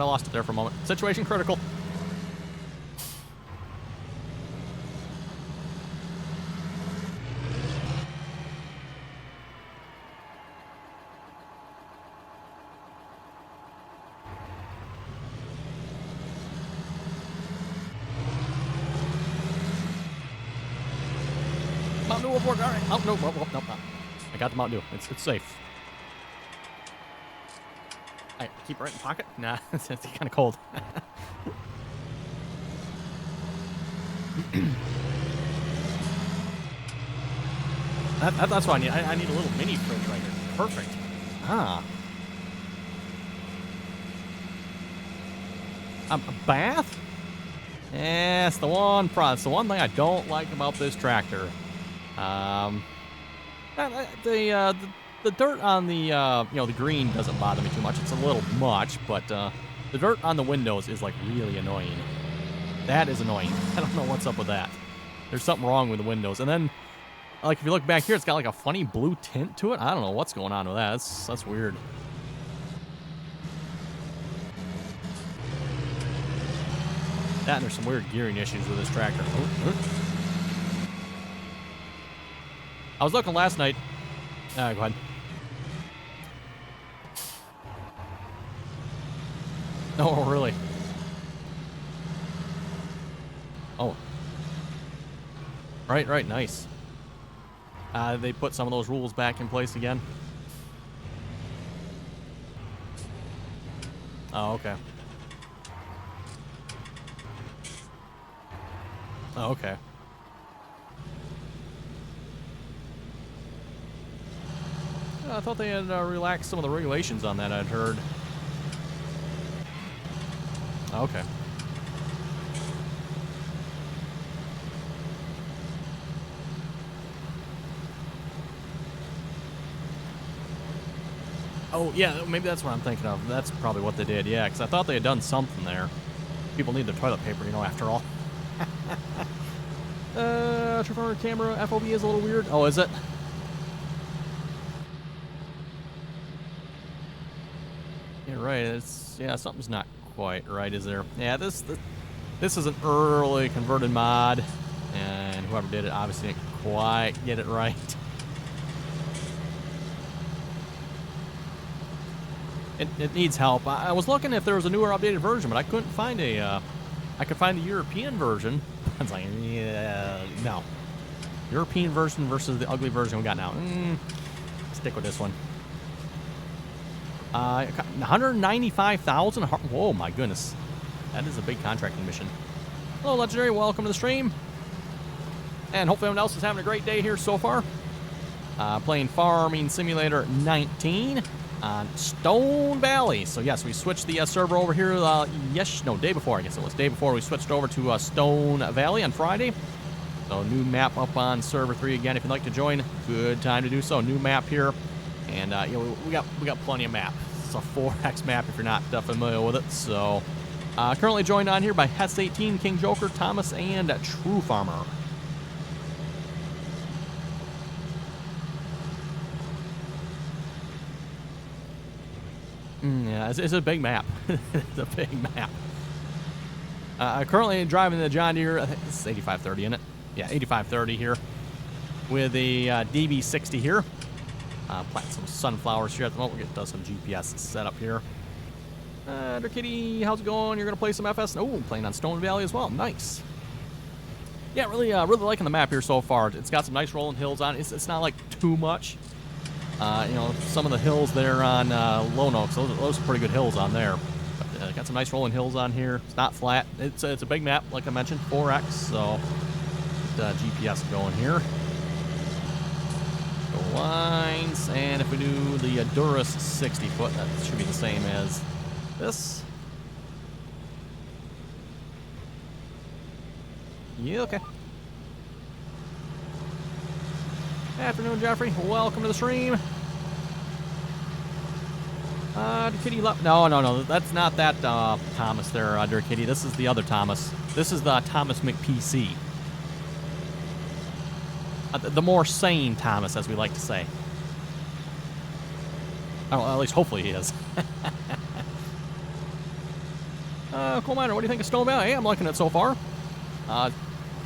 I lost it there for a moment. Situation critical. Mountain Dew will work. All right. Oh, no, no. I got the Mountain Dew. It's safe. All right, keep it right in the pocket. Nah, it's kind of cold. That's what I need. I need a little mini fridge right here. Perfect. A bath? Yeah, it's the one problem. It's the one thing I don't like about this tractor. The dirt on the the green doesn't bother me too much. It's a little much, but the dirt on the windows is like really annoying. That is annoying. I don't know what's up with that. There's something wrong with the windows. And then, like, if you look back here, it's got like a funny blue tint to it. I don't know what's going on with that. That's weird. That and there's some weird gearing issues with this tractor. I was looking last night. Go ahead. Oh, really? Oh. Right, nice. They put some of those rules back in place again. Oh, okay. Oh, okay. I thought they had relaxed some of the regulations on that, I'd heard. Okay. Oh, yeah, maybe that's what I'm thinking of. That's probably what they did, yeah, because I thought they had done something there. People need their toilet paper, after all. Transformer camera FOV is a little weird. Oh, is it? Yeah, right. Something's not quite right, is there? Yeah, this is an early converted mod, and whoever did it obviously didn't quite get it right. It needs help. I was looking if there was a newer updated version, but I couldn't find I could find the European version. I was like, yeah, no. European version versus the ugly version we got now. Stick with this one. 195,000. Whoa, my goodness. That is a big contracting mission. Hello, Legendary. Welcome to the stream. And hopefully everyone else is having a great day here so far. Playing Farming Simulator 19 on Stone Valley. So, yes, we switched the server over here. Day before, I guess it was. Day before we switched over to Stone Valley on Friday. So, new map up on server 3 again. If you'd like to join, good time to do so. New map here. And, we got plenty of map. It's a 4X map if you're not familiar with it. So, currently joined on here by Hess18, King Joker, Thomas, and True Farmer. Yeah, it's a big map. It's a big map. Currently driving the John Deere. I think it's 8530, isn't it? Yeah, 8530 here with a DB60 here. Planting some sunflowers here at the moment. We're getting some GPS setup here. Kitty, how's it going? You're gonna play some FS? Oh, playing on Stone Valley as well. Nice. Yeah, really liking the map here so far. It's got some nice rolling hills on it. It's not like too much. Some of the hills there on Lone Oaks, those are pretty good hills on there. But, got some nice rolling hills on here. It's not flat. It's a big map, like I mentioned, 4X. So get GPS going here. Go lines, and if we do the Durus 60 foot, that should be the same as this. Yeah, okay. Afternoon, Jeffrey. Welcome to the stream. Kitty No. That's not that Thomas there, Dirk Kitty. This is the other Thomas. This is the Thomas McPC. The more sane Thomas, as we like to say. Oh, at least hopefully he is. Coal miner, what do you think of Stone Valley? Hey, I'm liking it so far.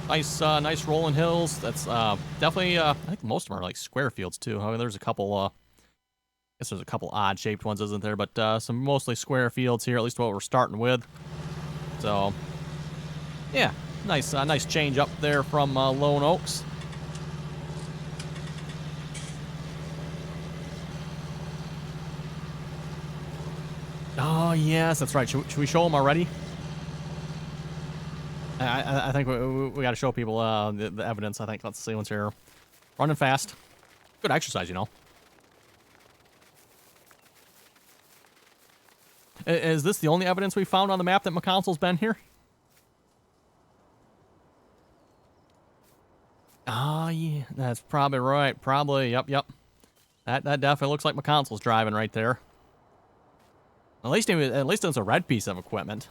Nice rolling hills. That's definitely. I think most of them are like square fields too. I mean, there's a couple. I guess there's a couple odd-shaped ones, isn't there? But some mostly square fields here, at least what we're starting with. So, yeah, nice change up there from Lone Oaks. Oh yes, that's right. Should we show them already? I think we got to show people the evidence. I think. Let's see what's here. Running fast. Good exercise, you know. Is this the only evidence we found on the map that McConsel's been here? Oh, yeah. That's probably right. Probably. Yep. That definitely looks like McConsel's driving right there. At least it's a red piece of equipment.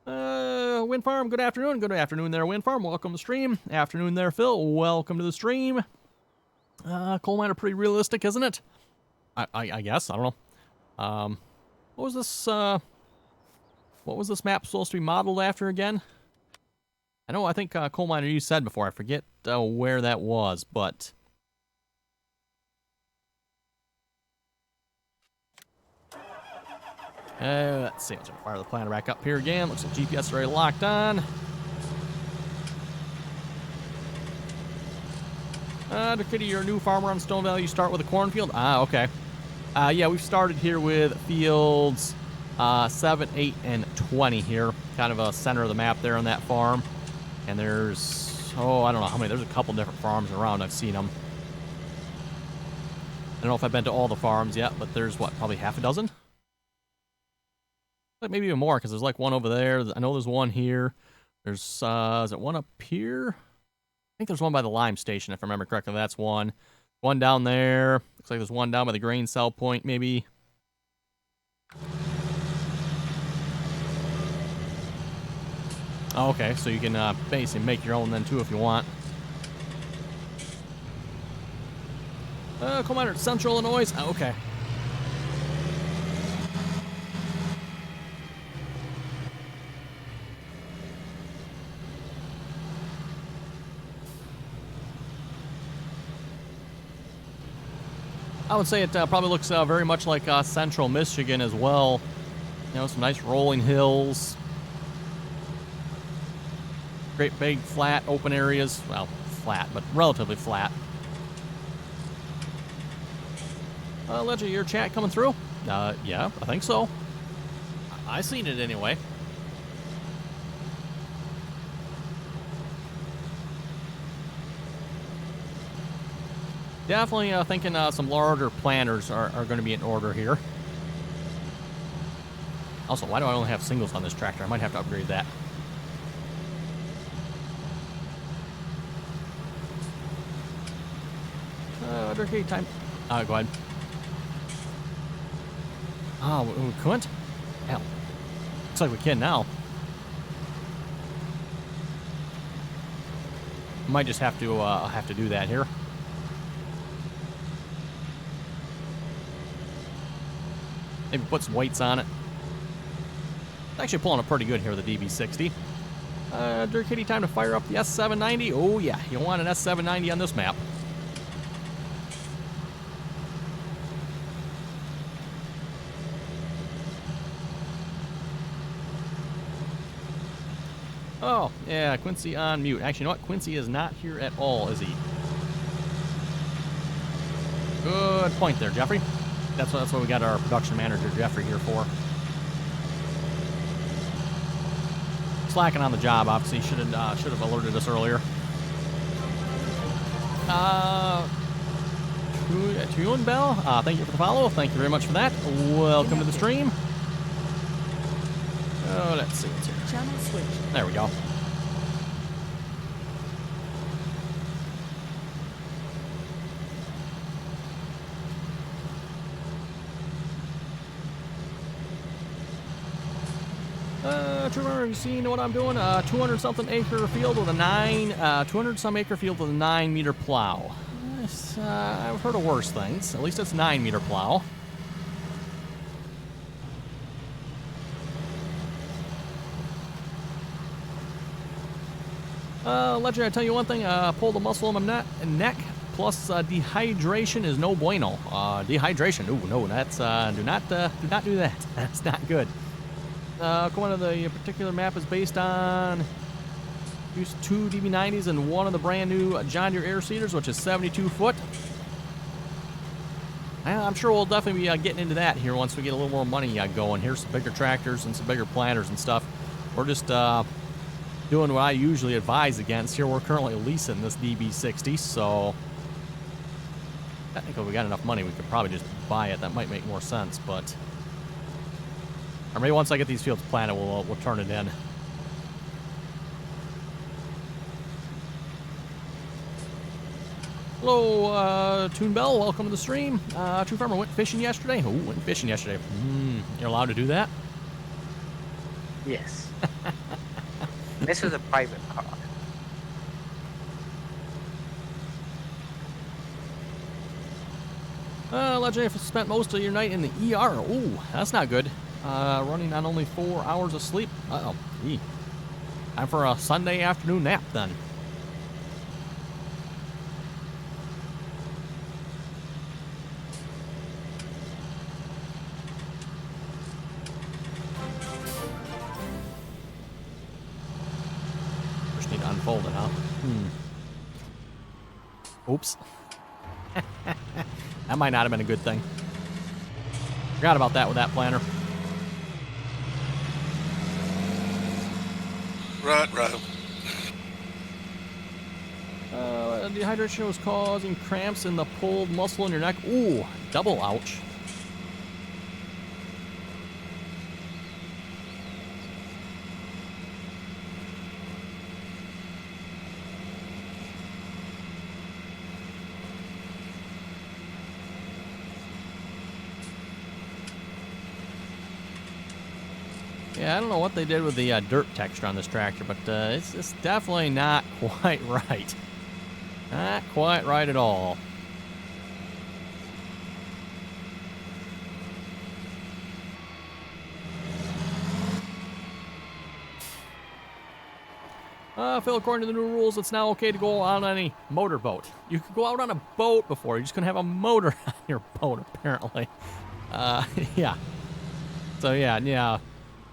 Wind Farm, good afternoon. Good afternoon there, Wind Farm. Welcome to the stream. Afternoon there, Phil. Welcome to the stream. Coal miner, pretty realistic, isn't it? I guess. I don't know. What was this? What was this map supposed to be modeled after again? I think Coal Miner, you said before. I forget where that was, but let's see. Let's fire the planner back up here again. Looks like GPS is already locked on. Kitty, you're a new farmer on Stone Valley. You start with a cornfield. Okay. Yeah, we've started here with fields 7, 8, and 20 here. Kind of a center of the map there on that farm. And there's, I don't know how many. There's a couple different farms around. I've seen them. I don't know if I've been to all the farms yet, but there's, what, probably half a dozen? Like maybe even more, because there's like one over there. I know there's one here. There's, is it one up here? I think there's one by the lime station, if I remember correctly. That's one. One down there. Looks like there's one down by the grain cell point, maybe. Oh, okay, so you can basically make your own then too if you want. Coal miner, Central Illinois. Okay. I would say it probably looks very much like Central Michigan as well. You know, some nice rolling hills. Great big flat open areas. Well, flat, but relatively flat. Ledger, your chat coming through? Yeah, I think so. I seen it anyway. Definitely thinking some larger planters are going to be in order here. Also, why do I only have singles on this tractor? I might have to upgrade that. Okay, time. Go ahead. Oh, we couldn't? Hell. Looks like we can now. Might just have to do that here. Maybe put some weights on it. It's actually pulling up pretty good here with the DB60. Dirt Kitty, time to fire up the S790. Oh yeah, you want an S790 on this map. Oh, yeah, Quincy on mute. Actually, you know what? Quincy is not here at all, is he? Good point there, Jeffrey. That's what we got our production manager, Jeffrey, here for. Slacking on the job, obviously. Should have alerted us earlier. Tune Bell, thank you for the follow. Thank you very much for that. Welcome to the stream. Oh, let's see what's here. Channel switch. There we go. Trevor, have you seen what I'm doing? 200-something acre field with a 200-some acre field with a 9-meter plow. I've heard of worse things. At least it's 9-meter plow. Legend, I tell you one thing, pulled a muscle in my neck, plus dehydration is no bueno. Dehydration, ooh, no, that's, do not do that. That's not good. One of the particular map is based on used 2 DB90s and one of the brand new John Deere air seeders, which is 72 foot. I'm sure we'll definitely be getting into that here once we get a little more money going. Here's some bigger tractors and some bigger planters and stuff. We're just doing what I usually advise against. Here we're currently leasing this DB60, so technically if we got enough money, we could probably just buy it. That might make more sense, but or maybe once I get these fields planted, we'll turn it in. Hello, Toon Bell. Welcome to the stream. True Farmer went fishing yesterday. Oh, went fishing yesterday. You're allowed to do that? Yes. This was a private car. Legendary spent most of your night in the ER. Ooh, that's not good. Running on only 4 hours of sleep. Uh-oh. Gee. Time for a Sunday afternoon nap, then. Just need to unfold it, huh? Oops. That might not have been a good thing. Forgot about that with that planter. Right. Dehydration was causing cramps in the pulled muscle in your neck. Ooh, double ouch. Yeah, I don't know what they did with the dirt texture on this tractor, but it's definitely not quite right. Not quite right at all. Phil, according to the new rules, it's now okay to go out on any motorboat. You could go out on a boat before. You just couldn't have a motor on your boat, apparently. Yeah. So, yeah.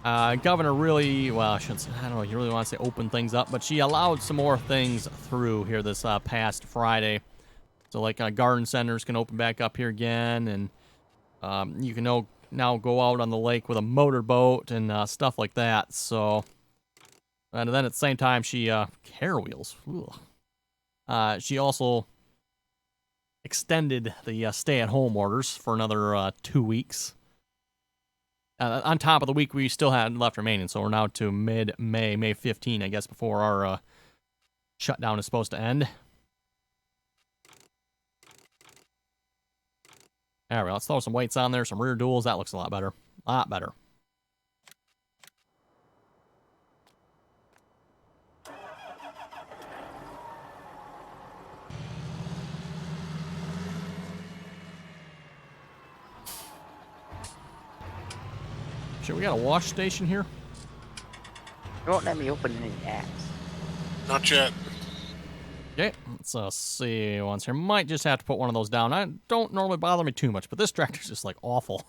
Governor really, well, I shouldn't say, I don't know, you really want to say open things up, but she allowed some more things through here this past Friday. So, like, garden centers can open back up here again, and you can now go out on the lake with a motorboat and stuff like that. So, and then at the same time, she, care wheels. She also extended the stay-at-home orders for another 2 weeks. On top of the week we still had left remaining, so we're now to mid-May, May 15, I guess, before our shutdown is supposed to end. All right, let's throw some weights on there, some rear duals. That looks a lot better. A lot better. Sure, we got a wash station here? It won't let me open any apps. Not yet. Okay, let's see once here. Might just have to put one of those down. I don't normally bother me too much, but this tractor's just like awful.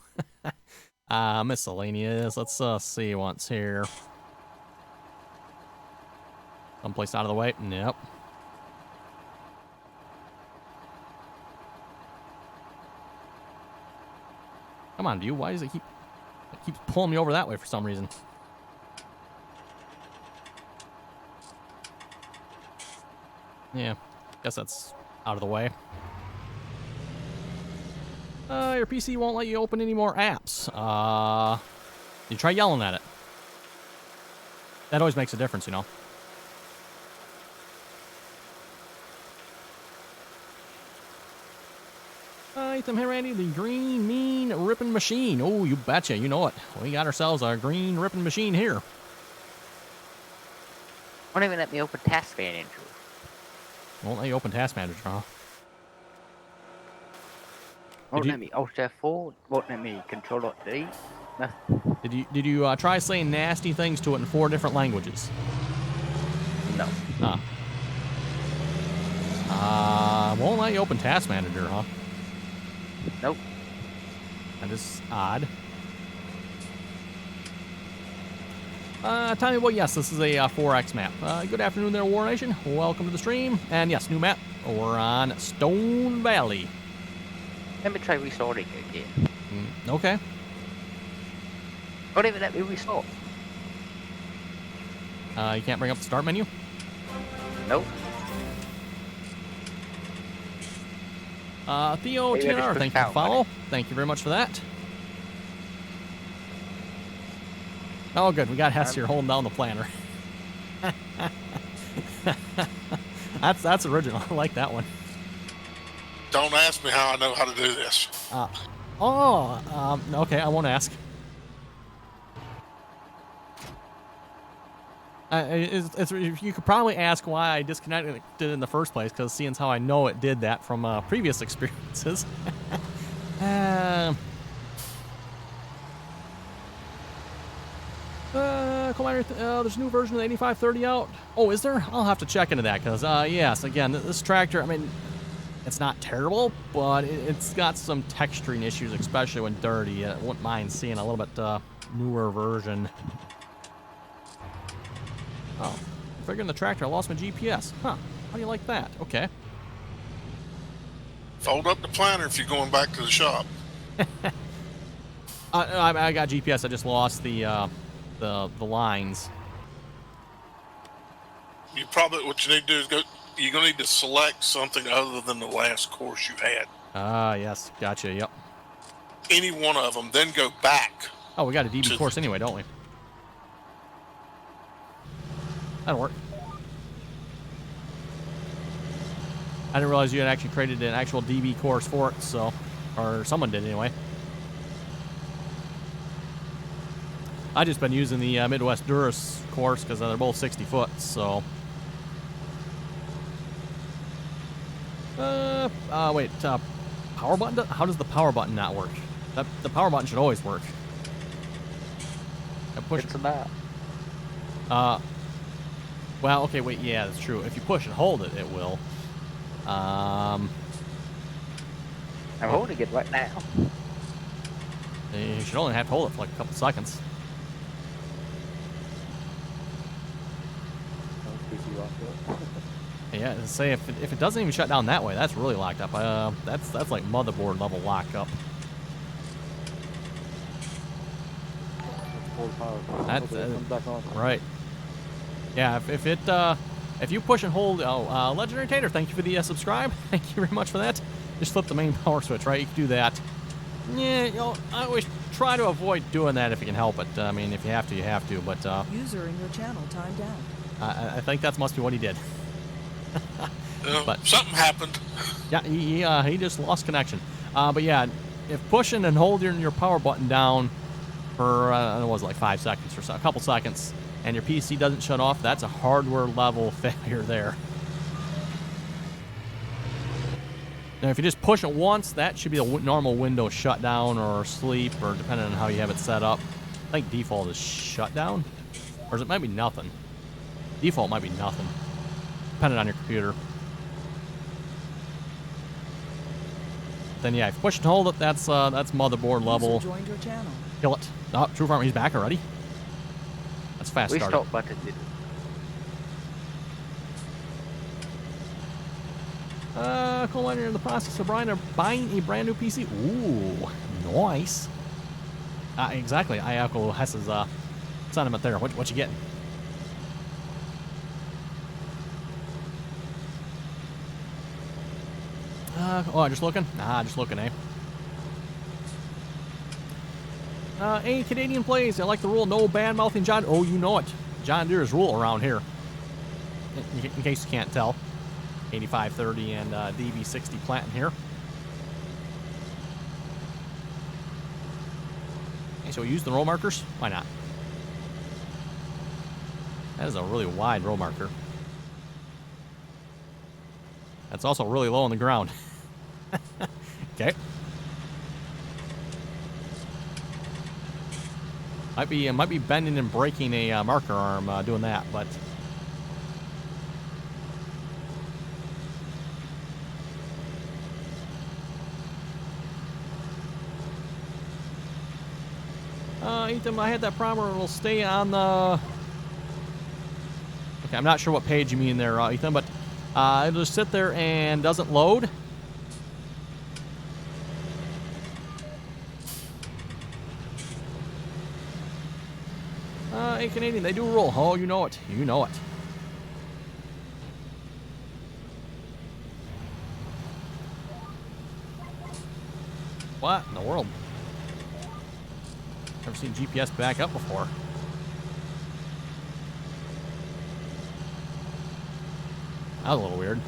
Miscellaneous. Let's see once here. Someplace out of the way. Nope. Come on, dude. Why does it keeps pulling me over that way for some reason? Yeah, guess that's out of the way. Your PC won't let you open any more apps. You try yelling at it. That always makes a difference, you know. Ethan, hey Randy, the green mean ripping machine. Oh, you betcha, you know it. We got ourselves a green ripping machine here. Won't even let me open Task Manager. Won't let you open Task Manager, huh? Won't let me Alt F4. Won't let me Control Alt D. Nothing. Did you try saying nasty things to it in 4 different languages? No. Huh. Won't let you open Task Manager, huh? Nope. That is odd. Tiny Boy, yes, this is a 4X map. Good afternoon there, War Nation. Welcome to the stream. And yes, new map. We're on Stone Valley. Let me try resorting again. Okay. Don't even let me resort. You can't bring up the start menu? Nope. Theo Maybe I just TNR, pushed thank you for the out, follow. Thank you very much for that. Oh, good. We got Hess here holding down the planner. That's original. I like that one. Don't ask me how I know how to do this. Okay, I won't ask. You could probably ask why I disconnected it in the first place, because seeing as how I know it did that from previous experiences. Commander, there's a new version of the 8530 out. Oh, is there? I'll have to check into that, because, yes, again, this tractor, I mean, it's not terrible, but it's got some texturing issues, especially when dirty. I wouldn't mind seeing a little bit newer version. Oh, figuring the tractor, I lost my GPS. Huh, how do you like that? Okay. Fold up the planner if you're going back to the shop. I got GPS, I just lost the lines. You probably, what you need to do is you're going to need to select something other than the last course you had. Yes, gotcha, yep. Any one of them, then go back. Oh, we got a DB course anyway, don't we? That'll work. I didn't realize you had actually created an actual DB course for it, so, or someone did anyway. I just been using the Midwest Duras course because they're both 60 foot, so. Wait, power button? How does the power button not work? The power button should always work. I push It's about. Well, okay, wait, yeah, that's true. If you push and hold it, it will. I'm holding it right now. You should only have to hold it for like a couple seconds. Yeah, say if it doesn't even shut down that way, that's really locked up. That's like motherboard level lockup. That's right. Yeah, if you push and hold, Legendary Tater, thank you for the subscribe. Thank you very much for that. Just flip the main power switch, right? You can do that. Yeah, I always try to avoid doing that if you can help it. I mean, if you have to, you have to. But user in your channel timed out. I think that must be what he did. But something happened. Yeah, he just lost connection. But yeah, if pushing and holding your power button down for what was it, like 5 seconds or so, a couple seconds, and your PC doesn't shut off, that's a hardware level failure there. Now, if you just push it once, that should be a normal Windows shutdown or sleep, or depending on how you have it set up. I think default is shutdown, or it might be nothing. Default might be nothing, depending on your computer. Then yeah, if you push and hold it, that's motherboard level. User joined your channel. Kill it. Oh, True Farmer, he's back already. That's fast started. Restart button did it. Colin, in the process of buying a brand new PC. Ooh, nice. Exactly. I echo Hess's sentiment there. What you getting? Just looking? Just looking, eh? Any Canadian plays, I like the rule, no bad-mouthing John. Oh, you know it. John Deere's rule around here. In case you can't tell. 8530 and DB60 planting here. Okay, so we use the row markers? Why not? That is a really wide row marker. That's also really low on the ground. Okay. Might be bending and breaking a marker arm doing that, but. Ethan, I had that problem where it'll stay on the... Okay, I'm not sure what page you mean there, Ethan, but it'll just sit there and doesn't load. Hey, Canadian, they do roll. Oh, you know it. You know it. What in the world? Never seen GPS back up before. That was a little weird.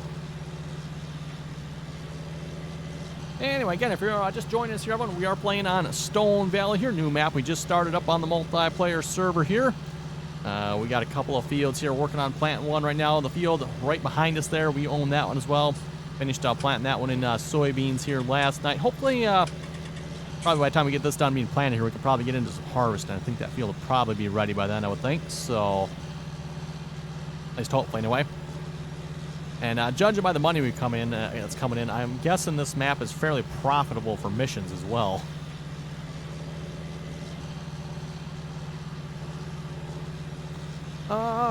Anyway, again, if you're just joining us here, everyone, we are playing on Stone Valley here. New map. We just started up on the multiplayer server here. We got a couple of fields here working on Plant 1 right now. The field right behind us there, we own that one as well. Finished planting that one in soybeans here last night. Hopefully, probably by the time we get this done being planted here, we can probably get into some harvest. And I think that field will probably be ready by then, I would think. So, at least hopefully, anyway. And judging by the money that's coming in, I'm guessing this map is fairly profitable for missions as well.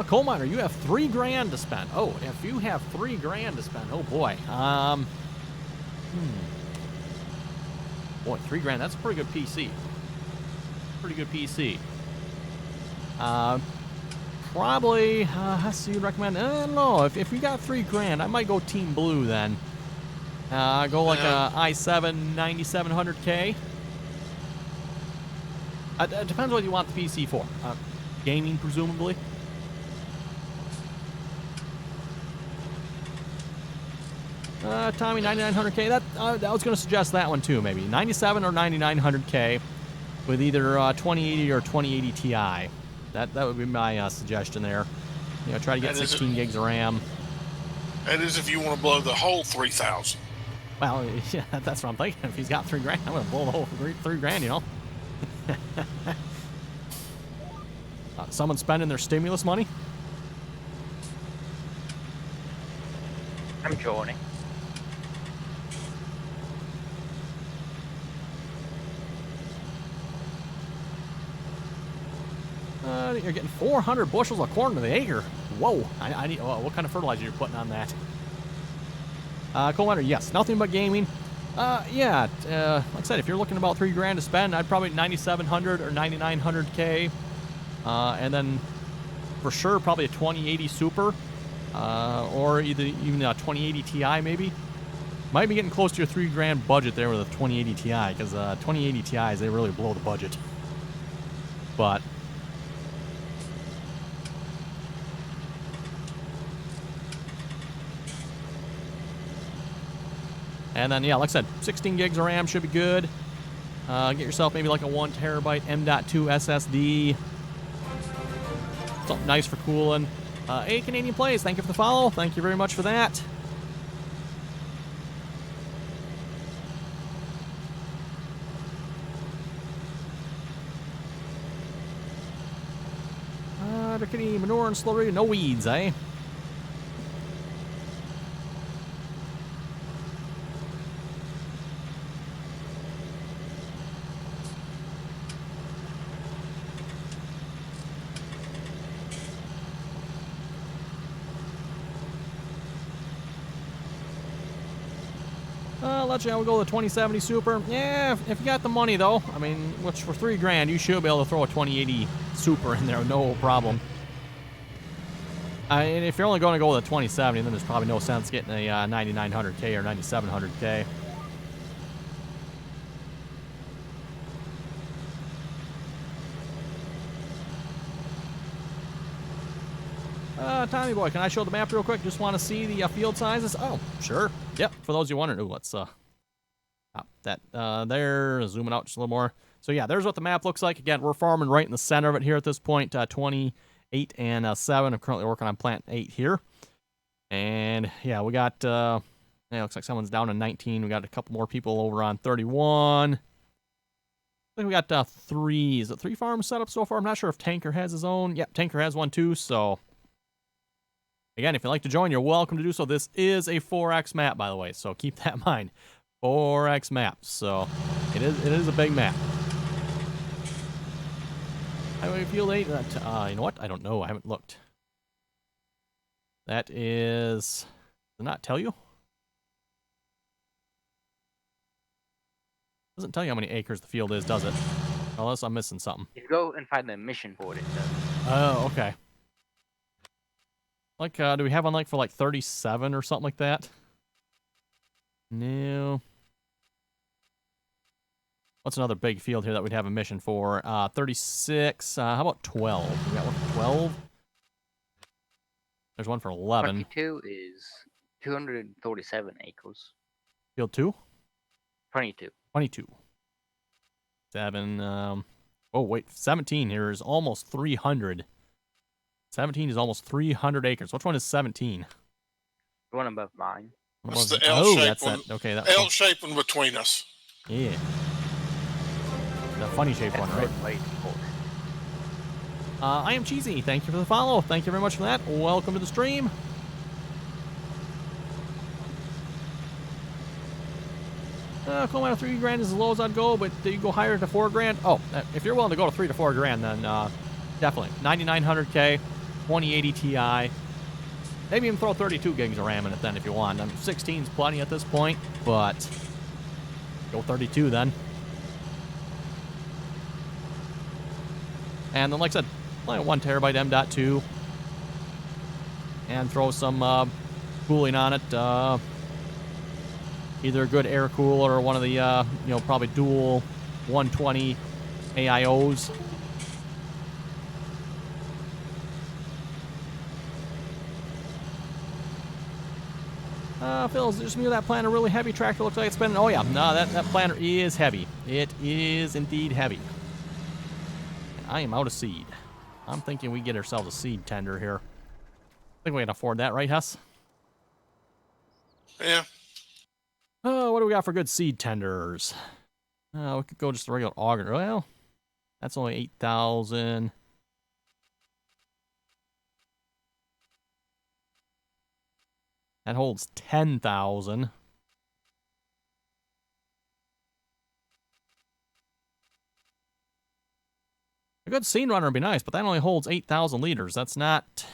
Coal miner, you have $3 grand to spend. Oh, if you have $3 grand to spend, oh boy. Boy, $3 grand, that's a pretty good PC. Pretty good PC. Probably, let's see, you'd recommend, I don't know, if you got $3 grand, I might go Team Blue then. Go like a i7 9700K. It depends what you want the PC for. Gaming, presumably. Tommy, 9900K, that I was going to suggest that one too, maybe. 97 or 9900K with either 2080 or 2080 Ti. That would be my suggestion there. You know, try to get 16 gigs of RAM. That is if you want to blow the whole 3,000. Well, yeah, that's what I'm thinking. If he's got $3 grand, I'm going to blow the whole $3 grand, you know. Someone spending their stimulus money? I'm joining. You're getting 400 bushels of corn to the acre. Whoa! I need. What kind of fertilizer you're putting on that? Coal miner, yes, nothing but gaming. Yeah. Like I said, if you're looking about $3 grand to spend, I'd probably 9700 or 9900K, and then for sure probably a 2080 Super, or even a 2080 Ti maybe. Might be getting close to your $3 grand budget there with a 2080 Ti, because 2080 Ti's, they really blow the budget. But and then, yeah, like I said, 16 gigs of RAM should be good. Get yourself maybe like a 1 terabyte M.2 SSD. Something nice for cooling. Hey, Canadian Plays, thank you for the follow. Thank you very much for that. Rickety, manure and slurry, no weeds, eh? Let you know, we'll go with the 2070 Super. Yeah, if you got the money though, I mean, which for $3 grand, you should be able to throw a 2080 Super in there, no problem. And if you're only going to go with a 2070, then there's probably no sense getting a 9900K or 9700K. Tommy boy, can I show the map real quick? Just want to see the field sizes. Oh, sure. Yep. For those you wondering, ooh, let's that there, zooming out just a little more. So yeah, there's what the map looks like. Again, we're farming right in the center of it here at this point. 28 and 7. I'm currently working on plant 8 here, and yeah, we got. Yeah, looks like someone's down to 19. We got a couple more people over on 31. I think we got 3. Is it 3 farms set up so far? I'm not sure if Tanker has his own. Yep, Tanker has one too. So, again, if you'd like to join, you're welcome to do so. This is a 4X map, by the way, so keep that in mind. 4X map. So, it is a big map. Highway Field 8. You know what? I don't know. I haven't looked. That is... Does it not tell you? Doesn't tell you how many acres the field is, does it? Unless I'm missing something. You go and find the mission board. It does. Oh, okay. Like, do we have one like for like 37 or something like that? No. What's another big field here that we'd have a mission for? 36. How about 12? We got one for 12. There's one for 11. 22 is 237 acres. Field 2? 22. 22. 7. Oh, wait. 17 here is almost 300. 17 is almost 300 acres. Which one is 17? The one above mine. That's the Oh, L-shaped that's one. that. Okay, that. L-shaped one between us. Yeah. The funny shaped one, right? Wait, I am Cheesy. Thank you for the follow. Thank you very much for that. Welcome to the stream. Come out of $3,000 is as low as I'd go, but do you go higher to $4,000? Oh, if you're willing to go to $3,000 to $4,000, then definitely 9900K, 2080 Ti. Maybe even throw 32 gigs of RAM in it then if you want. 16's plenty at this point, but go 32 then. And then, like I said, play a 1 terabyte M.2 and throw some cooling on it. Either a good air cooler or one of the, probably dual 120 AIOs. Phil, is it just me or that planter really heavy? Tractor looks like it's spinning. Oh, yeah. No, that planter is heavy. It is indeed heavy. I am out of seed. I'm thinking we get ourselves a seed tender here. I think we can afford that, right, Huss? Yeah. Oh, what do we got for good seed tenders? We could go just a regular auger. Well, that's only 8,000. That holds 10,000. A good seed runner would be nice, but that only holds 8,000 liters. That's not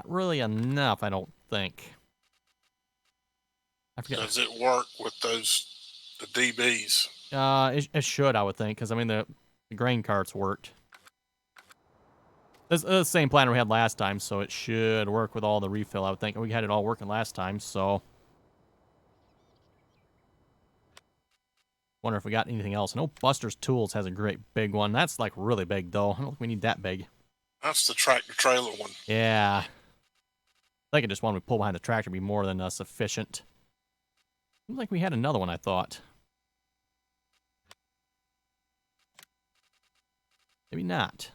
really enough, I don't think. I forget. Does it work with the DBs? It should, I would think, because I mean the grain carts worked. This is the same planter we had last time, so it should work with all the refill, I would think. We had it all working last time, so wonder if we got anything else. I know Buster's Tools has a great big one. That's like really big though. I don't think we need that big. That's the tractor trailer one. Yeah. I think I just want to pull behind the tractor be more than sufficient. Seems like we had another one, I thought. Maybe not.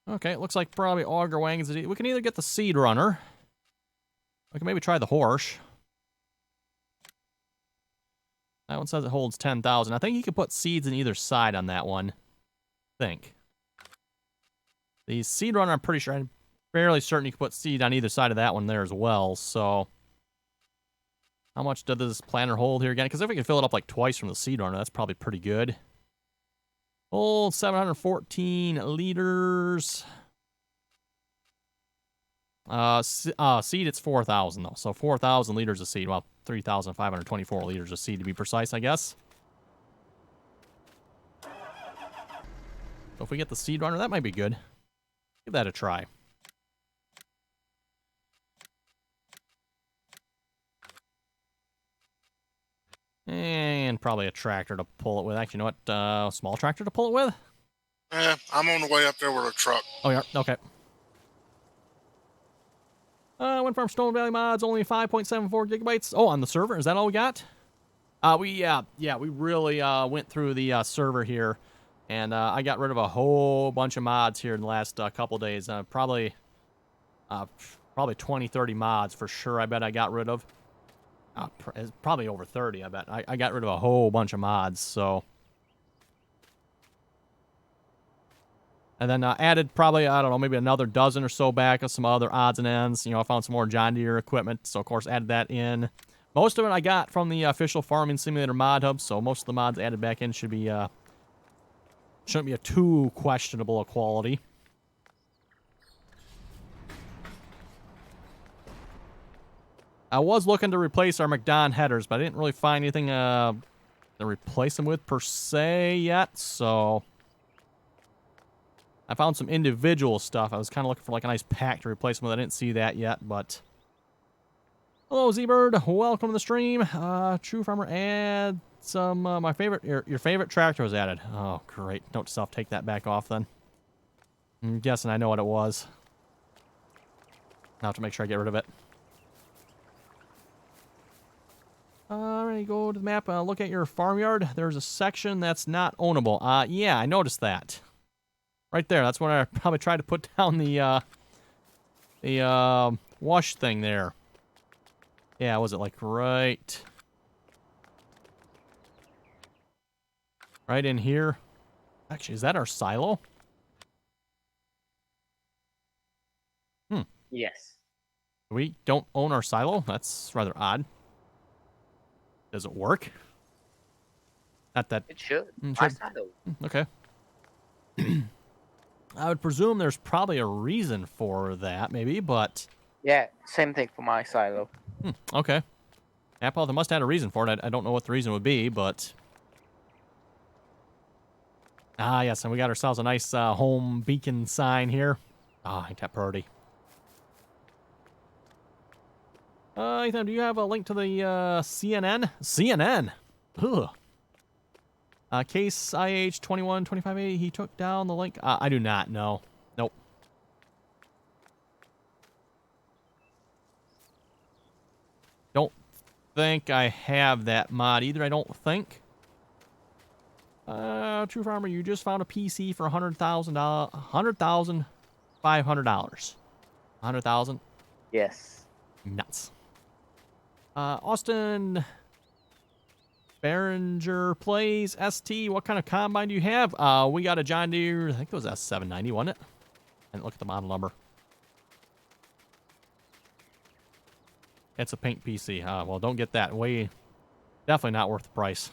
Okay, it looks like probably auger wagons. We can either get the seed runner. We can maybe try the horse. That one says it holds 10,000. I think you could put seeds in either side on that one. I think. The seed runner, I'm pretty sure. I'm fairly certain you can put seed on either side of that one there as well. So, how much does this planter hold here again? Because if we can fill it up like twice from the seed runner, that's probably pretty good. Hold 714 liters. Seed, it's 4,000 though. So 4,000 liters of seed. Well, 3,524 liters of seed to be precise, I guess. So if we get the seed runner, that might be good. Give that a try. And probably a tractor to pull it with. Actually, you know what? Small tractor to pull it with? Yeah, I'm on the way up there with a truck. Oh, yeah. Okay. Went from Stone Valley Mods, only 5.74 gigabytes. Oh, on the server? Is that all we got? We really went through the server here. And I got rid of a whole bunch of mods here in the last couple days. Probably 20, 30 mods for sure. I bet I got rid of. It's probably over 30, I bet. I got rid of a whole bunch of mods, so. And then added probably, I don't know, maybe another dozen or so back of some other odds and ends. You know, I found some more John Deere equipment, so of course added that in. Most of it I got from the official Farming Simulator mod hub, so most of the mods added back in should be, shouldn't be a too questionable a quality. I was looking to replace our McDon headers, but I didn't really find anything to replace them with per se yet, so I found some individual stuff. I was kind of looking for like a nice pack to replace them with. I didn't see that yet, but hello, Z-Bird. Welcome to the stream. True Farmer, add some my favorite. Your favorite tractor was added. Oh, great. Note to self, take that back off then. I'm guessing I know what it was. I'll have to make sure I get rid of it. Alright, go to the map. Look at your farmyard. There's a section that's not ownable. Yeah, I noticed that. Right there. That's what I probably tried to put down the wash thing there. Yeah, was it like right in here? Actually, is that our silo? Yes. We don't own our silo? That's rather odd. Does it work? Not that... It should. should. Okay. I would presume there's probably a reason for that, maybe, but... Yeah, same thing for my silo. Okay. Apple, they must have had a reason for it. I don't know what the reason would be, but... Ah, yes, and we got ourselves a nice home beacon sign here. Ah, ain't that pretty. Ethan, do you have a link to the CNN? CNN? Ugh. Case IH 212580, he took down the link. I do not know. Nope. Don't think I have that mod either. I don't think. True Farmer, you just found a PC for $100,000. $100,500. $100,000? Yes. Nuts. Austin Behringer plays ST. What kind of combine do you have? We got a John Deere. I think it was S790, wasn't it? And look at the model number. It's a pink PC. Well, don't get that. Definitely not worth the price.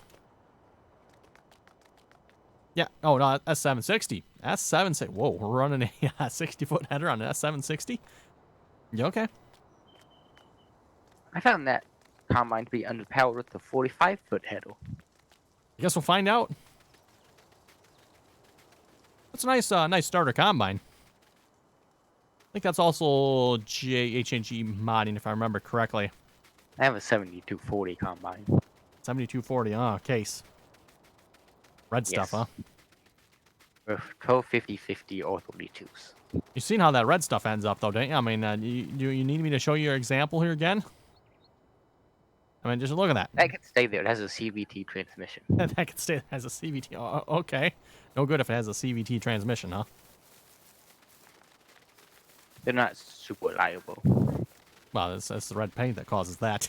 Yeah. Oh, no, S760. S760. Whoa, we're running a 60-foot header on an S760? You okay? I found that combine to be underpowered with the 45-foot header. I guess we'll find out. That's a nice starter combine. I think that's also HNG modding, if I remember correctly. I have a 7240 combine. 7240, case. Red stuff, huh? With 1250/50 or 32s. You've seen how that red stuff ends up, though, don't you? I mean, you need me to show you your example here again? I mean, just look at that. That can stay there. It has a CVT transmission. That can stay as a CVT. Oh, okay. No good if it has a CVT transmission, huh? They're not super reliable. Well, it's the red paint that causes that.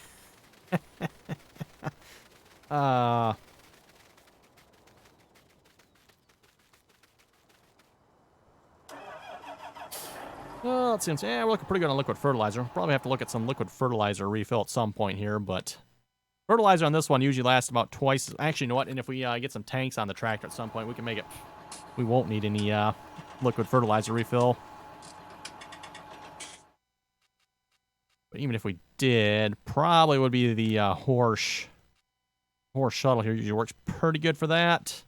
Well, let's see. Yeah, we're looking pretty good on liquid fertilizer. Probably have to look at some liquid fertilizer refill at some point here, but fertilizer on this one usually lasts about twice. Actually, you know what? And if we get some tanks on the tractor at some point, we can make it. We won't need any liquid fertilizer refill. But even if we did, probably would be the horse shuttle here. Usually works pretty good for that.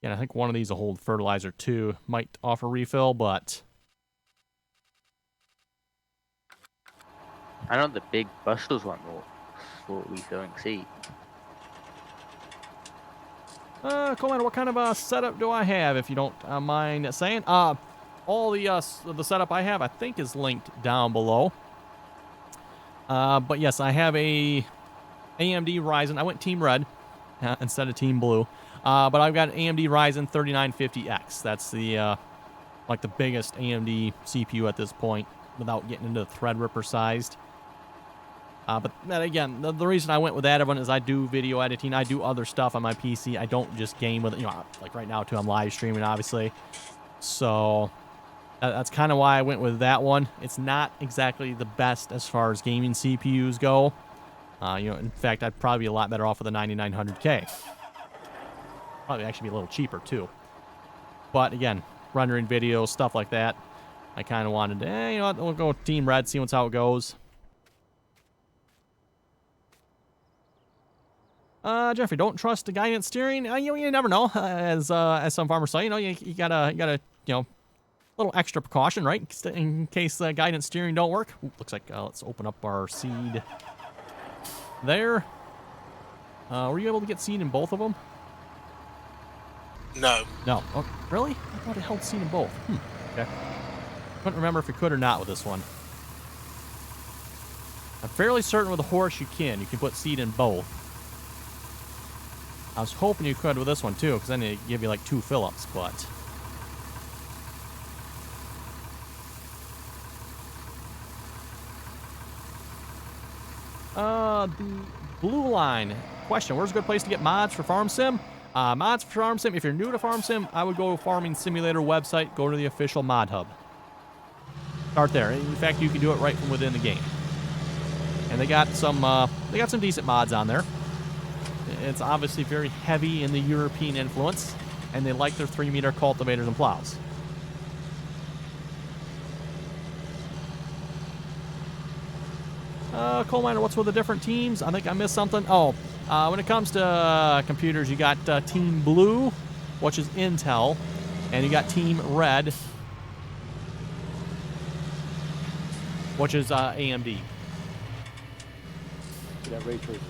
Yeah, I think one of these will hold fertilizer too. Might offer refill, but I know the big busters one will refilling seed. Coleman, what kind of setup do I have, if you don't mind saying? All the setup I have, I think, is linked down below. But yes, I have a AMD Ryzen. I went Team Red. instead of Team Blue. But I've got an AMD Ryzen 3950X. That's the like the biggest AMD CPU at this point, without getting into the Threadripper sized. But then again, the reason I went with that one is I do video editing. I do other stuff on my PC. I don't just game with it. You know, like right now too, I'm live streaming, obviously. So that's kind of why I went with that one. It's not exactly the best as far as gaming CPUs go. You know, in fact, I'd probably be a lot better off with a 9900K. Probably actually be a little cheaper too. But again, rendering videos, stuff like that, I kind of wanted to, you know what, we'll go with Team Red, see how it goes. Jeffrey, don't trust the guidance steering. You never know. As some farmers say, you know, you gotta, you know, a little extra precaution, right? In case guidance steering don't work. Ooh, looks like let's open up our seed. There. Were you able to get seed in both of them? No. No. Oh, really? I thought it held seed in both. Okay. Couldn't remember if you could or not with this one. I'm fairly certain with a horse you can. You can put seed in both. I was hoping you could with this one too, because then it'd give you like 2 fill-ups, but... the blue line. Question, where's a good place to get mods for Farm Sim? Mods for Farm Sim, if you're new to Farm Sim, I would go to Farming Simulator website, go to the official mod hub. Start there. In fact, you can do it right from within the game. And they got some decent mods on there. It's obviously very heavy in the European influence, and they like their 3-meter cultivators and plows. Coal miner, what's with the different teams? I think I missed something. Oh, when it comes to computers, you got Team Blue, which is Intel, and you got Team Red, which is AMD. That ray tracing.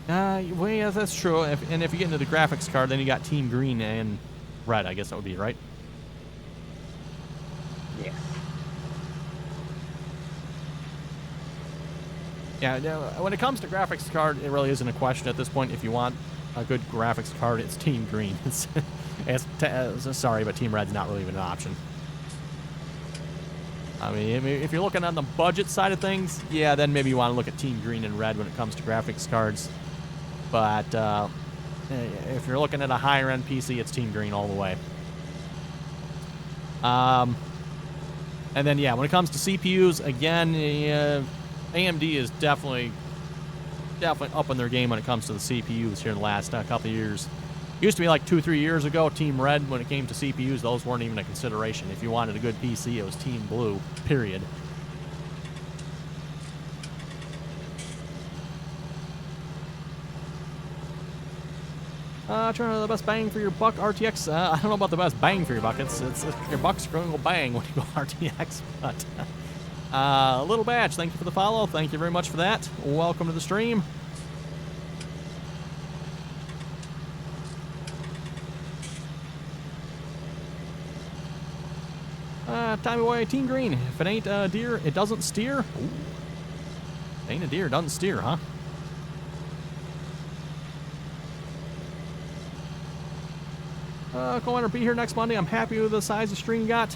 Well, yeah, that's true. If you get into the graphics card, then you got Team Green and Red, I guess that would be, right? Yeah. Yeah, when it comes to graphics card, it really isn't a question at this point. If you want a good graphics card, it's Team Green. Sorry, but Team Red's not really even an option. I mean, if you're looking on the budget side of things, yeah, then maybe you want to look at Team Green and Red when it comes to graphics cards. But if you're looking at a higher-end PC, it's Team Green all the way. And then, yeah, when it comes to CPUs, again, AMD is definitely up in their game when it comes to the CPUs here in the last couple of years. Used to be like 2-3 years ago, Team Red, when it came to CPUs, those weren't even a consideration. If you wanted a good PC, it was Team Blue, period. Trying to the best bang for your buck, RTX. I don't know about the best bang for your buck. It's your buck's going to go bang when you go RTX, but Little Badge, thank you for the follow. Thank you very much for that. Welcome to the stream. Time away, Team Green. If it ain't a deer, it doesn't steer. Ooh. Ain't a deer, doesn't steer, huh? Going to be here next Monday. I'm happy with the size of stream you got.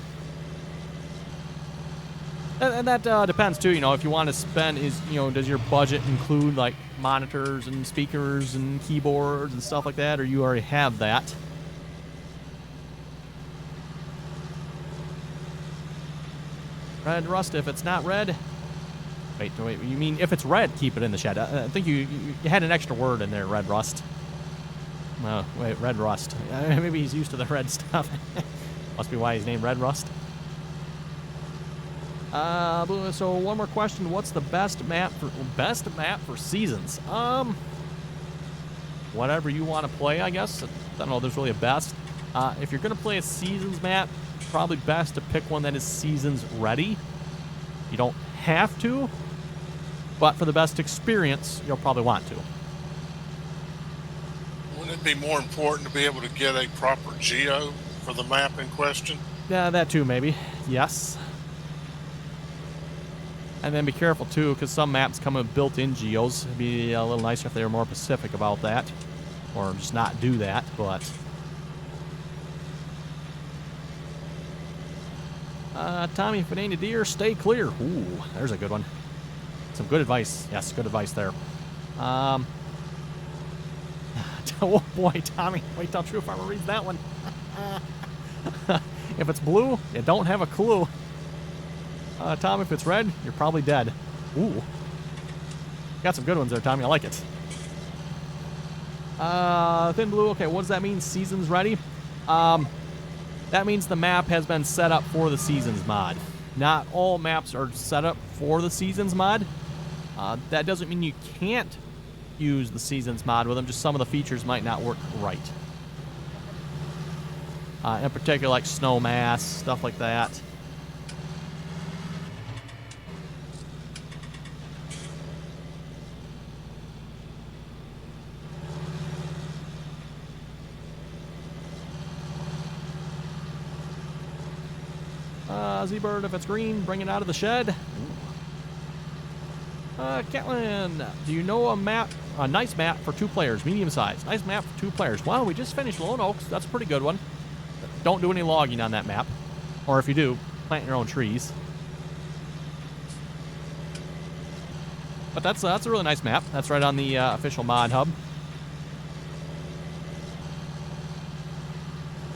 And that depends too, you know, if you want to spend, does your budget include like monitors and speakers and keyboards and stuff like that, or you already have that? Red rust, if it's not red. Wait, you mean if it's red, keep it in the shed. I think you had an extra word in there, red rust. Oh, wait, red rust. Maybe he's used to the red stuff. Must be why he's named Red Rust. So one more question: what's the best map for seasons? Whatever you want to play, I guess. I don't know. There's really a best. If you're gonna play a seasons map, probably best to pick one that is seasons ready. You don't have to, but for the best experience, you'll probably want to. Wouldn't it be more important to be able to get a proper geo for the map in question? Yeah, that too, maybe. Yes. And then be careful, too, because some maps come with built-in geos. It'd be a little nicer if they were more specific about that. Or just not do that, but... Tommy, if it ain't a deer, stay clear. Ooh, there's a good one. Some good advice. Yes, good advice there. Oh boy, Tommy. Wait till True Farmer reads that one. If it's blue, you don't have a clue. Tom, if it's red, you're probably dead. Ooh. Got some good ones there, Tommy. I like it. Thin blue. Okay, what does that mean? Season's ready? That means the map has been set up for the Seasons mod. Not all maps are set up for the Seasons mod. That doesn't mean you can't use the Seasons mod with them, just some of the features might not work right. In particular, like snow mass, stuff like that. Z-Bird, if it's green, bring it out of the shed. Catlin, do you know a nice map for 2 players, medium size? Nice map for 2 players. Well, we just finished Lone Oaks. That's a pretty good one. Don't do any logging on that map. Or if you do, plant your own trees. But that's a really nice map. That's right on the official mod hub.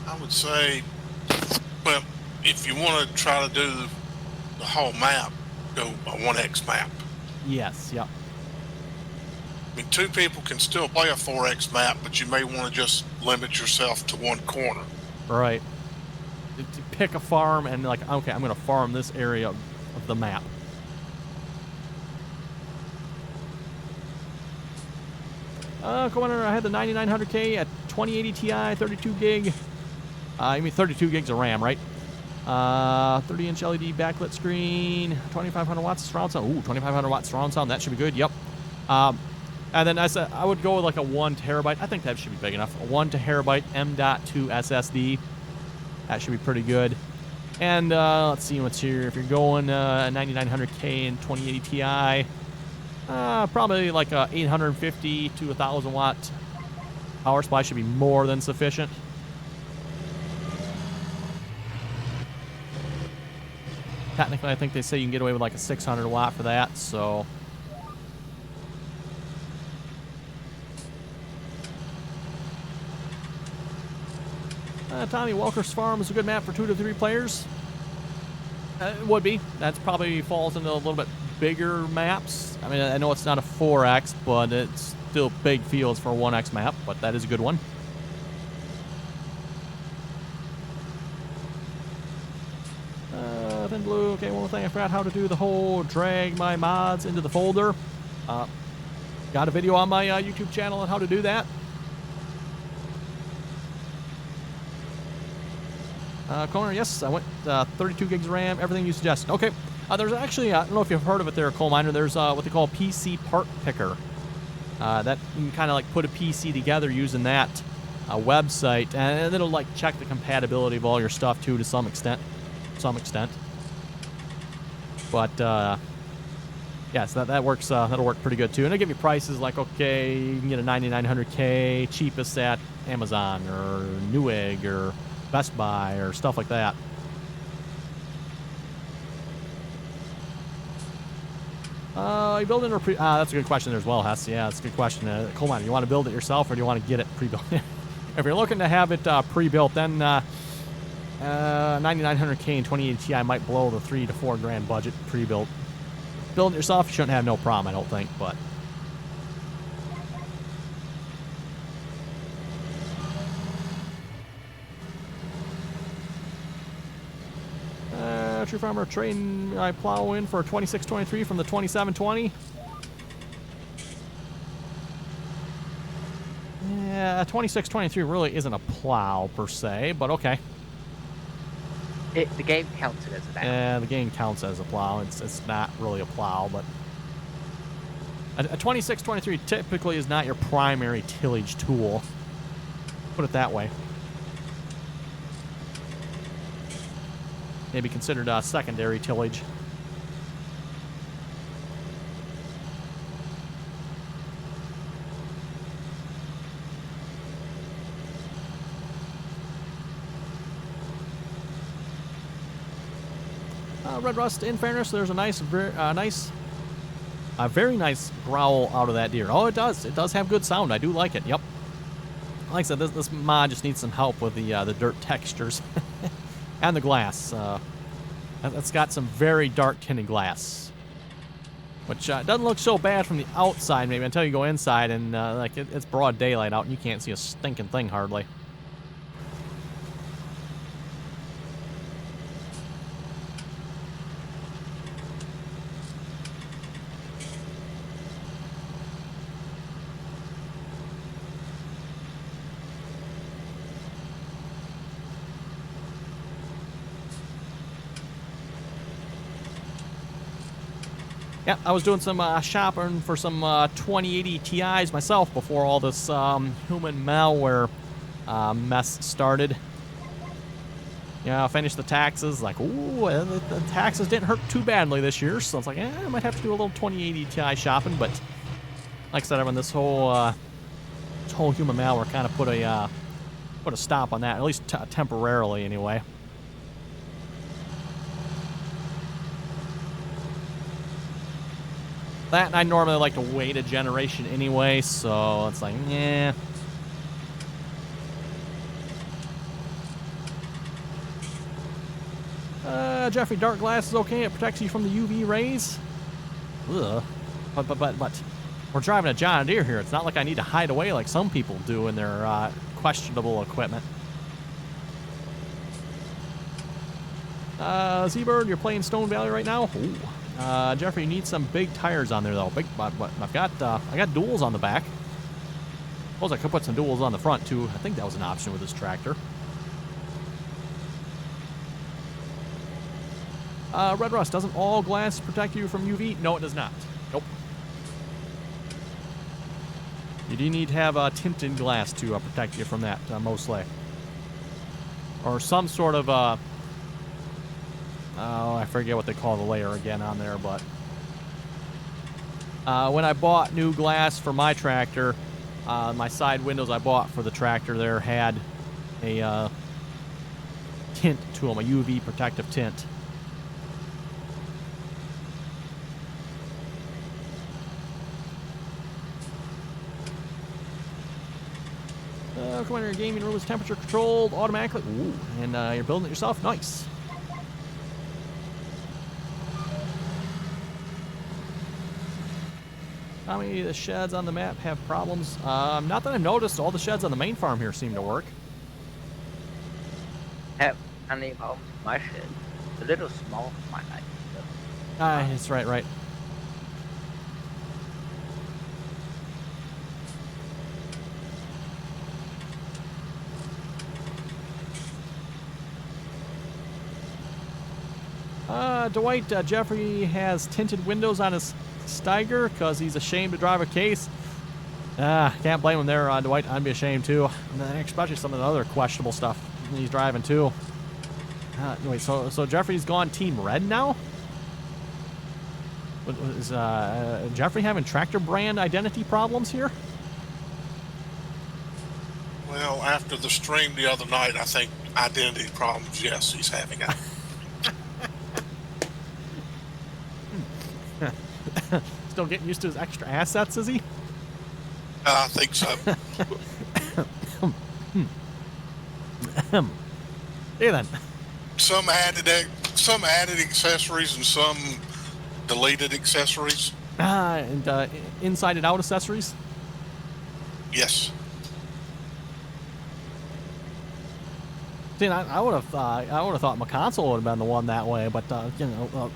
I would say, well, if you want to try to do the whole map, go a 1x map. Yes, yep. I mean, 2 people can still play a 4x map, but you may want to just limit yourself to 1 corner. Right. To pick a farm and like, okay, I'm going to farm this area of the map. Commander, I had the 9900K at 2080 Ti, 32 gig. I mean 32 gigs of RAM, right? 30-inch LED backlit screen, 2,500 watts surround sound. Ooh, 2,500 watts surround sound. That should be good. Yep. And then I said I would go with like a 1 terabyte. I think that should be big enough. A 1 terabyte M.2 SSD. That should be pretty good. And let's see what's here. If you're going 9900K and 2080 Ti, probably like a 850 to 1,000 watt power supply should be more than sufficient. Technically, I think they say you can get away with like a 600 watt for that, so... Tommy, Walker's Farm is a good map for 2 to 3 players. It would be. That probably falls into a little bit bigger maps. I mean, I know it's not a 4X, but it's still big fields for a 1X map, but that is a good one. Thin blue. Okay, one more thing. I forgot how to do the whole drag my mods into the folder. Got a video on my YouTube channel on how to do that. Connor, yes, I went 32 gigs of RAM, everything you suggested. Okay, there's actually, I don't know if you've heard of it there, Coal Miner, there's what they call PC Part Picker. That you can kind of like put a PC together using that website, and it'll like check the compatibility of all your stuff too to some extent. But yes, that works. That'll work pretty good too, and it'll give you prices like, okay, you can get a 9900K cheapest at Amazon or Newegg or Best Buy or stuff like that. You build it or that's a good question there as well, Hess. Yeah, that's a good question. Coal Miner, you want to build it yourself or do you want to get it pre-built? If you're looking to have it pre-built, then 9900K and 2080 Ti might blow the $3 to $4 grand budget pre-built. Build it yourself, you shouldn't have no problem, I don't think, but... True Farmer train I plow in for a 2623 from the 2720. Yeah, 2623 really isn't a plow per se, but okay. The game counts it as a plow. Yeah, the game counts as a plow. It's not really a plow, but a 2623 typically is not your primary tillage tool. Put it that way. Maybe considered secondary tillage. Red Rust, in fairness, there's a very nice growl out of that deer. Oh, it does. It does have good sound. I do like it. Yep. Like I said, this mod just needs some help with the dirt textures and the glass. It's got some very dark tinted glass, which doesn't look so bad from the outside, maybe, until you go inside and like it's broad daylight out and you can't see a stinking thing hardly. Yeah, I was doing some shopping for some 2080 Ti's myself before all this human malware mess started. Yeah, I finished the taxes. Like, ooh, the taxes didn't hurt too badly this year, so it's like, I might have to do a little 2080 Ti shopping. But like I said, I mean, this whole human malware kind of put a stop on that, at least temporarily, anyway. That, and I normally like to wait a generation anyway, so it's like, yeah. Jeffrey, dark glass is okay. It protects you from the UV rays. Ugh. But we're driving a John Deere here. It's not like I need to hide away like some people do in their questionable equipment. Z-Bird, you're playing Stone Valley right now? Ooh. Jeffrey, you need some big tires on there, though. Big, but I got duals on the back. Suppose I could put some duals on the front, too. I think that was an option with this tractor. Red Rust, doesn't all glass protect you from UV? No, it does not. Nope. You do need to have tinted glass to protect you from that, mostly. Or some sort of... oh, I forget what they call the layer again on there, but when I bought new glass for my tractor, my side windows I bought for the tractor there had a tint to them, a UV protective tint. Come on, your gaming room is temperature controlled automatically. Ooh, and you're building it yourself? Nice. How many of the sheds on the map have problems? Not that I've noticed. All the sheds on the main farm here seem to work. Have any problems with my shed? It's a little small for my life. That's right. Dwight, Jeffrey has tinted windows on his Steiger because he's ashamed to drive a case. Can't blame him there, Dwight. I'd be ashamed too. Especially some of the other questionable stuff he's driving too. Wait, so Jeffrey's gone Team Red now? Is Jeffrey having tractor brand identity problems here? Well, after the stream the other night, I think identity problems, yes, he's having it. Still getting used to his extra assets, is he? I think so. Hey then. Some added accessories and some deleted accessories. And inside and out accessories? Yes. See, I would have thought my console would have been the one that way, but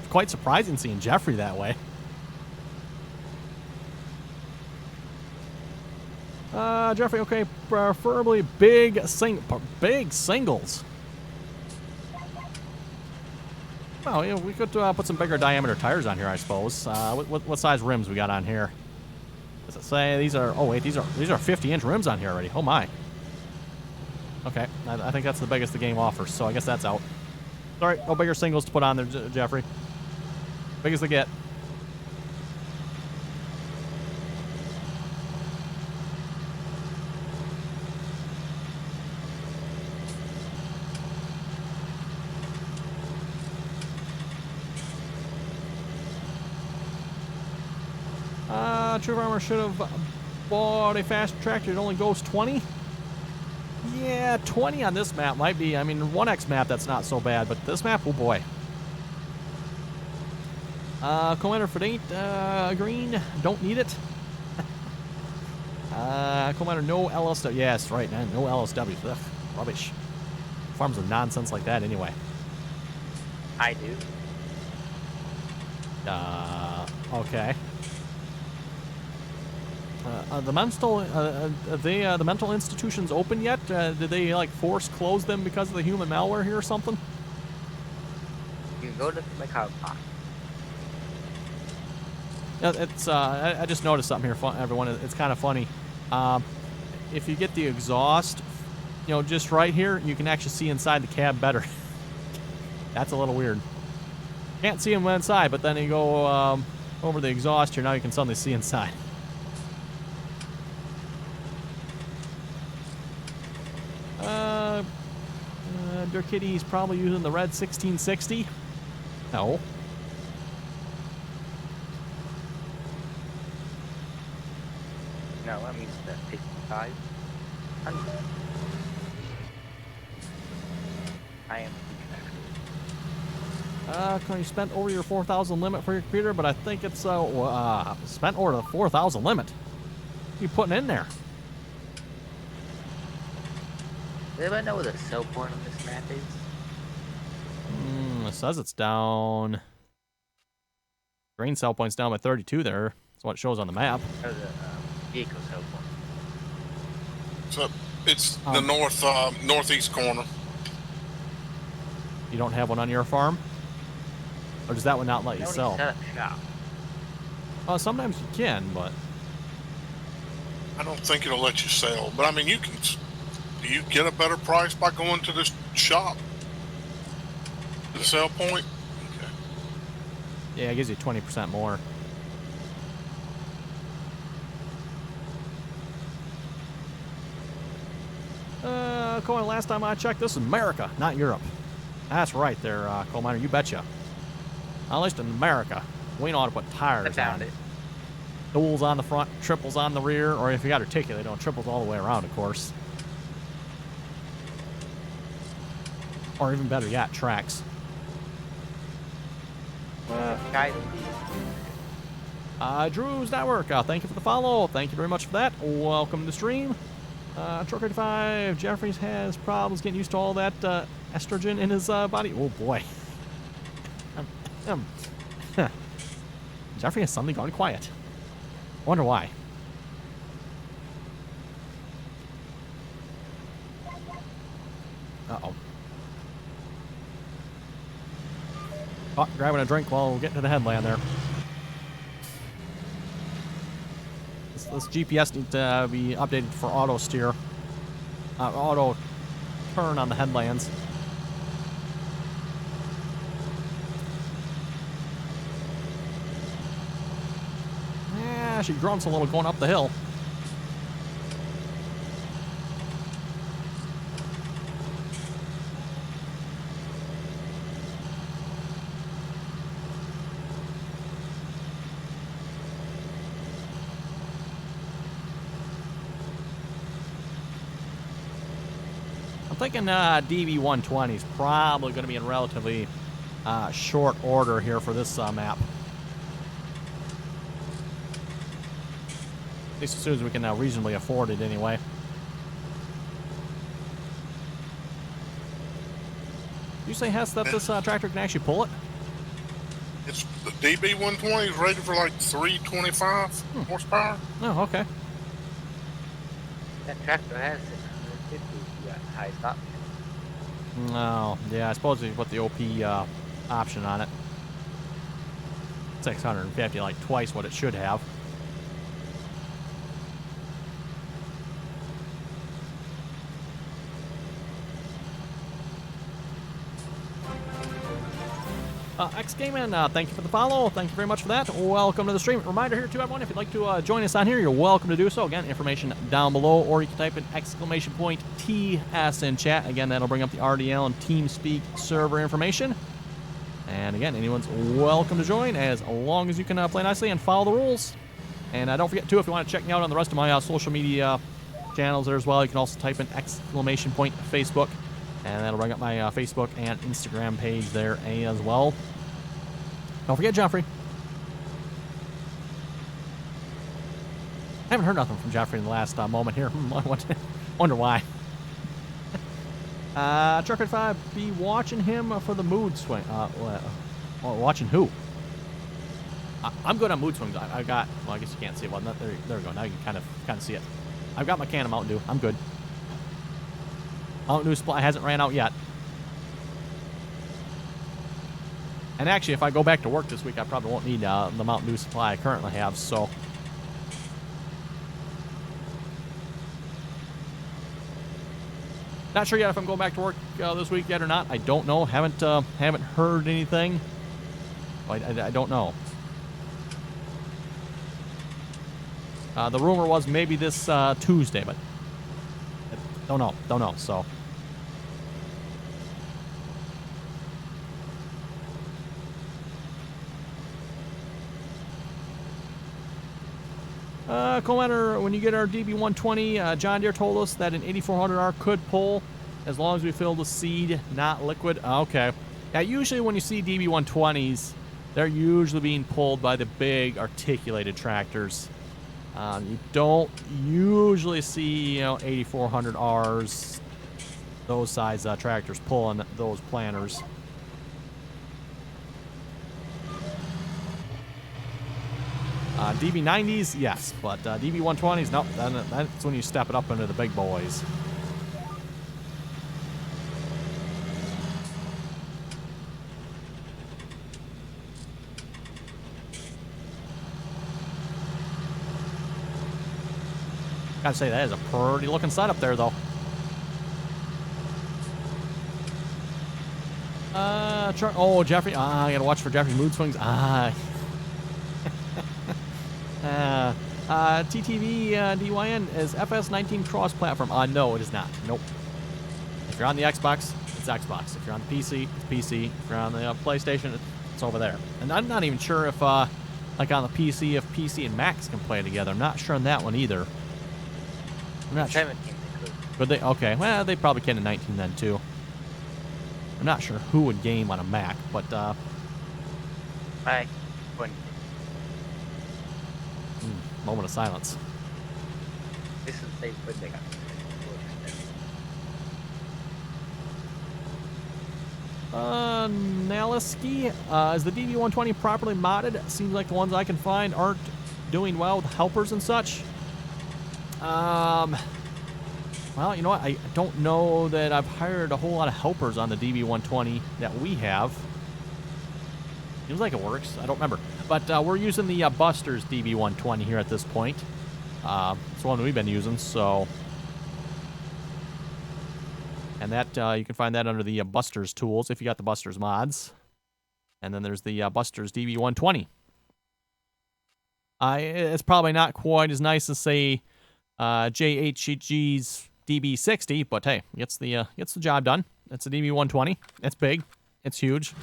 quite surprising seeing Jeffrey that way. Jeffrey, okay, preferably big singles. Oh, yeah, we could put some bigger diameter tires on here, I suppose. What size rims we got on here? Does it say these are? Oh wait, these are 50-inch rims on here already. Oh my. Okay, I think that's the biggest the game offers, so I guess that's out. Sorry, no bigger singles to put on there, Jeffrey. Big as they get. True Farmer should have bought a faster tractor. It only goes 20. Yeah, 20 on this map might be. I mean, 1X map, that's not so bad, but this map, oh boy. Commander Fadate, green, don't need it. Commander, no LSW. Yes, right, man, no LSW. Ugh, rubbish. Farms of nonsense like that anyway. I do. Okay. The mental institutions open yet? Did they like force close them because of the human malware here or something? You can go to my car park. It's I just noticed something here, everyone. It's kind of funny. If you get the exhaust, you know, just right here, you can actually see inside the cab better. That's a little weird. Can't see them inside, but then you go over the exhaust here, now you can suddenly see inside. Dirk Kitty's probably using the red 1660. No. No, that means the 5500. I am. You spent over your 4,000 limit for your computer, but I think it's spent over the 4,000 limit. What are you putting in there? Does anybody know where the sell point on this map is? It says it's down. Green sell point's down by 32 there. That's what it shows on the map. Or the vehicle sell point? So it's the northeast corner. You don't have one on your farm? Or does that one not let you They only sell? set up shop. Sometimes you can, but I don't think it'll let you sell, but I mean, you can. Do you get a better price by going to this shop? The sell point? Okay. yeah, it gives you 20% more. Coin, last time I checked, this is America, not Europe. That's right there, coal miner, you betcha. At least in America, we know how to put tires I found on. it. Duals on the front, triples on the rear, or if you got articulated, triples all the way around, of course. Or even better yet, tracks. Drew's Network, thank you for the follow. Thank you very much for that. Welcome to the stream. Truck 85, Jeffries has problems getting used to all that estrogen in his body. Oh boy. Jeffrey has suddenly gone quiet. Wonder why. Uh-oh. Oh, grabbing a drink while we're getting to the headland there. This GPS needs to be updated for auto steer. Auto turn on the headlands. Yeah, she grunts a little going up the hill. I'm thinking DB120 is probably going to be in relatively short order here for this map. At least as soon as we can reasonably afford it anyway. You say, Hess, that this tractor can actually pull it? It's the DB120 is rated for like 325 horsepower. Oh, okay. That tractor has 650 highest option. No, yeah, I suppose if you put the OP option on it. 650, like twice what it should have. X-Gaming, thank you for the follow. Thank you very much for that. Welcome to the stream. Reminder here, too, everyone, if you'd like to join us on here, you're welcome to do so. Again, information down below, or you can type in !TS in chat. Again, that'll bring up the RDAllen TeamSpeak server information. And again, anyone's welcome to join as long as you can play nicely and follow the rules. And don't forget, too, if you want to check me out on the rest of my social media channels there as well, you can also type in !Facebook, and that'll bring up my Facebook and Instagram page there as well. Don't forget Jeffrey. I haven't heard nothing from Jeffrey in the last moment here. Wonder why. Trucker 5, be watching him for the mood swing. Watching who? I'm good on mood swings. I got, well, I guess you can't see it. Well, there we go. Now you can kind of see it. I've got my can of Mountain Dew. I'm good. Mountain Dew supply hasn't ran out yet. And actually, if I go back to work this week, I probably won't need the Mountain Dew supply I currently have, so. Not sure yet if I'm going back to work this week yet or not. I don't know. Haven't heard anything. I don't know. The rumor was maybe this Tuesday, but don't know. So. Commenter, when you get our DB120, John Deere told us that an 8400R could pull as long as we fill the seed, not liquid. Okay. Yeah, usually when you see DB120s, they're usually being pulled by the big articulated tractors. You don't usually see, 8400Rs, those size tractors pulling those planters. DB90s, yes, but DB120s, nope, that's when you step it up into the big boys. Gotta say, that is a pretty looking setup there, though. Oh, Jeffrey, I gotta watch for Jeffrey's mood swings. TTV DYN is FS19 cross-platform. No, it is not. Nope. If you're on the Xbox, it's Xbox. If you're on the PC, it's PC. If you're on the PlayStation, it's over there. And I'm not even sure if, like on the PC, if PC and Macs can play together. I'm not sure on that one either. I'm not sure. 17 they could. But they, okay, well, they probably can in 19 then, too. I'm not sure who would game on a Mac, but, I wouldn't. moment of silence. This is they would they got. Naliski, is the DB120 properly modded? Seems like the ones I can find aren't doing well with helpers and such. Well, you know what? I don't know that I've hired a whole lot of helpers on the DB120 that we have. Seems like it works. I don't remember. But we're using the Buster's DB120 here at this point. It's the one we've been using, so. And that you can find that under the Buster's tools if you got the Buster's mods. And then there's the Buster's DB120. It's probably not quite as nice as, say, JHG's DB60, but hey, gets the job done. It's a DB120. It's big. It's huge.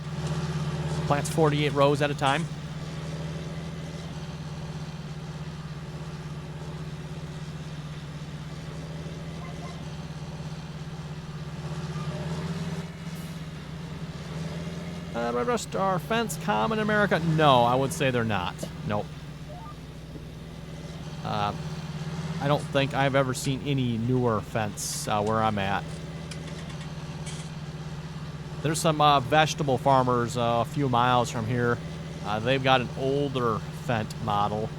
Plants 48 rows at a time. Are fence common in America? No, I would say they're not. Nope. I don't think I've ever seen any newer fence where I'm at. There's some vegetable farmers a few miles from here. They've got an older Fendt model.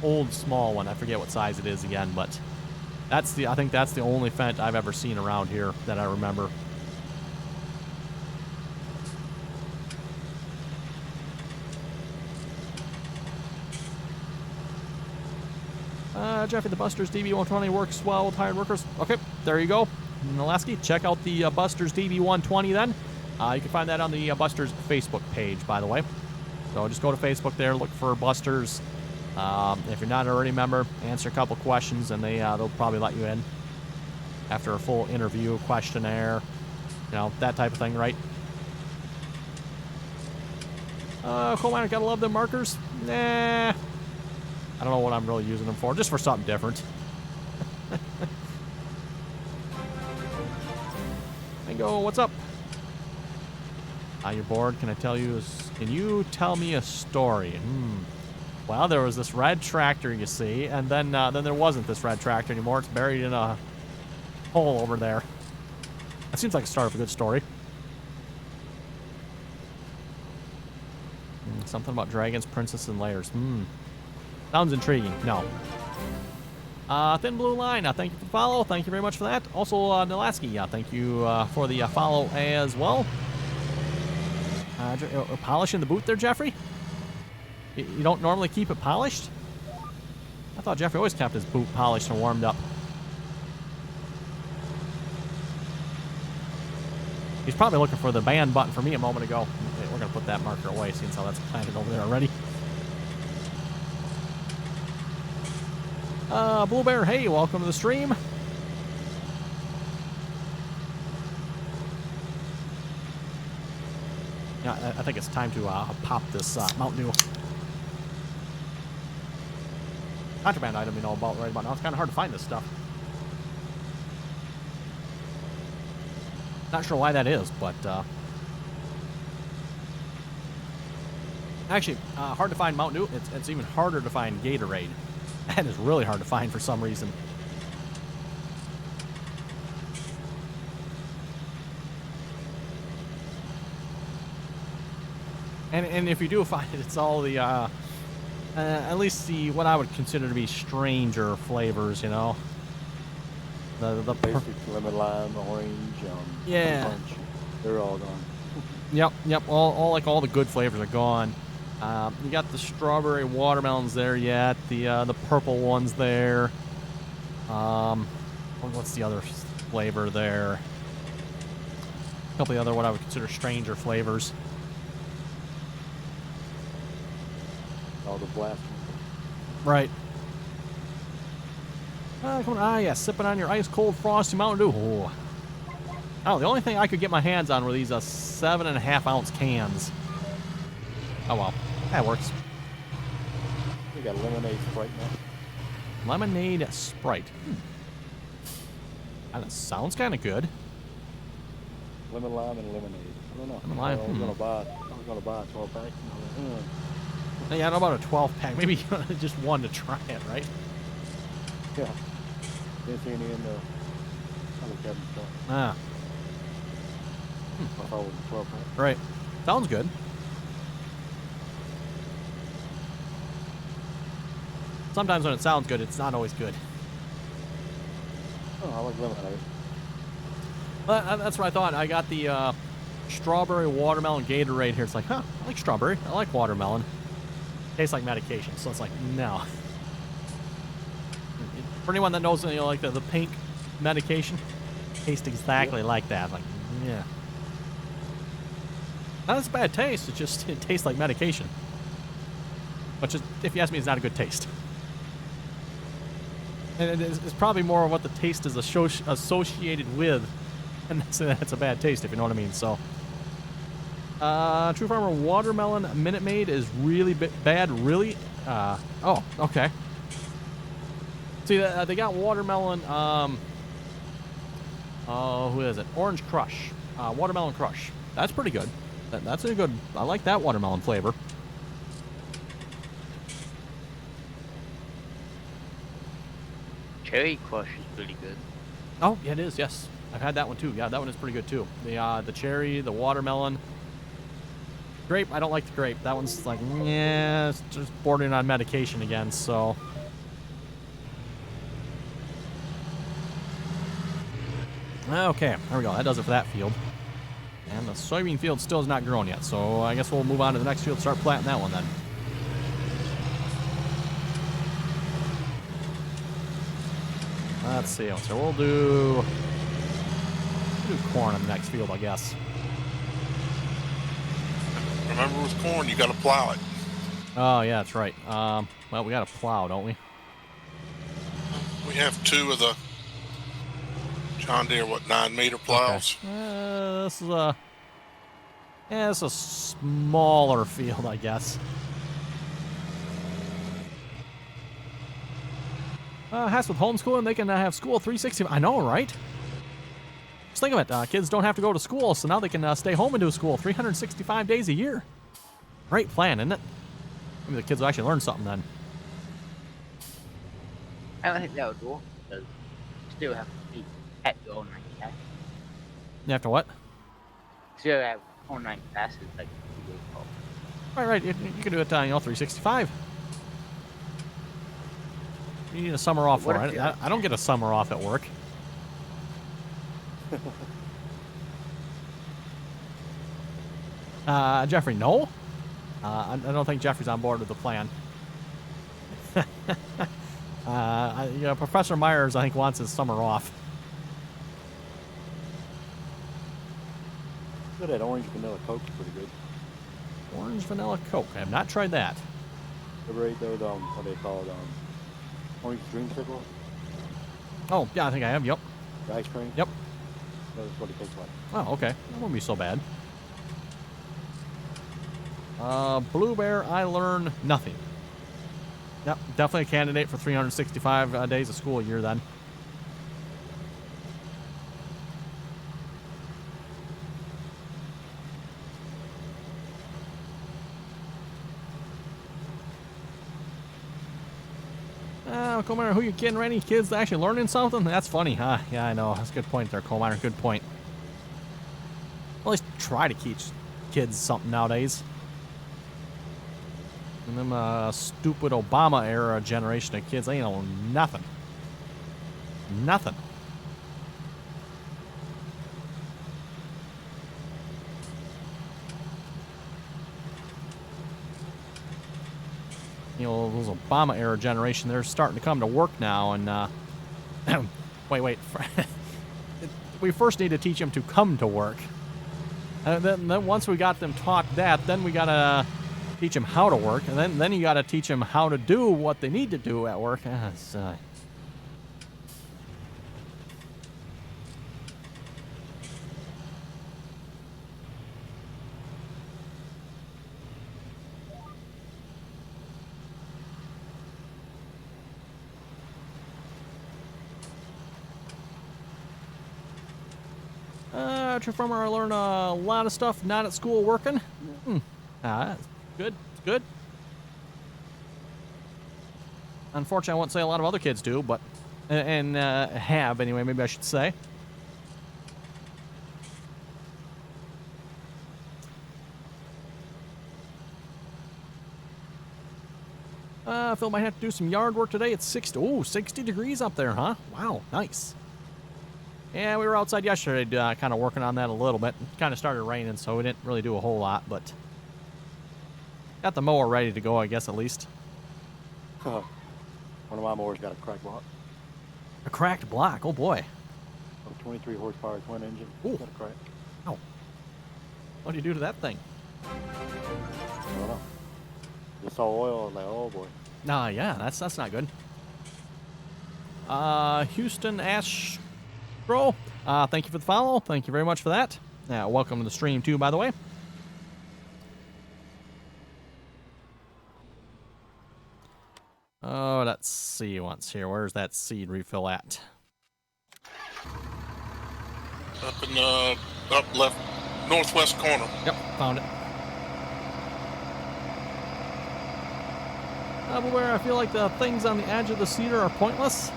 Old small one. I forget what size it is again, but I think that's the only Fendt I've ever seen around here that I remember. Jeffrey, the Buster's DB120 works well with hired workers. Okay, there you go. Naleski, check out the Buster's DB120 then. You can find that on the Buster's Facebook page, by the way. So just go to Facebook there, look for Buster's. If you're not already a member, answer a couple questions, and they'll probably let you in after a full interview, questionnaire, that type of thing, right? Coal miner, gotta love them markers. Nah. I don't know what I'm really using them for. Just for something different. Bingo, what's up? You're bored. Can you tell me a story? Well, there was this red tractor, you see, and then there wasn't this red tractor anymore. It's buried in a hole over there. That seems like a start of a good story. Something about dragons, princess, and layers. Sounds intriguing. No. Thin Blue Line, thank you for the follow. Thank you very much for that. Also, Nilasky, thank you for the follow as well. Polishing the boot there, Jeffrey? You don't normally keep it polished? I thought Jeffrey always kept his boot polished and warmed up. He's probably looking for the ban button for me a moment ago. Okay, we're going to put that marker away, seeing how that's planted over there already. Blue Bear, hey, welcome to the stream. Yeah, I think it's time to pop this Mountain Dew. Contraband item you know about right about now. It's kind of hard to find this stuff. Not sure why that is, but actually, hard to find Mountain Dew. It's even harder to find Gatorade. That is really hard to find for some reason. And if you do find it, it's all the at least the what I would consider to be stranger flavors, you know. The basic lemon, lime, orange, yeah, punch. They're all gone. Yep. All the good flavors are gone. You got the strawberry watermelons there yet. The purple ones there. What's the other flavor there? A couple of the other what I would consider stranger flavors. All the blast. Right. Come on. Yeah, sipping on your ice cold frosty Mountain Dew. Ooh. Oh, the only thing I could get my hands on were these 7.5 ounce cans. Oh well, that works. We got lemonade Sprite now. Lemonade Sprite. That sounds kind of good. Lemon, lime, and lemonade. I don't know. Lemon, lime, I was gonna buy a 12-pack. Yeah, I don't know about a 12-pack. Maybe just one to try it, right? Yeah. Didn't see any in the other cabin store. Ah, I thought it was a 12-pack. right. Sounds good. Sometimes when it sounds good, it's not always good. Oh, I like lemonade. That's what I thought. I got the strawberry watermelon Gatorade here. It's like, I like strawberry. I like watermelon. Tastes like medication, so it's like, no. For anyone that knows, like the pink medication, tastes exactly like that. Like, yeah. Not as a bad taste. It tastes like medication. But just, if you ask me, it's not a good taste. And it's probably more what the taste is associated with, and that's a bad taste, if you know what I mean. So, True Farmer Watermelon Minute Maid is really bad. Really? Oh, okay. See, they got watermelon. Who is it? Orange Crush. Watermelon Crush. That's pretty good. That's a good. I like that watermelon flavor. Cherry Crush is pretty good. Oh, yeah, it is. Yes, I've had that one too. Yeah, that one is pretty good too. The cherry, the watermelon, grape. I don't like the grape. That one's like, yeah, it's just bordering on medication again. So. Okay, there we go. That does it for that field. And the soybean field still is not grown yet, so I guess we'll move on to the next field and start planting that one then. Let's see. So we'll do corn on the next field, I guess. Remember, with corn, you got to plow it. Oh, yeah, that's right. Well, we got to plow, don't we? We have two of the John Deere, 9-meter plows. Okay. This is Yeah, it's a smaller field, I guess. Has with homeschooling, they can have school 365. I know, right? Just think of it. Kids don't have to go to school, so now they can stay home and do school 365 days a year. Great plan, isn't it? Maybe the kids will actually learn something then. I don't think they'll do it because you still have to be at your online class. You have to what? Still have online classes like you do. Right. You can do it, 365. You need a summer off for it. I don't get a summer off at work. Jeffrey, no. I don't think Jeffrey's on board with the plan. Professor Myers, I think, wants his summer off. Good, that orange vanilla Coke's pretty good. Orange vanilla Coke. I have not tried that. Ever ate those, what do they call it, orange dreamsicles? Oh, yeah, I think I have. Yep. The ice cream? Yep. That's what it tastes like. Oh, okay. That wouldn't be so bad. Blue Bear, I learn nothing. Yep, definitely a candidate for 365 days of school a year then. Coal miner, who you kidding? Any kids actually learning something? That's funny, huh? Yeah, I know. That's a good point there, coal miner. Good point. At least try to teach kids something nowadays. And them stupid Obama era generation of kids, they know nothing. Nothing. Those Obama era generation, they're starting to come to work now, and wait. We first need to teach them to come to work. And then once we got them taught that, then we gotta teach them how to work, and then you gotta teach them how to do what they need to do at work. True farmer, I learned a lot of stuff not at school working. Good. Unfortunately, I won't say a lot of other kids do, but have anyway. Maybe I should say. Phil might have to do some yard work today. It's 60 degrees up there, huh? Wow, nice. Yeah, we were outside yesterday kind of working on that a little bit. It kind of started raining, so we didn't really do a whole lot, but got the mower ready to go, I guess, at least. One of my mowers got a cracked block. A cracked block? Oh, boy. A 23 horsepower twin engine. Ooh. Got a crack. Oh. What do you do to that thing? I don't know. Just saw oil, I was like, oh, boy. Nah, yeah, that's not good. Houston Ash... Bro, thank you for the follow. Thank you very much for that. Welcome to the stream, too, by the way. Oh, let's see once here. Where's that seed refill at? Up in the up left northwest corner. Yep, found it. Where I feel like the things on the edge of the seeder are pointless.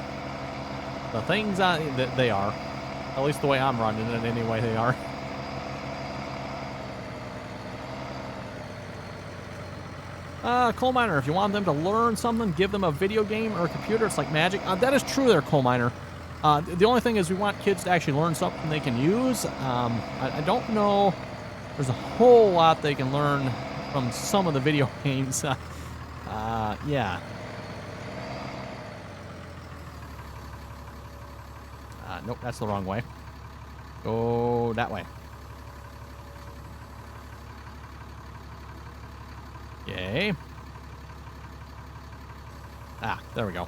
The things they are. At least the way I'm running it, anyway, they are. Coal miner, if you want them to learn something, give them a video game or a computer. It's like magic. That is true there, coal miner. The only thing is we want kids to actually learn something they can use. I don't know. There's a whole lot they can learn from some of the video games. Yeah. Nope, that's the wrong way. Go that way. Yay. There we go.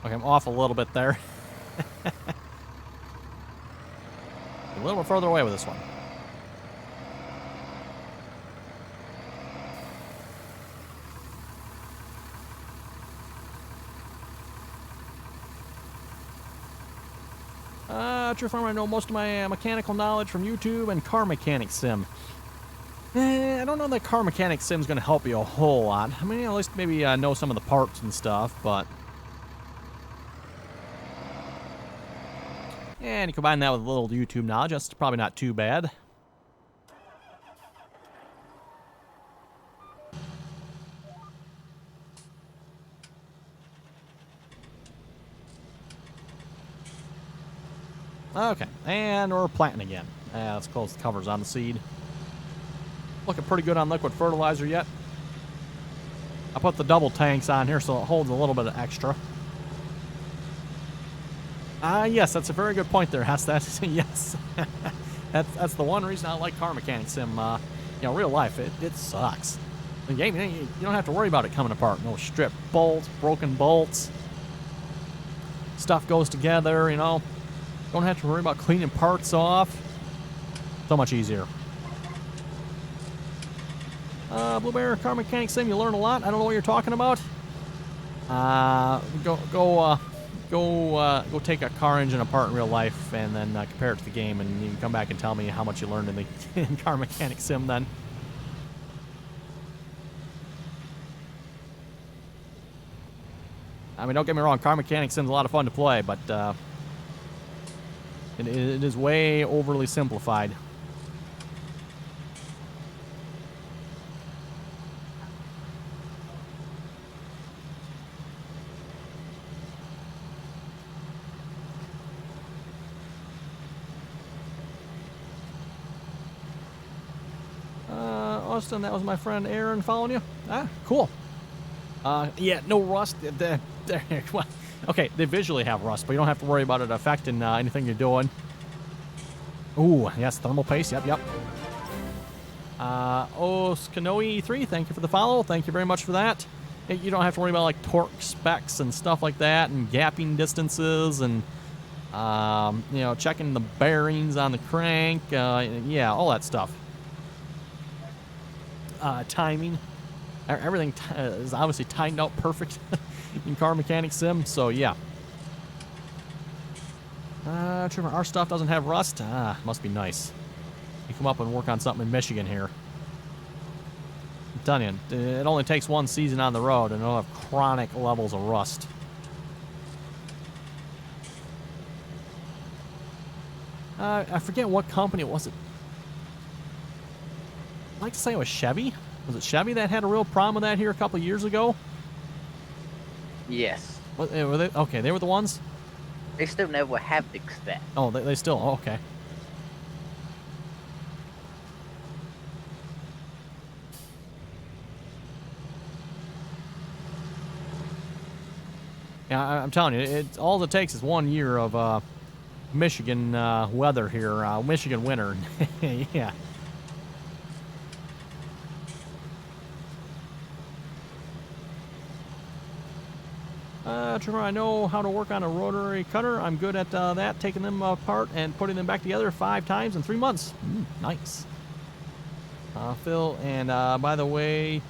Okay, I'm off a little bit there. A little bit further away with this one. True farmer, I know most of my mechanical knowledge from YouTube and car mechanic sim. I don't know that car mechanic sim is going to help you a whole lot. I mean, at least maybe know some of the parts and stuff, but... And you combine that with a little YouTube knowledge, that's probably not too bad. Okay, and we're planting again. Let's close the covers on the seed. Looking pretty good on liquid fertilizer yet. I put the double tanks on here so it holds a little bit of extra. Yes, that's a very good point there, Hess. Yes. that's the one reason I like car mechanic sim. You know, real life, it sucks. The game, you don't have to worry about it coming apart. No strip bolts, broken bolts. Stuff goes together, you know. Don't have to worry about cleaning parts off. So much easier. Blue Bear Car Mechanic Sim, you learn a lot. I don't know what you're talking about. Go take a car engine apart in real life and then compare it to the game, and you can come back and tell me how much you learned in the in Car Mechanic Sim then. I mean, don't get me wrong, Car Mechanic Sim's a lot of fun to play, but it is way overly simplified. Austin, that was my friend Aaron following you. Ah, cool. Yeah, no rust. Well, okay, they visually have rust, but you don't have to worry about it affecting anything you're doing. Ooh, yes, thermal paste. Yep. Oskanoe3, thank you for the follow. Thank you very much for that. You don't have to worry about like torque specs and stuff like that, and gapping distances, and you know, checking the bearings on the crank. Yeah, all that stuff. Timing. Everything is obviously timed out perfect in Car Mechanic Sim, so yeah. Our stuff doesn't have rust. Must be nice. You come up and work on something in Michigan here. I'm telling you, it only takes one season on the road and it'll have chronic levels of rust. I forget what company it was. I'd like to say it was Chevy. Was it Chevy that had a real problem with that here a couple of years ago? Yes. Were they? Okay, they were the ones? They still never have fixed that. Oh, they still... Oh, okay. Yeah, I'm telling you, all it takes is 1 year of Michigan weather here, Michigan winter. Yeah. Trevor, I know how to work on a rotary cutter. I'm good at that, taking them apart and putting them back together 5 times in 3 months. Nice. Phil, and by the way, you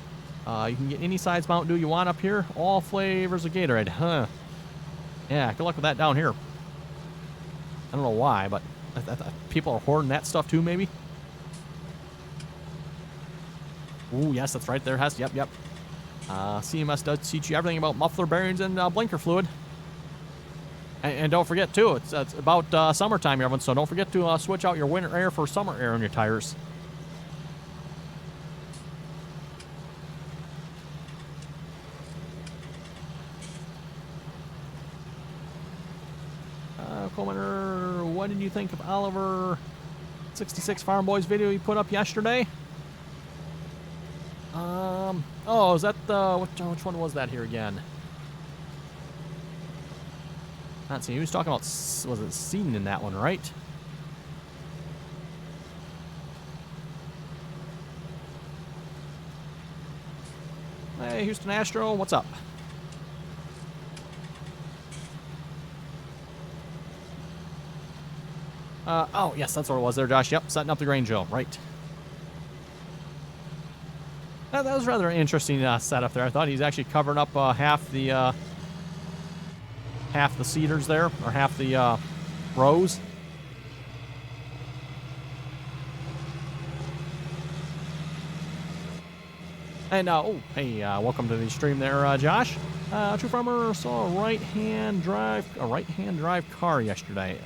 can get any size Mountain Dew you want up here. All flavors of Gatorade. Huh. Yeah, good luck with that down here. I don't know why, but people are hoarding that stuff too, maybe? Ooh, yes, that's right there, Hess. Yep. CMS does teach you everything about muffler bearings and blinker fluid. And don't forget, too, it's about summertime, everyone, so don't forget to switch out your winter air for summer air on your tires. Commenter, what did you think of Oliver 66 Farm Boys video you put up yesterday? Oh, is that which one was that here again? Let's see, he was talking about, was it seeding in that one, right? Hey, Houston Astro, what's up? Oh, yes, that's what it was there, Josh. Yep, setting up the grain drill. Right. That was rather an interesting setup there. I thought he's actually covering up half the cedars there, or half the rows. And, oh, hey, welcome to the stream there, Josh. True Farmer saw a right-hand drive car yesterday.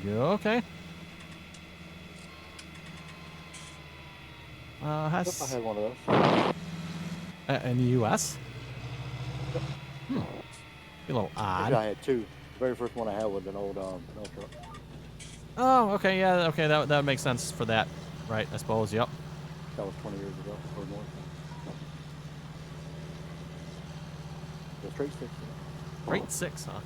Okay. Yep, I had one of those. In the U.S.? Hmm. A little odd. Actually, I had two. The very first one I had was an old mail truck. Oh, okay, yeah, okay, that makes sense for that, right? I suppose. Yep. That was 20 years ago or more. The straight six. Straight six, huh?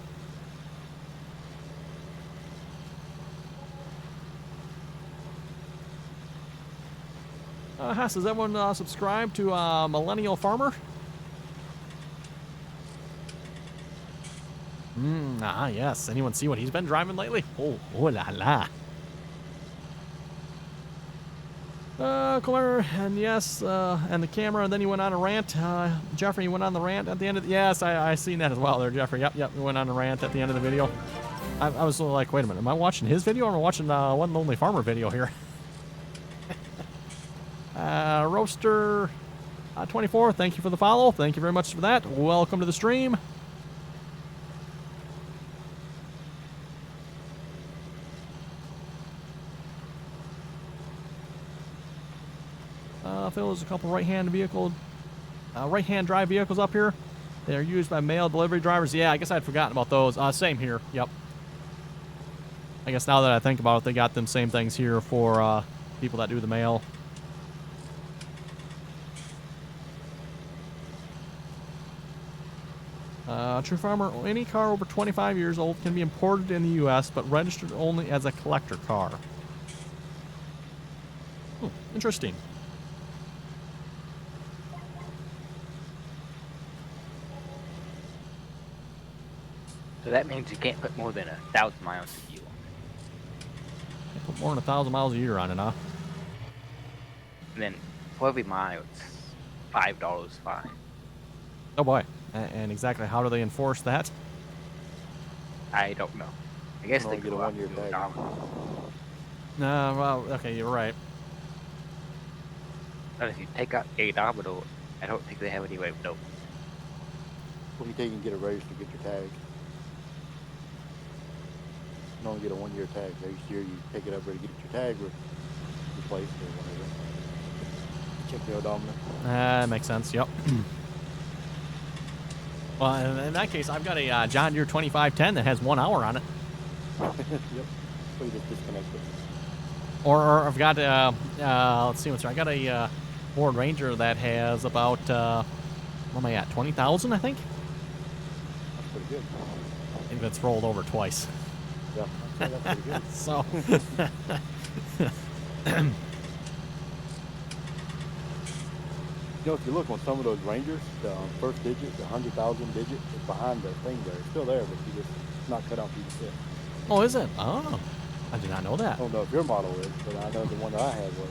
Has everyone subscribed to Millennial Farmer? Yes. Anyone see what he's been driving lately? Oh la la. Claire, and yes, and the camera, and then he went on a rant. Jeffrey went on the rant at the end of the... Yes, I seen that as well there, Jeffrey. Yep, he went on a rant at the end of the video. I was like, wait a minute, am I watching his video or am I watching One Lonely Farmer video here? Roaster 24, thank you for the follow. Thank you very much for that. Welcome to the stream. Phil, there's a couple right-hand drive vehicles up here. They are used by mail delivery drivers. Yeah, I guess I'd forgotten about those. Same here. Yep. I guess now that I think about it, they got them same things here for people that do the mail. True Farmer, any car over 25 years old can be imported in the U.S., but registered only as a collector car. Interesting. So that means you can't put more than 1,000 miles to fuel. Can't put more than 1,000 miles a year on it, huh? And then for every mile, it's $5 fine. Oh boy. And exactly how do they enforce that? I don't know. I guess You they only get a go out one-year and do tag. $1. No, well, okay, you're right. But if you take out a odometer, I don't think they have any way of knowing. When you take and get a raise to get your tag. You only get a one-year tag. Each year you take it up there to get your tag replaced or whatever. Check the odometer. That makes sense, yep. Well, in that case, I've got a John Deere 2510 that has 1 hour on it. Yep. So you just disconnect it. Or I've got, let's see what's right. I got a Ford Ranger that has about, what am I at, 20,000, I think? That's pretty good. I think that's rolled over twice. Yeah, that's pretty good. So, You know, if you look on some of those Rangers, the first digit, the 100,000 digit, is behind the thing there. It's still there, but you just not cut out piece of shit. oh, is it? Oh, I did not know that. I don't know if your model is, but I know the one that I had was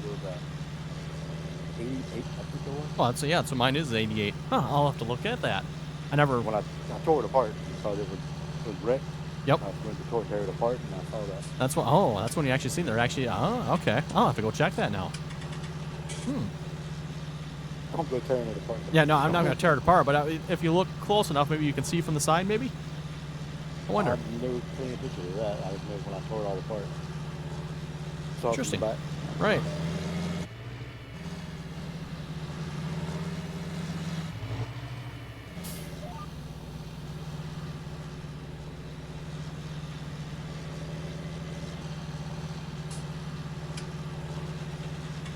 88, I think it was. Well, so mine is 88. Huh, I'll have to look at that. I never. When I tore it apart because it was wrecked. Yep. I went to tear it apart and I saw that. That's what. Oh, that's when you actually seen. They're actually. Oh, okay. I'll have to go check that now. Don't go tearing it apart. Yeah, no, I'm not going to tear it apart, but if you look close enough, maybe you can see from the side, maybe? I wonder. I never seen a picture of that. I just know when I tore it all apart. Saw it from Interesting. the back. Right.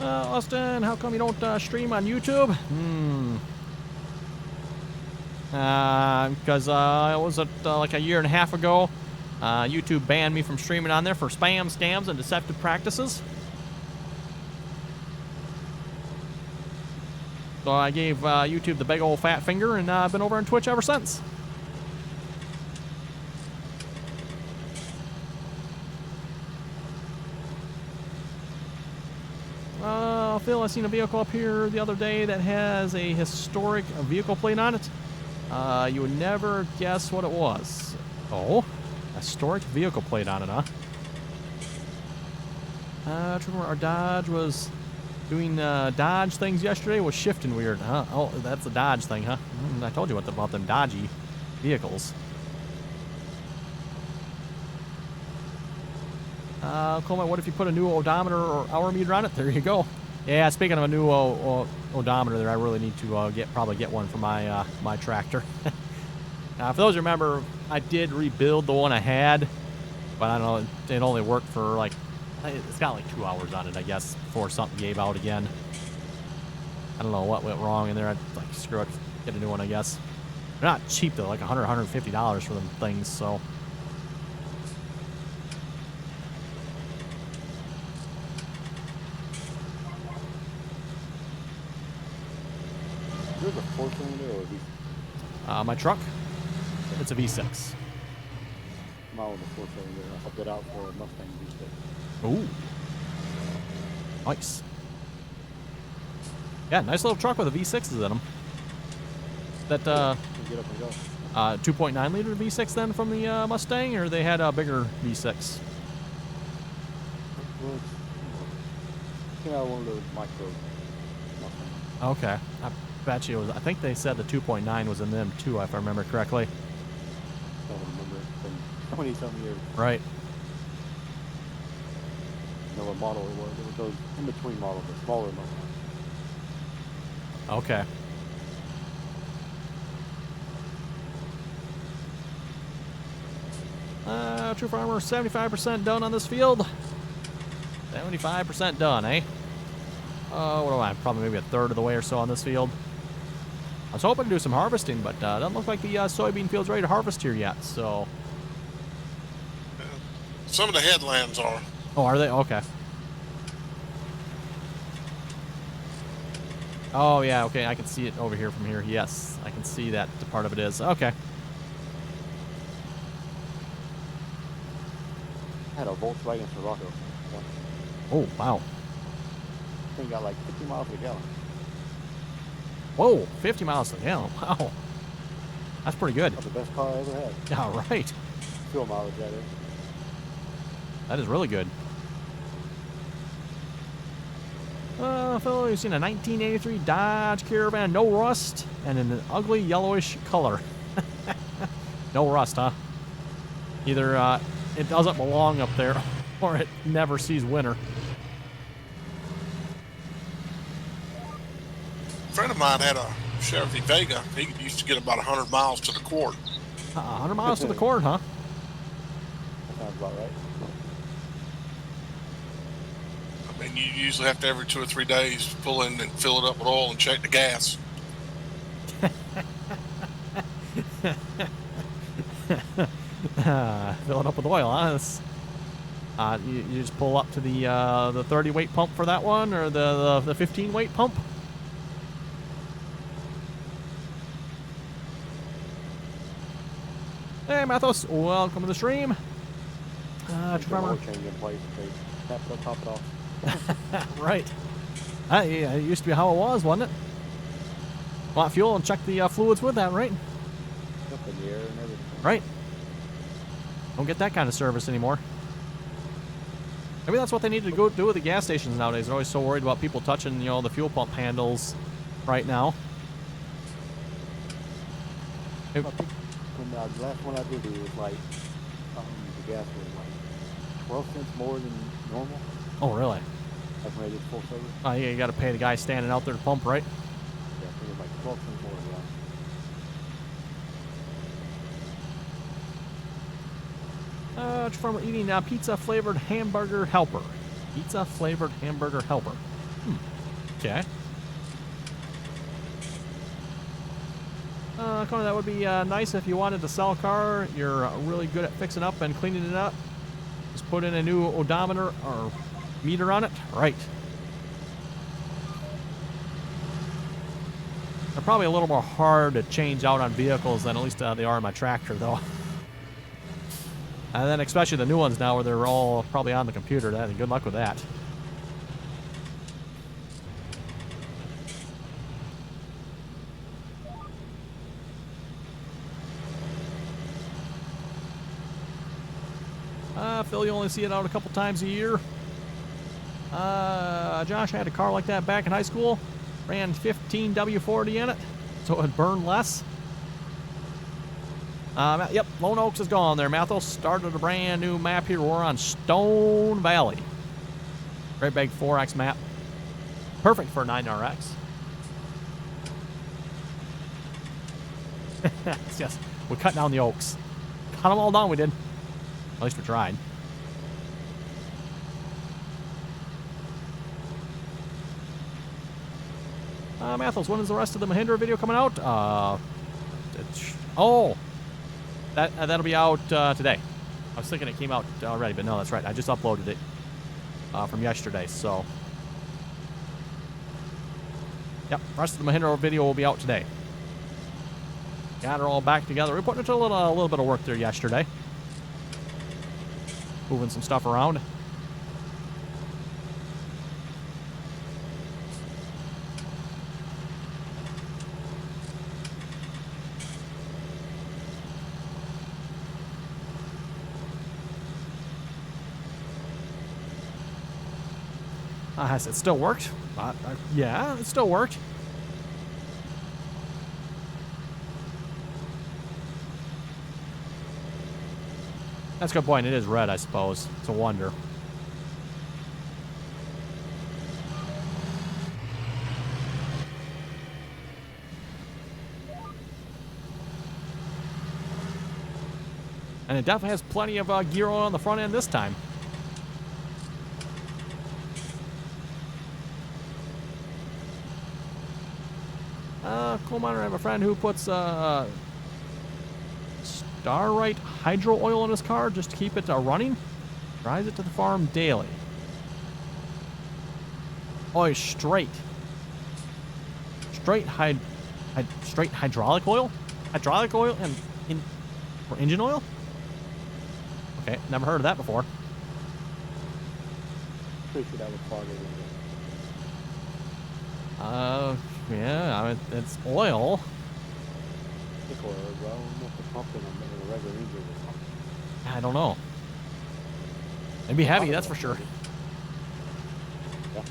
Austin, how come you don't stream on YouTube? Because it was like a year and a half ago. YouTube banned me from streaming on there for spam, scams, and deceptive practices. So I gave YouTube the big old fat finger, and I've been over on Twitch ever since. Phil, I seen a vehicle up here the other day that has a historic vehicle plate on it. You would never guess what it was. Oh, historic vehicle plate on it, huh? Our Dodge was doing Dodge things yesterday. Was shifting weird, huh? Oh, that's a Dodge thing, huh? I told you about them dodgy vehicles. Coleman, what if you put a new odometer or hour meter on it? There you go. Yeah, speaking of a new odometer there, I really need to probably get one for my my tractor. Now, for those who remember, I did rebuild the one I had, but I don't know, it only worked for like, it's got like 2 hours on it, I guess, before something gave out again. I don't know what went wrong in there. I'd like, screw it, get a new one, I guess. They're not cheap though, like $100, $150 for them things, so. Is this a 4-cylinder or a V? My truck, it's a V6. Mine was a 4-cylinder. I hooked it out for a Mustang V6. Ooh. Nice. Yeah, nice little truck with a V6s in them. That, Get up and go. 2.9 liter V6 then from the Mustang, or they had a bigger V6? Well, it's, came out of one of those micro Mustangs. Okay. I bet you it was, I think they said the 2.9 was in them too, if I remember correctly. I don't remember. It's been 20-something years. Right. I know what model it was. It was those in-between models, the smaller Mustangs. Okay. True Farmer, 75% done on this field. 75% done, eh? What am I? Probably maybe a third of the way or so on this field. I was hoping to do some harvesting, but doesn't look like the soybean field's ready to harvest here yet, so. Some of the headlands are. Oh, are they? Okay. Oh, yeah, okay, I can see it over here from here. Yes, I can see that the part of it is. Okay. I had a Volkswagen Scirocco. Oh, wow. Thing got like 50 miles per gallon. Whoa, 50 miles per gallon. Wow. That's pretty good. That's the best car I ever had. All right. Fuel mileage, that is. That is really good. Fellow, you've seen a 1983 Dodge Caravan, no rust, and in an ugly yellowish color. No rust, huh? Either it doesn't belong up there, or it never sees winter. A friend of mine had a Chevy Vega. He used to get about 100 miles to the quart. 100 miles to the quart, huh? That sounds about right. I mean, you usually have to every 2 or 3 days pull in and fill it up with oil and check the gas. Fill it up with oil, huh? You just pull up to the 30 weight pump for that one, or the 15 weight pump. Hey, Mathos, welcome to the stream. Oil change in place. They tap it up, top it off. Right. Yeah, it used to be how it was, wasn't it? Want fuel and check the fluids with that, right? Up in the air and everything. Right. Don't get that kind of service anymore. Maybe that's what they need to go do with the gas stations nowadays. They're always so worried about people touching, the fuel pump handles right now. I think when the last one I did, it was like, the gas was like 12 cents more than normal. Oh, really? Like when I did full service. Oh, yeah, you got to pay the guy standing out there to pump, right? Yeah, I think it was like 12 cents more than that. Farmer eating pizza flavored hamburger helper. Pizza flavored hamburger helper. Okay. Connor, that would be nice if you wanted to sell a car. You're really good at fixing up and cleaning it up. Just put in a new odometer or meter on it. Right. They're probably a little more hard to change out on vehicles than at least they are on my tractor, though. And then especially the new ones now where they're all probably on the computer. Good luck with that. Phil, you only see it out a couple times a year. Josh had a car like that back in high school. Ran 15 W40 in it, so it would burn less. Yep, Lone Oaks is gone there. Mathos started a brand new map here. We're on Stone Valley. Great big 4X map. Perfect for 9RX. Yes, we cut down the oaks. Cut them all down, we did. At least we tried. Mathos, when is the rest of the Mahindra video coming out? That'll be out today. I was thinking it came out already, but no, that's right. I just uploaded it from yesterday, so. Yep, the rest of the Mahindra video will be out today. Got her all back together. We put into a little bit of work there yesterday. Moving some stuff around. Has it still worked? Yeah, it still worked. That's a good point. It is red, I suppose. It's a wonder. And it definitely has plenty of gear oil on the front end this time. Coal miner, I have a friend who puts Starlight hydro oil in his car just to keep it running. Drives it to the farm daily. Oh, it's straight hydraulic oil? Hydraulic oil and for engine oil? Okay, never heard of that before. Pretty sure that was part of it. Yeah, I mean, it's oil. Thick oil, well, almost a pump in a regular engine or something. I don't know. It'd be heavy, that's for sure. Yeah.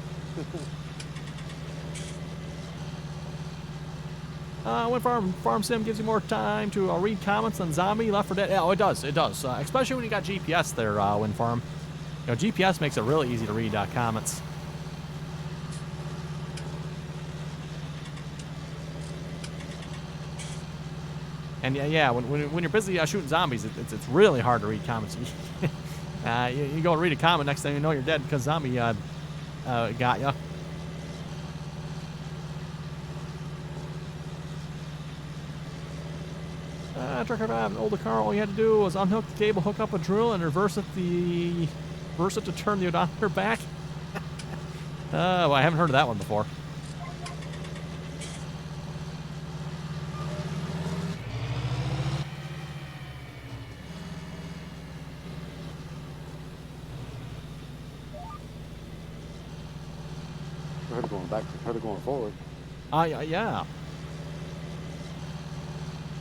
When Farm Sim gives you more time to read comments than Zombie, Left 4 Dead. Oh, it does. It does. Especially when you got GPS there, Wind Farm. You know, GPS makes it really easy to read comments. And yeah, when you're busy shooting zombies, it's really hard to read comments. You go and read a comment, next thing you know you're dead because zombie got you. Trucker, if I have an older car, all you had to do was unhook the cable, hook up a drill, and reverse it to turn the odometer back. Well, I haven't heard of that one before. Heard it going back, heard it going forward. Yeah.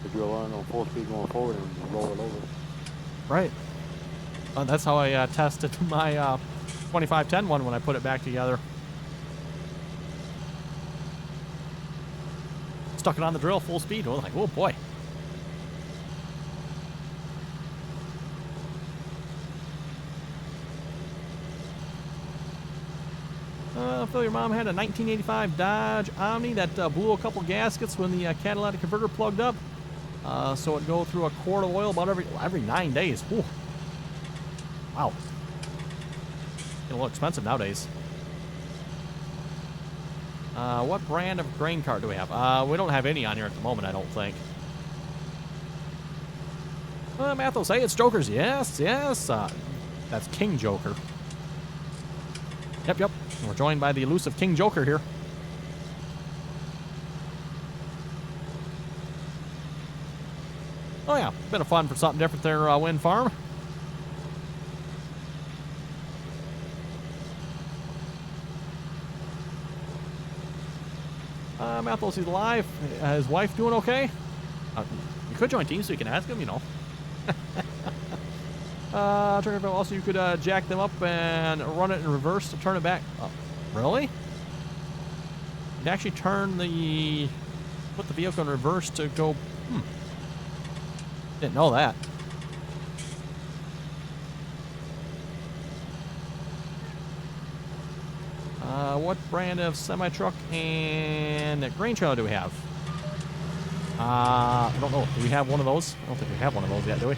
If you're running on full speed going forward and roll it over. Right. That's how I tested my 2510 one when I put it back together. Stuck it on the drill full speed. I was like, oh boy. Phil, your mom had a 1985 Dodge Omni that blew a couple gaskets when the catalytic converter plugged up. So it'd go through a quart of oil about every 9 days. Whew. Wow. Getting a little expensive nowadays. What brand of grain cart do we have? We don't have any on here at the moment, I don't think. Mathos, hey, it's Jokers. Yes. That's King Joker. Yep. We're joined by the elusive King Joker here. Oh yeah, bit of fun for something different there, Wind Farm. Mathos, he's alive. His wife doing okay? You could join team so you can ask him, you know. Also, you could jack them up and run it in reverse to turn it back. Oh, really? You'd actually put the vehicle in reverse to go. Didn't know that. What brand of semi-truck and grain trailer do we have? I don't know. Do we have one of those? I don't think we have one of those yet, do we?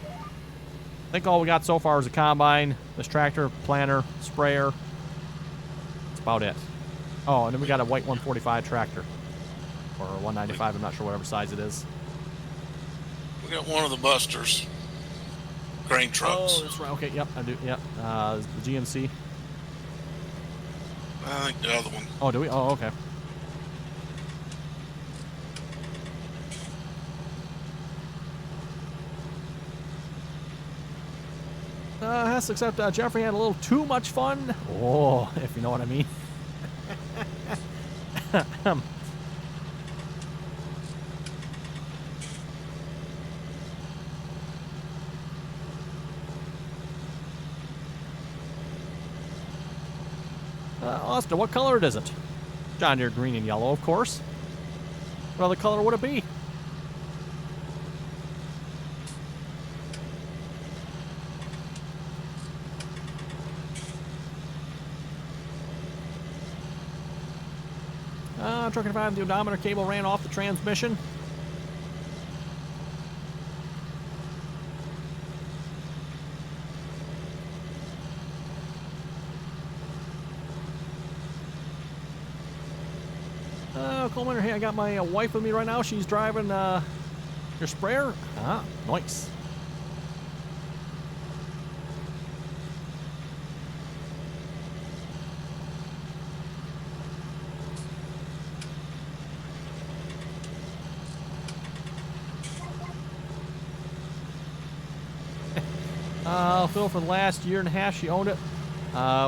I think all we got so far is a combine, this tractor, planter, sprayer. That's about it. Oh, and then we got a white 145 tractor. Or 195, I'm not sure whatever size it is. We got one of the Busters. Grain trucks. Oh, that's right. Okay, yep, I do. Yep. The GMC. I think the other one. Oh, do we? Oh, okay. Has to accept Jeffrey had a little too much fun. Oh, if you know what I mean. Austin, what color is it? John Deere green and yellow, of course. What other color would it be? Truck and 5, the odometer cable ran off the transmission. Coleman, hey, I got my wife with me right now. She's driving your sprayer. Ah, nice. Phil, for the last year and a half she owned it,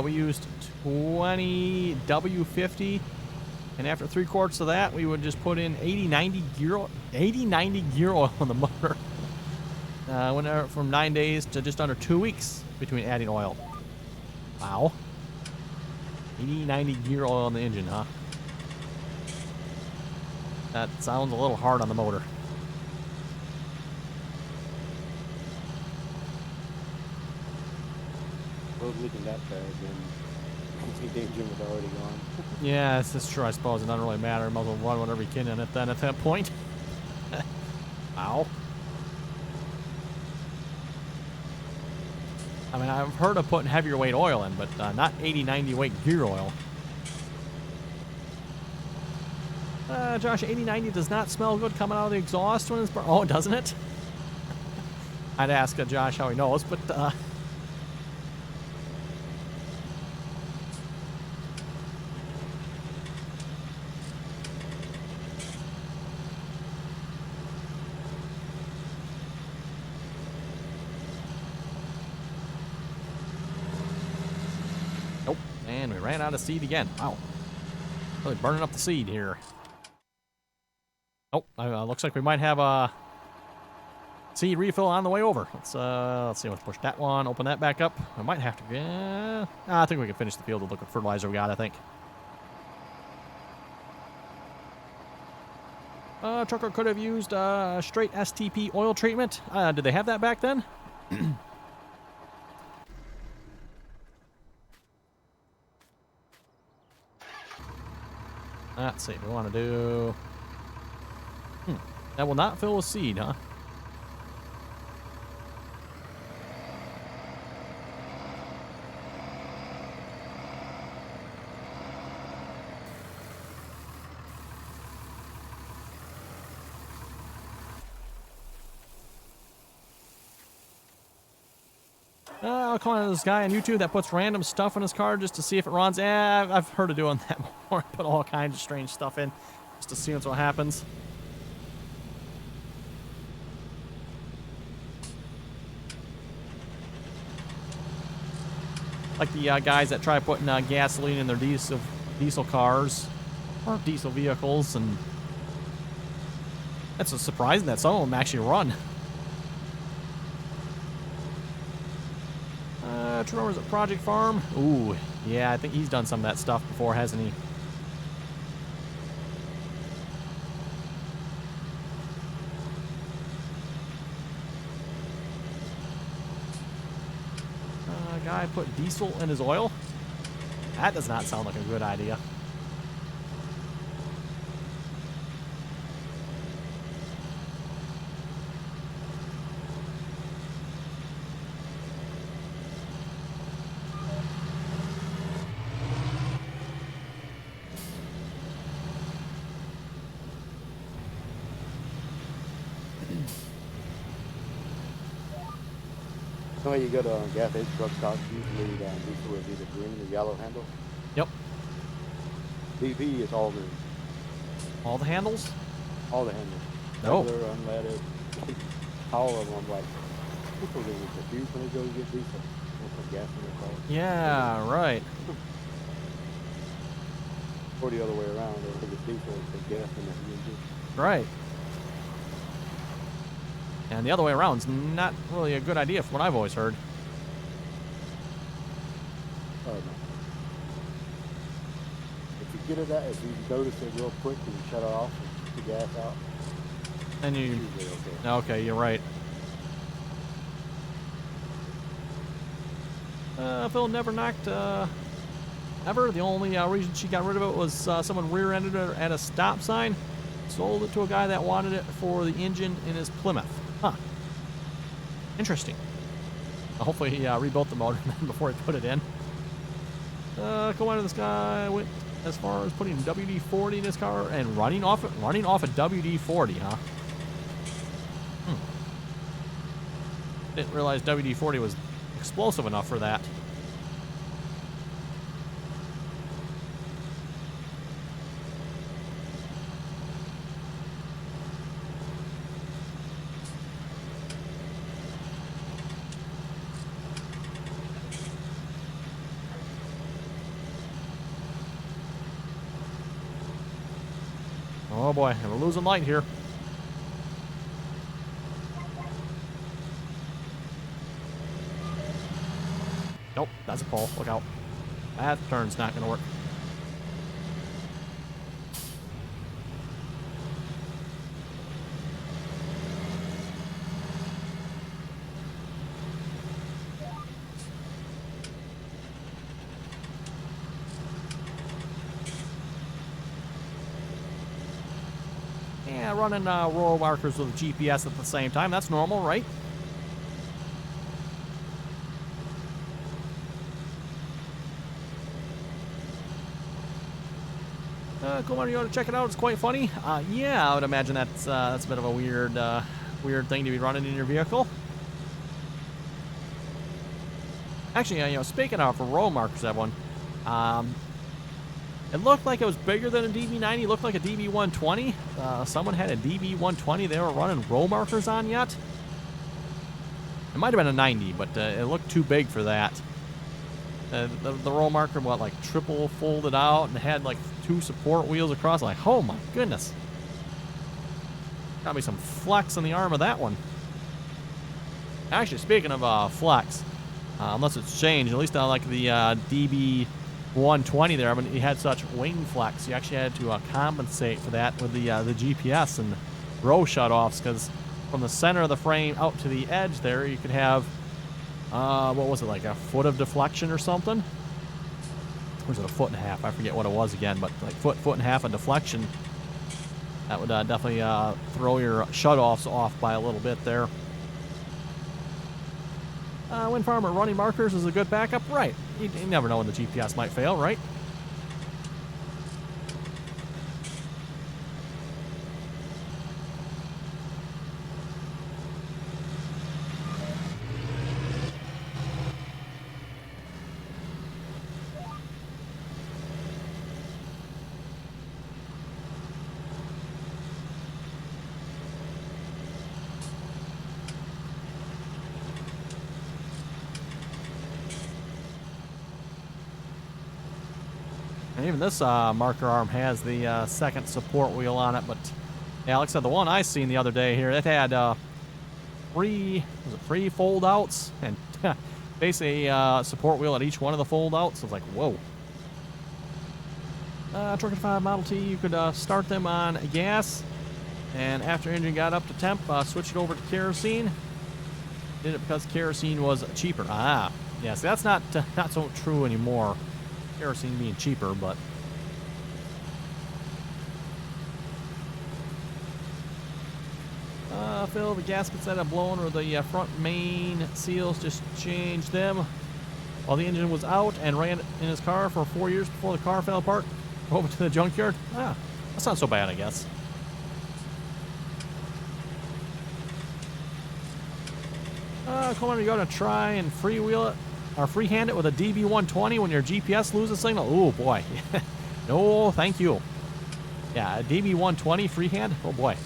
we used 20 W50, and after 3/4 of that we would just put in 80-90 gear oil on the motor. Went from 9 days to just under 2 weeks between adding oil. Wow. 80-90 gear oil on the engine, huh? That sounds a little hard on the motor. Leaking that fast, then the engine was already gone. Yeah, that's true, I suppose. It doesn't really matter. Might as well run whatever you can in it then at that point. Ow. I mean, I've heard of putting heavier weight oil in, but not 80-90 weight gear oil. Josh, 80-90 does not smell good coming out of the exhaust when it's burnt. Oh, doesn't it? I'd ask Josh how he knows, but nope. And we ran out of seed again. Wow. Really burning up the seed here. Oh, looks like we might have a seed refill on the way over. Let's see. Let's push that one. Open that back up. I might have to. I think we can finish the field with the liquid fertilizer we got. I think. Trucker could have used straight STP oil treatment. Did they have that back then? Let's see. We want to do. That will not fill with seed, huh? I'll call on this guy on YouTube that puts random stuff in his car just to see if it runs. I've heard of doing that before. Put all kinds of strange stuff in just to see what happens. Like the guys that try putting gasoline in their diesel cars or diesel vehicles, and it's surprising that some of them actually run. Turnovers at Project Farm. Ooh, yeah, I think he's done some of that stuff before, hasn't he? Guy put diesel in his oil. That does not sound like a good idea. So you go to gas station truck stops, usually diesel is either green or yellow handle. Yep. DP is all green. All the handles? All the handles. No. Regular, unleaded, all of them. I'm like, people get confused when they go to get diesel. They'll put gas in their car. Yeah, right. Or the other way around, they'll put diesel and put gas in the engine. Right. And the other way around is not really a good idea from what I've always heard. No. If you get it out, if you notice it real quick and you shut it off and put the gas out, And you... it's usually okay. Okay, you're right. Phil never knocked, ever. The only reason she got rid of it was someone rear-ended her at a stop sign. Sold it to a guy that wanted it for the engine in his Plymouth. Huh. Interesting. Hopefully he rebuilt the motor before he put it in. Go on to this guy. Went as far as putting WD-40 in his car and running off a WD-40, huh? Didn't realize WD-40 was explosive enough for that. Oh boy, and we're losing light here. Nope, that's a pole. Look out. That turn's not going to work. Yeah, running roll markers with GPS at the same time. That's normal, right? Go on, you want to check it out? It's quite funny. Yeah, I would imagine that's a bit of a weird thing to be running in your vehicle. Actually, speaking of roll markers, that one, it looked like it was bigger than a DB90. It looked like a DB120. Someone had a DB120 they were running roll markers on yet. It might have been a 90, but it looked too big for that. The roll marker, like triple folded out and had like 2 support wheels across. Like, oh my goodness. Got me some flex on the arm of that one. Actually, speaking of flex, unless it's changed, at least on like the DB120 there, I mean, you had such wing flex. You actually had to compensate for that with the GPS and row shutoffs, because from the center of the frame out to the edge there, you could have what was it, like a foot of deflection or something? Or was it a foot and a half? I forget what it was again, but like foot and a half of deflection. That would definitely throw your shutoffs off by a little bit there. Wind farmer running markers is a good backup, right? You never know when the GPS might fail, right? And even this marker arm has the second support wheel on it, but yeah, like I said, the one I seen the other day here, it had three fold outs, and basically a support wheel at each one of the fold-outs. So it's like, whoa. Truck 5 Model T, you could start them on gas, and after engine got up to temp, switch it over to kerosene. Did it because kerosene was cheaper. Ah, yeah, see, that's not so true anymore. Kerosene being cheaper, but... Phil, the gaskets that have blown or the front main seals, just changed them while the engine was out and ran in his car for 4 years before the car fell apart. Over to the junkyard. Ah, that's not so bad, I guess. Coleman, you're going to try and freewheel it or freehand it with a DB120 when your GPS loses signal. Oh boy, no, thank you. Yeah, a DB120 freehand. Oh boy.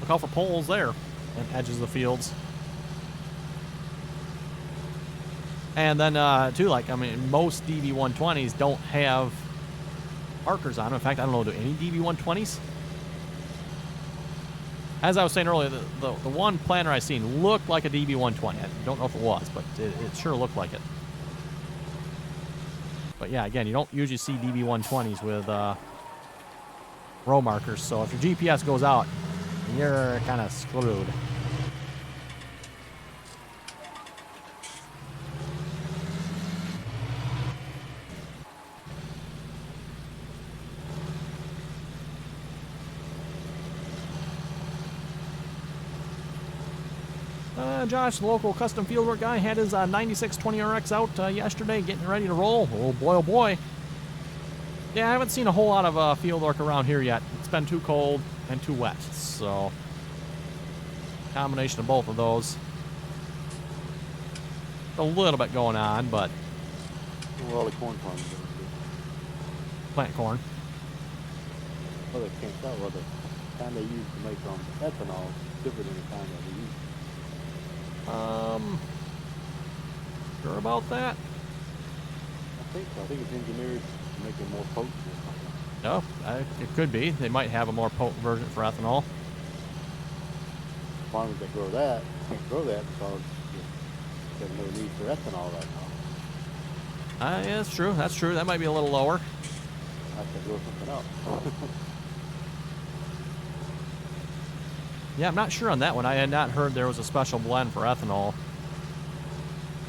Look out for poles there and edges of the fields. And then, too, like, I mean, most DB120s don't have markers on them. In fact, I don't know, do any DB120s? As I was saying earlier, the one planner I seen looked like a DB120. I don't know if it was, but it sure looked like it. But yeah, again, you don't usually see DB120s with row markers. So if your GPS goes out, you're kind of screwed. Josh, the local custom fieldwork guy, had his 9620RX out yesterday, getting ready to roll. Oh boy, oh boy. Yeah, I haven't seen a whole lot of fieldwork around here yet. It's been too cold and too wet, so combination of both of those. A little bit going on, but Where all the corn farms are. plant corn. Well, they can't tell whether the kind they use to make ethanol is different than the kind that we use. Sure about that? I think so. I think it's engineered to make it more potent or something. No, it could be. They might have a more potent version for ethanol. Farmers that grow that can't grow that because there's no need for ethanol right now. Yeah, that's true. That's true. That might be a little lower. I have to grow something else. Yeah, I'm not sure on that one. I had not heard there was a special blend for ethanol.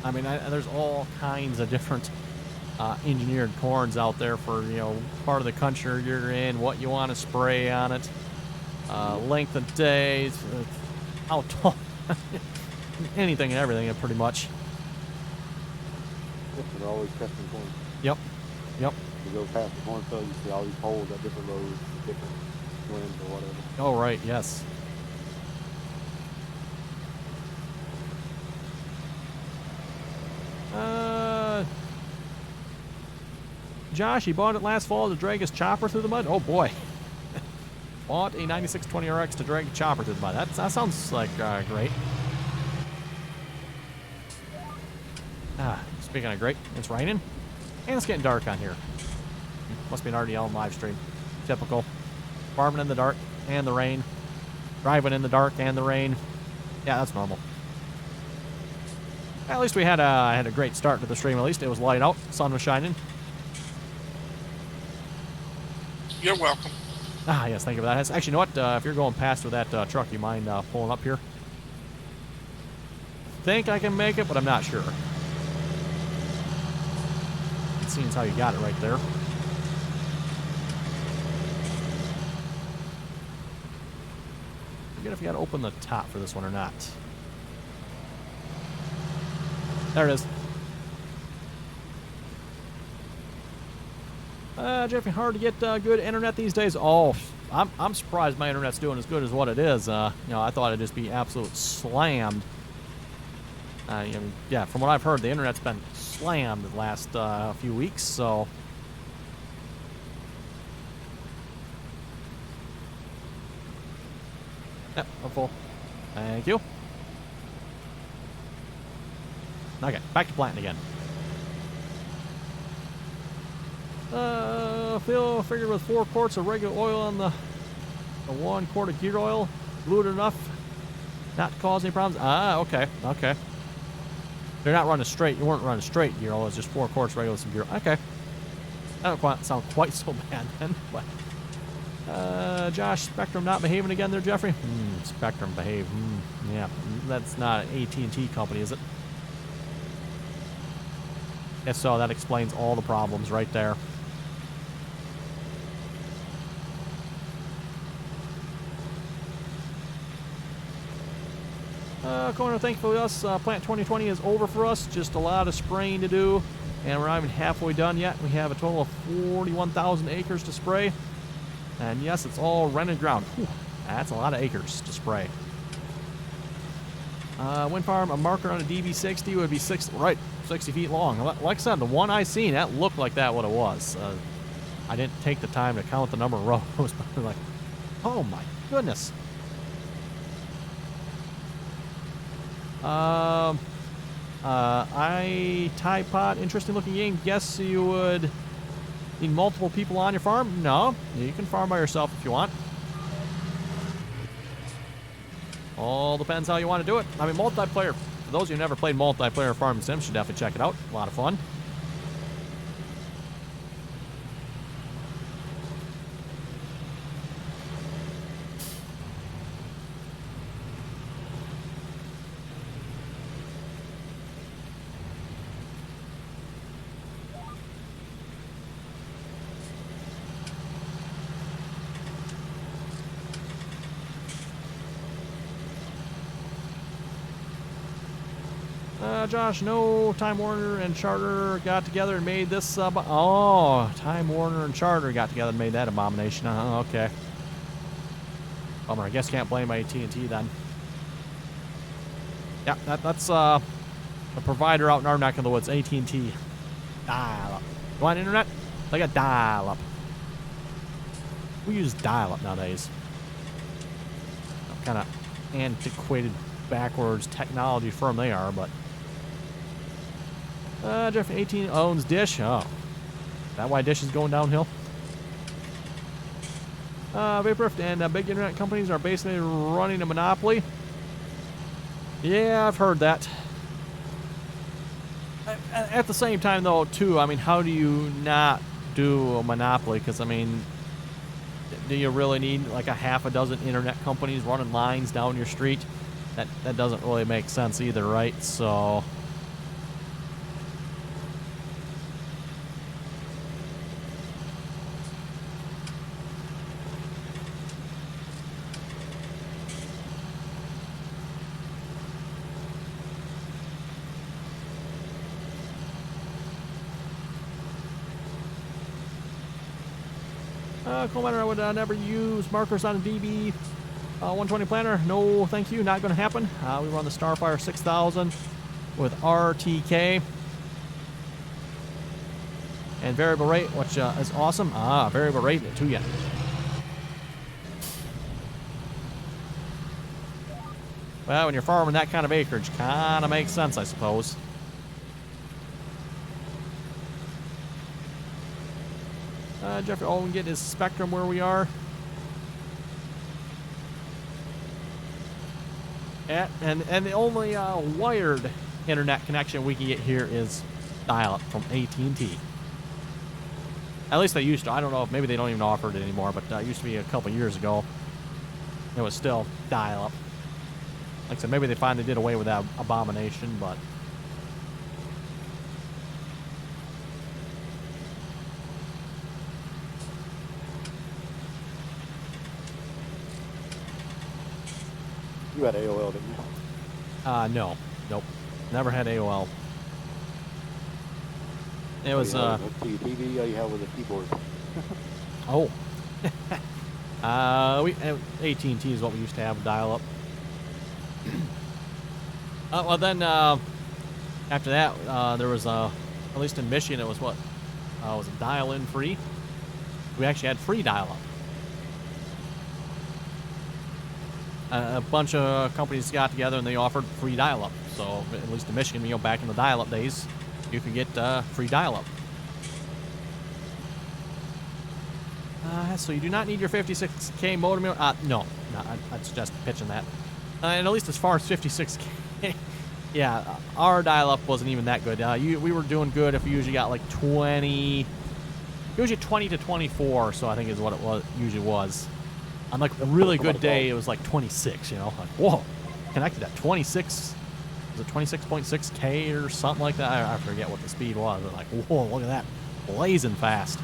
I mean, there's all kinds of different engineered corns out there for, you know, part of the country you're in, what you want to spray on it, length of days, how tall, anything and everything, pretty much. Yep, they're always testing corn. Yep, yep. You go past the cornfield, you see all these holes at different rows, different winds or whatever. Oh, right, yes. Josh, he bought it last fall to drag his chopper through the mud. Oh boy. Bought a 9620RX to drag a chopper through the mud. That sounds like great. Speaking of great, it's raining. And it's getting dark on here. Must be an RDAllen live stream. Typical. Farming in the dark and the rain. Driving in the dark and the rain. Yeah, that's normal. At least we had a great start to the stream. At least it was light out. Sun was shining. You're welcome. Yes, thank you for that. Actually, you know what? If you're going past with that truck, you mind pulling up here? Think I can make it, but I'm not sure. It seems how you got it right there. Forget if you got to open the top for this one or not. There it is. Jeffy, hard to get good internet these days. Oh, I'm surprised my internet's doing as good as what it is. You know, I thought it'd just be absolute slammed. Yeah, from what I've heard, the internet's been slammed the last few weeks. So, yep, I'm full. Thank you. Okay, back to planting again. Phil figured with 4 quarts of regular oil on the 1 quart of gear oil, blew it enough Not to cause any problems. Ah, okay, okay. They're not running straight. You weren't running straight gear. It was just 4 quarts regular some gear. Okay. That don't quite sound quite so bad then. But Josh, Spectrum not behaving again there, Jeffrey. Spectrum behave. Yeah, that's not an AT&T company, is it? If so, that explains all the problems right there. Corner, thankfully us, Plant 2020 is over for us. Just a lot of spraying to do, and we're not even halfway done yet. We have a total of 41,000 acres to spray. And yes, it's all rented ground. Whew, that's a lot of acres to spray. Wind farm, a marker on a DB60 would be 60 feet long. Like I said, the one I seen, that looked like that what it was. I didn't take the time to count the number of rows, but like, oh my goodness. Tide Pod, interesting looking game. Guess you would need multiple people on your farm? No, you can farm by yourself if you want. All depends how you want to do it. I mean, multiplayer, for those of you who never played multiplayer farming sim, should definitely check it out. A lot of fun. Josh, no, Time Warner and Charter got together and made this. Oh, Time Warner and Charter got together and made that abomination. Okay. Bummer. I guess can't blame AT&T then. Yeah, that's the provider out in our neck of the woods. AT&T. Dial-up. You want internet? They got dial-up. We use dial-up nowadays. Kind of antiquated, backwards technology firm they are, but. Jeff 18 owns Dish. Oh. Is that why Dish is going downhill? Vaporift and big internet companies are basically running a monopoly. Yeah, I've heard that. At the same time, though, too, I mean, how do you not do a monopoly? Because, I mean, do you really need like a half a dozen internet companies running lines down your street? That doesn't really make sense either, right? So. Coal miner, I would never use markers on a DB 120 planter. No, thank you. Not going to happen. We run the Starfire 6000 with RTK and variable rate, which is awesome. Variable rate to you. Well, when you're farming that kind of acreage, kind of makes sense, I suppose. Jeffrey, all we can get is Spectrum where we are. And the only wired internet connection we can get here is dial-up from AT&T. At least they used to. I don't know if maybe they don't even offer it anymore, but it used to be a couple years ago. It was still dial-up. Like I said, maybe they finally did away with that abomination, but. You had AOL, didn't you? No. Nope. Never had AOL. It was, TV, all you have with a keyboard. Oh. AT&T is what we used to have, dial-up. Well, then, after that, there was, at least in Michigan, it was what? Was it dial-in free? We actually had free dial-up. A bunch of companies got together and they offered free dial-up. So at least in Michigan, you know, back in the dial-up days, you could get free dial-up. So you do not need your 56K modem. No, I'd suggest pitching that. And at least as far as 56K, yeah, our dial-up wasn't even that good. We were doing good if we usually got like 20, usually 20 to 24, so I think is what it usually was. On like a really good day, it was like 26, you know? Like, whoa, connected at 26, was it 26.6K or something like that? I forget what the speed was. But like, whoa, look at that, blazing fast.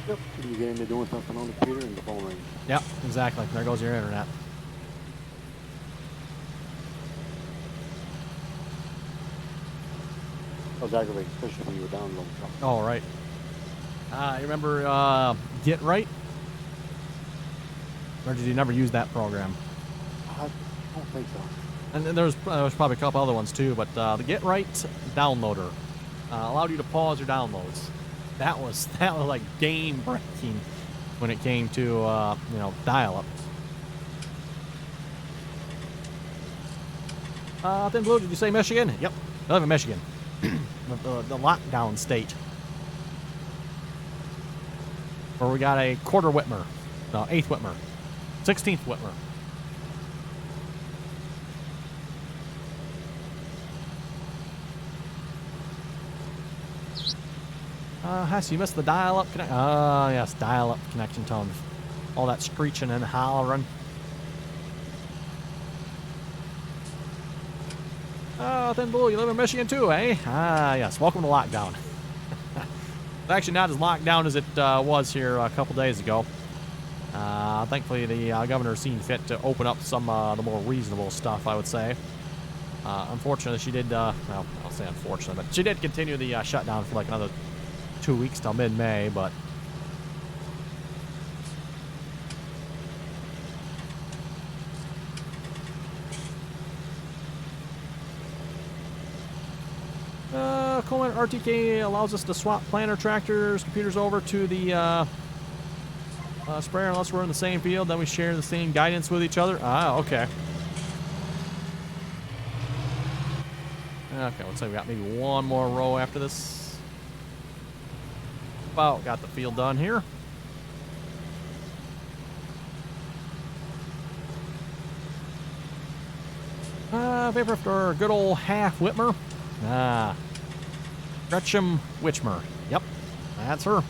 Yep. You get into doing something on the computer and the phone rings. Yep, exactly. There goes your internet. That was aggravating, especially when you were downloading something. Oh, right. You remember Get Right? Or did you never use that program? I don't think so. And then there was probably a couple other ones too, but the Get Right downloader allowed you to pause your downloads. That was like game breaking when it came to you know, dial-up. Thin Blue, did you say Michigan? Yep, I live in Michigan, the lockdown state, where we got a quarter Whitmer, no, 8th Whitmer, 16th Whitmer. Hess, you missed the dial-up connection. Oh, yes, dial-up connection tone. All that screeching and hollering. Oh, Thin Blue, you live in Michigan too, eh? Ah, yes, welcome to lockdown. It's actually not as locked down as it was here a couple days ago. Thankfully, the governor seemed fit to open up some the more reasonable stuff, I would say. Unfortunately, she did, well, I'll say unfortunately, but she did continue the shutdown for like another 2 weeks till mid-May, but Coleman RTK allows us to swap planter tractors, computers over to the sprayer unless we're in the same field. Then we share the same guidance with each other. Ah, okay. Okay, looks like we got maybe one more row after this. About got the field done here. Paper after good old half Whitmer. Ah. Gretchen Witchmer. Yep, that's her.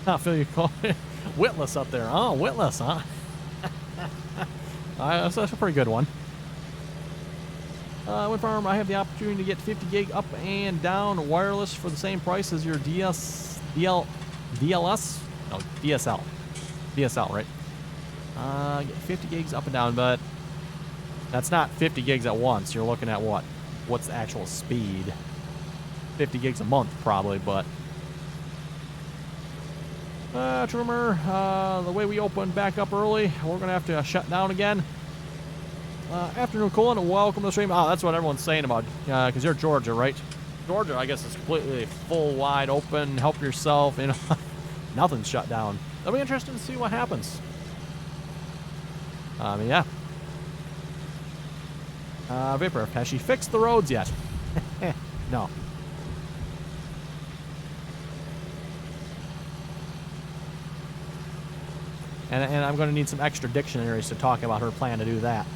I feel you call it Witless up there. Oh, Witless, huh? That's a pretty good one. Wind farm, I have the opportunity to get 50 gig up and down wireless for the same price as your DLS? No, DSL. DSL, right? Get 50 gigs up and down, but that's not 50 gigs at once. You're looking at what? What's the actual speed? 50 gigs a month, probably, but... Trimmer, the way we opened back up early, we're going to have to shut down again. Afternoon, Colin, welcome to the stream. Oh, that's what everyone's saying about, because you're Georgia, right? Georgia, I guess, is completely full, wide open, help yourself, you know. Nothing's shut down. It'll be interesting to see what happens. Yeah. Vapor, has she fixed the roads yet? No. And I'm going to need some extra dictionaries to talk about her plan to do that.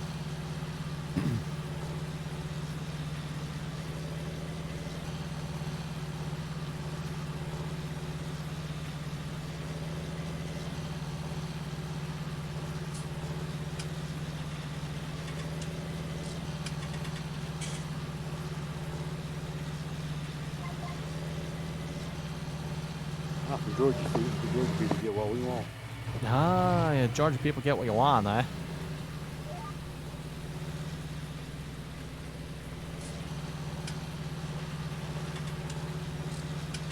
From Georgia, the Georgia people get what we want. Ah, yeah, Georgia people get what you want, eh?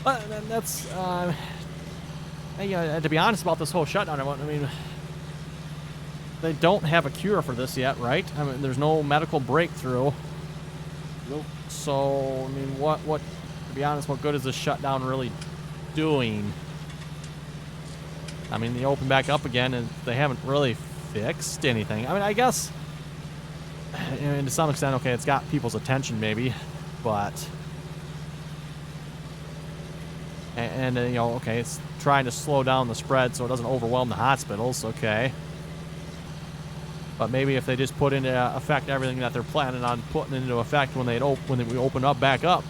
But that's, to be honest about this whole shutdown, I mean, they don't have a cure for this yet, right? I mean, there's no medical breakthrough. Nope. So, I mean, what, to be honest, what good is this shutdown really doing? I mean, they open back up again, and they haven't really fixed anything. I mean, I guess, and to some extent, okay, it's got people's attention, maybe, but, and you know, okay, it's trying to slow down the spread so it doesn't overwhelm the hospitals, okay. But maybe if they just put into effect everything that they're planning on putting into effect when we open up back up,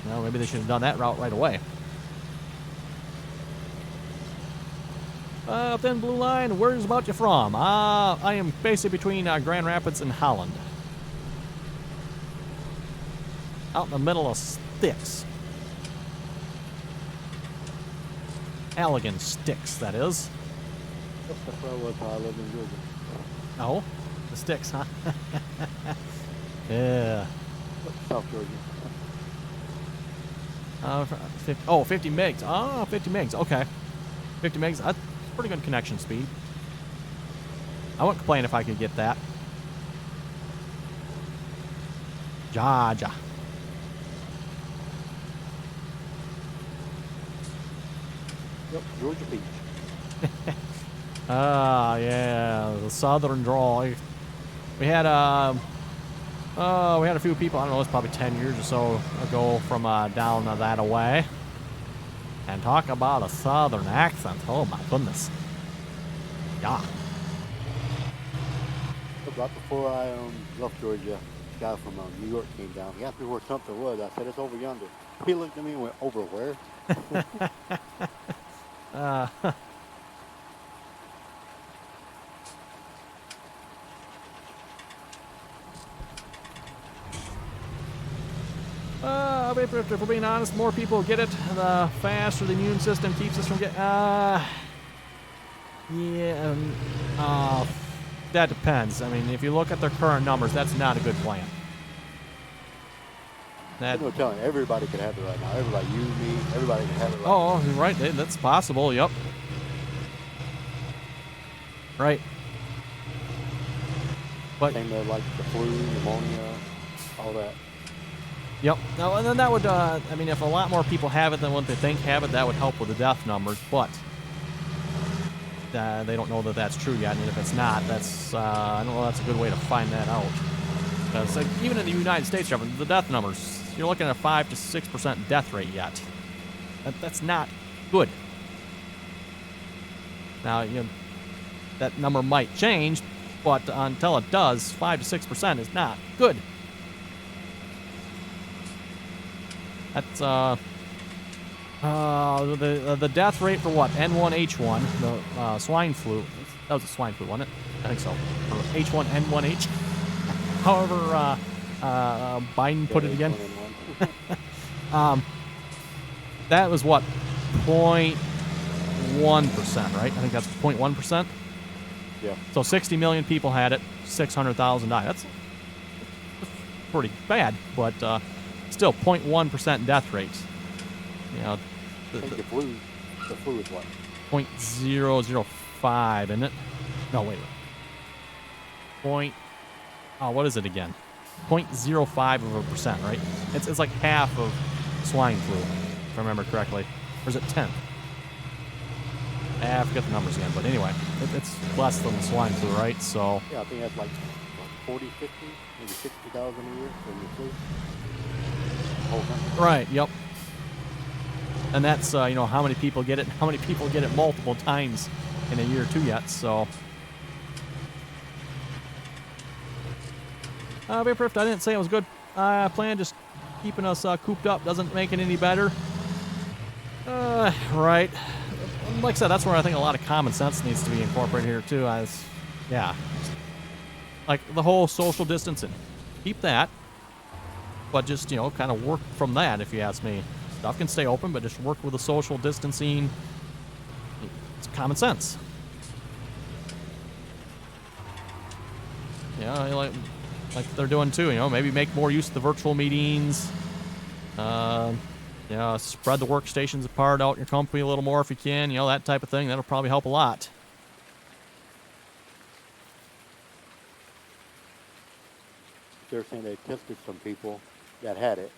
maybe they should have done that route right away. Thin Blue Line, where's about you from? I am basically between Grand Rapids and Holland. Out in the middle of sticks. Allegan sticks, that is. That's where I was when I lived in Georgia. Oh, the sticks, huh? Yeah. South Georgia. 50 megs. Oh, 50 megs. Okay. 50 megs. That's pretty good connection speed. I wouldn't complain if I could get that. Georgia. Yep, Georgia Beach. Yeah, the southern drawl. We had a few people, I don't know, it's probably 10 years or so ago from down that away. And talk about a southern accent. Oh my goodness. Yeah. Right before I left Georgia, a guy from New York came down. He asked me where something was. I said, it's over yonder. He looked at me and went, over where? If we're being honest, more people get it, the faster the immune system keeps us from getting. That depends. I mean, if you look at their current numbers, that's not a good plan. There's no telling. Everybody could have it right now. Everybody, you, me, everybody can have it right now. Oh, right. That's possible. Yep. Right. But same with like the flu, pneumonia, all that. Yep. Now, and then that would, I mean, if a lot more people have it than what they think have it, that would help with the death numbers, but they don't know that that's true yet, and if it's not, that's, I don't know, that's a good way to find that out. Because like, even in the United States, the death numbers, you're looking at a 5 to 6% death rate yet. That's not good. Now, that number might change, but until it does, 5 to 6% is not good. That's the death rate for what? N1H1, the swine flu. That was a swine flu, wasn't it? I think so. Or H1N1H. However, Biden put it again. That was what? 0.1%, right? I think that's 0.1%. Yeah. So 60 million people had it. 600,000 died. That's pretty bad, but. Still 0.1% death rates. I think the flu is what? 0.005, isn't it? No, wait. What is it again? 0.05%, right? It's like half of swine flu, if I remember correctly. Or is it 10? I forget the numbers again, but anyway, it's less than the swine flu, right? So. Yeah, I think that's like 40, 50, maybe 60,000 a year from the flu. Right, yep. And that's, how many people get it, how many people get it multiple times in a year or two yet, so. Vaporrift, I didn't say it was good. Plan just keeping us cooped up doesn't make it any better. Right. Like I said, that's where I think a lot of common sense needs to be incorporated here, too. Yeah. Like the whole social distancing. Keep that. But just, kind of work from that, if you ask me. Stuff can stay open, but just work with the social distancing. It's common sense. Yeah, like they're doing too, maybe make more use of the virtual meetings. Spread the workstations apart out in your company a little more if you can, that type of thing. That'll probably help a lot. They're saying they tested some people that had it,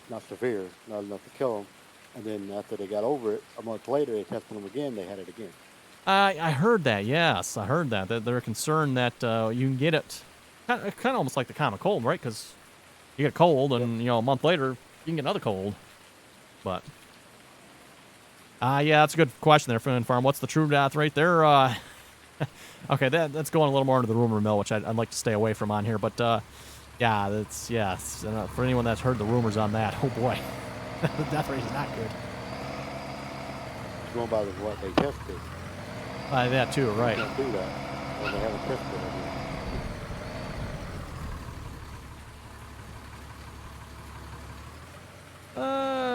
not severe, not enough to kill them, and then after they got over it, a month later, they tested them again, they had it again. I heard that, yes, I heard that. They're concerned that you can get it, kind of almost like the common cold, right? Because you get a cold, and, a month later, you can get another cold. But, yeah, that's a good question there, Farm. What's the true death rate? They're Okay, that's going a little more into the rumor mill, which I'd like to stay away from on here. But yeah, for anyone that's heard the rumors on that, oh boy, the death rate is not good. Going by what they tested. That too, right? They can't do that. Well, they haven't tested it yet.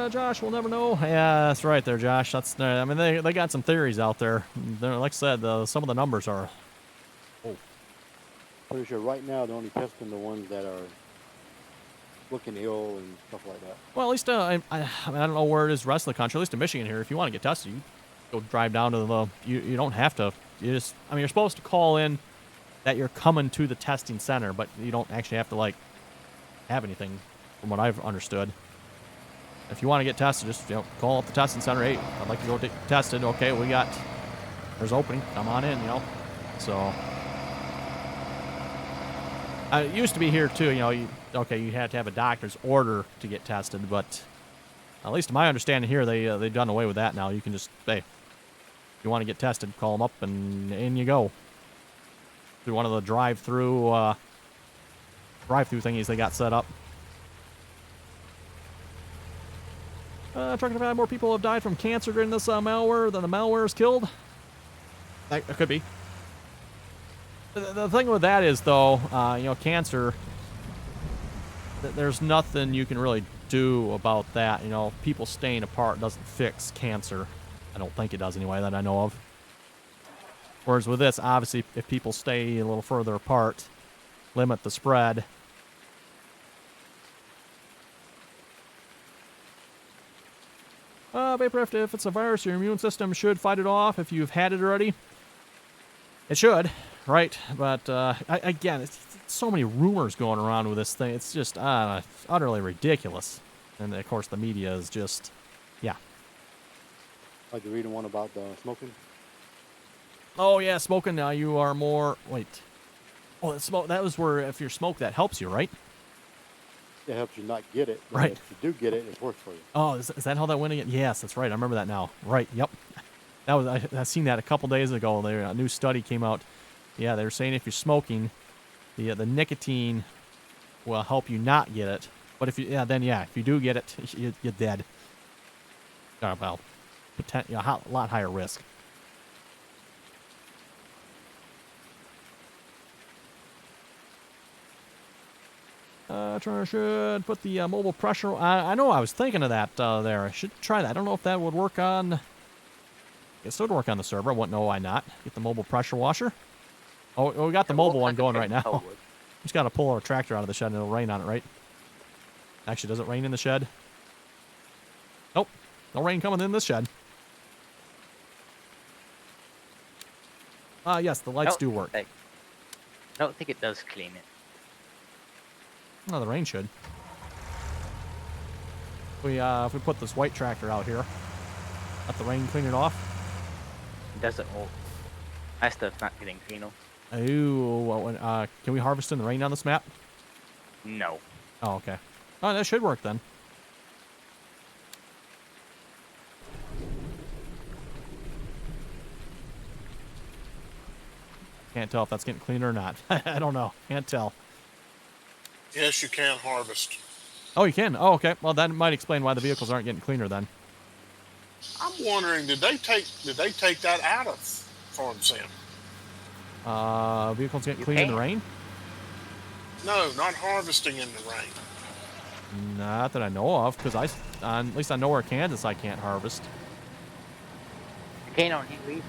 Josh, we'll never know. Yeah, that's right there, Josh. I mean, they got some theories out there. Like I said, some of the numbers are. Oh. Pretty sure right now they're only testing the ones that are looking ill and stuff like that. Well, at least I mean, I don't know where it is the rest of the country. At least in Michigan here, if you want to get tested, you go drive down to the. You don't have to. You're supposed to call in that you're coming to the testing center, but you don't actually have to have anything, from what I've understood. If you want to get tested, just call up the testing center. Hey, I'd like to go get tested. Okay, there's opening. Come on in. So it used to be here too. You had to have a doctor's order to get tested, but at least to my understanding here, they've done away with that now. You can just if you want to get tested, call them up and in you go. Through one of the drive-through thingies they got set up. Talking about more people have died from cancer during this malware than the malware has killed. That could be. The thing with that is, though, cancer, there's nothing you can really do about that. People staying apart doesn't fix cancer. I don't think it does anyway, that I know of. Whereas with this, obviously, if people stay a little further apart, limit the spread. Vaporift, if it's a virus, your immune system should fight it off if you've had it already. It should, right? But again, it's so many rumors going around with this thing. It's just utterly ridiculous. And of course, the media is just, yeah. Like you reading one about smoking? Oh yeah, smoking. You are more. Wait. Oh, that was where if you smoke, that helps you, right? It helps you not get it. But right. If you do get it, it's worse for you. Oh, is that how that went again? Yes, that's right. I remember that now. Right. Yep. That was I seen that a couple days ago. A new study came out. Yeah, they were saying if you're smoking, the nicotine will help you not get it. But if you do get it, you're dead. Well, a lot higher risk. Should put the mobile pressure. I know I was thinking of that there. I should try that. I don't know if that would work on. It still would work on the server. I wouldn't know why not. Get the mobile pressure washer. Oh, we got the mobile one going right now. Just got to pull our tractor out of the shed and it'll rain on it, right? Actually, does it rain in the shed? Nope. No rain coming in this shed. Yes, the lights do work. I don't think it does clean it. No, the rain should. If we put this white tractor out here, let the rain clean it off. It doesn't. My stuff's not getting clean. Ooh, can we harvest in the rain on this map? No. Oh, okay. Oh, that should work then. Can't tell if that's getting cleaner or not. I don't know. Can't tell. Yes, you can harvest. Oh, you can? Oh, okay. Well, that might explain why the vehicles aren't getting cleaner then. I'm wondering, did they take that out of Farm Sim? Vehicles getting clean in the rain? No, not harvesting in the rain. Not that I know of, because at least I know where Kansas I can't harvest. You can't on heat leave.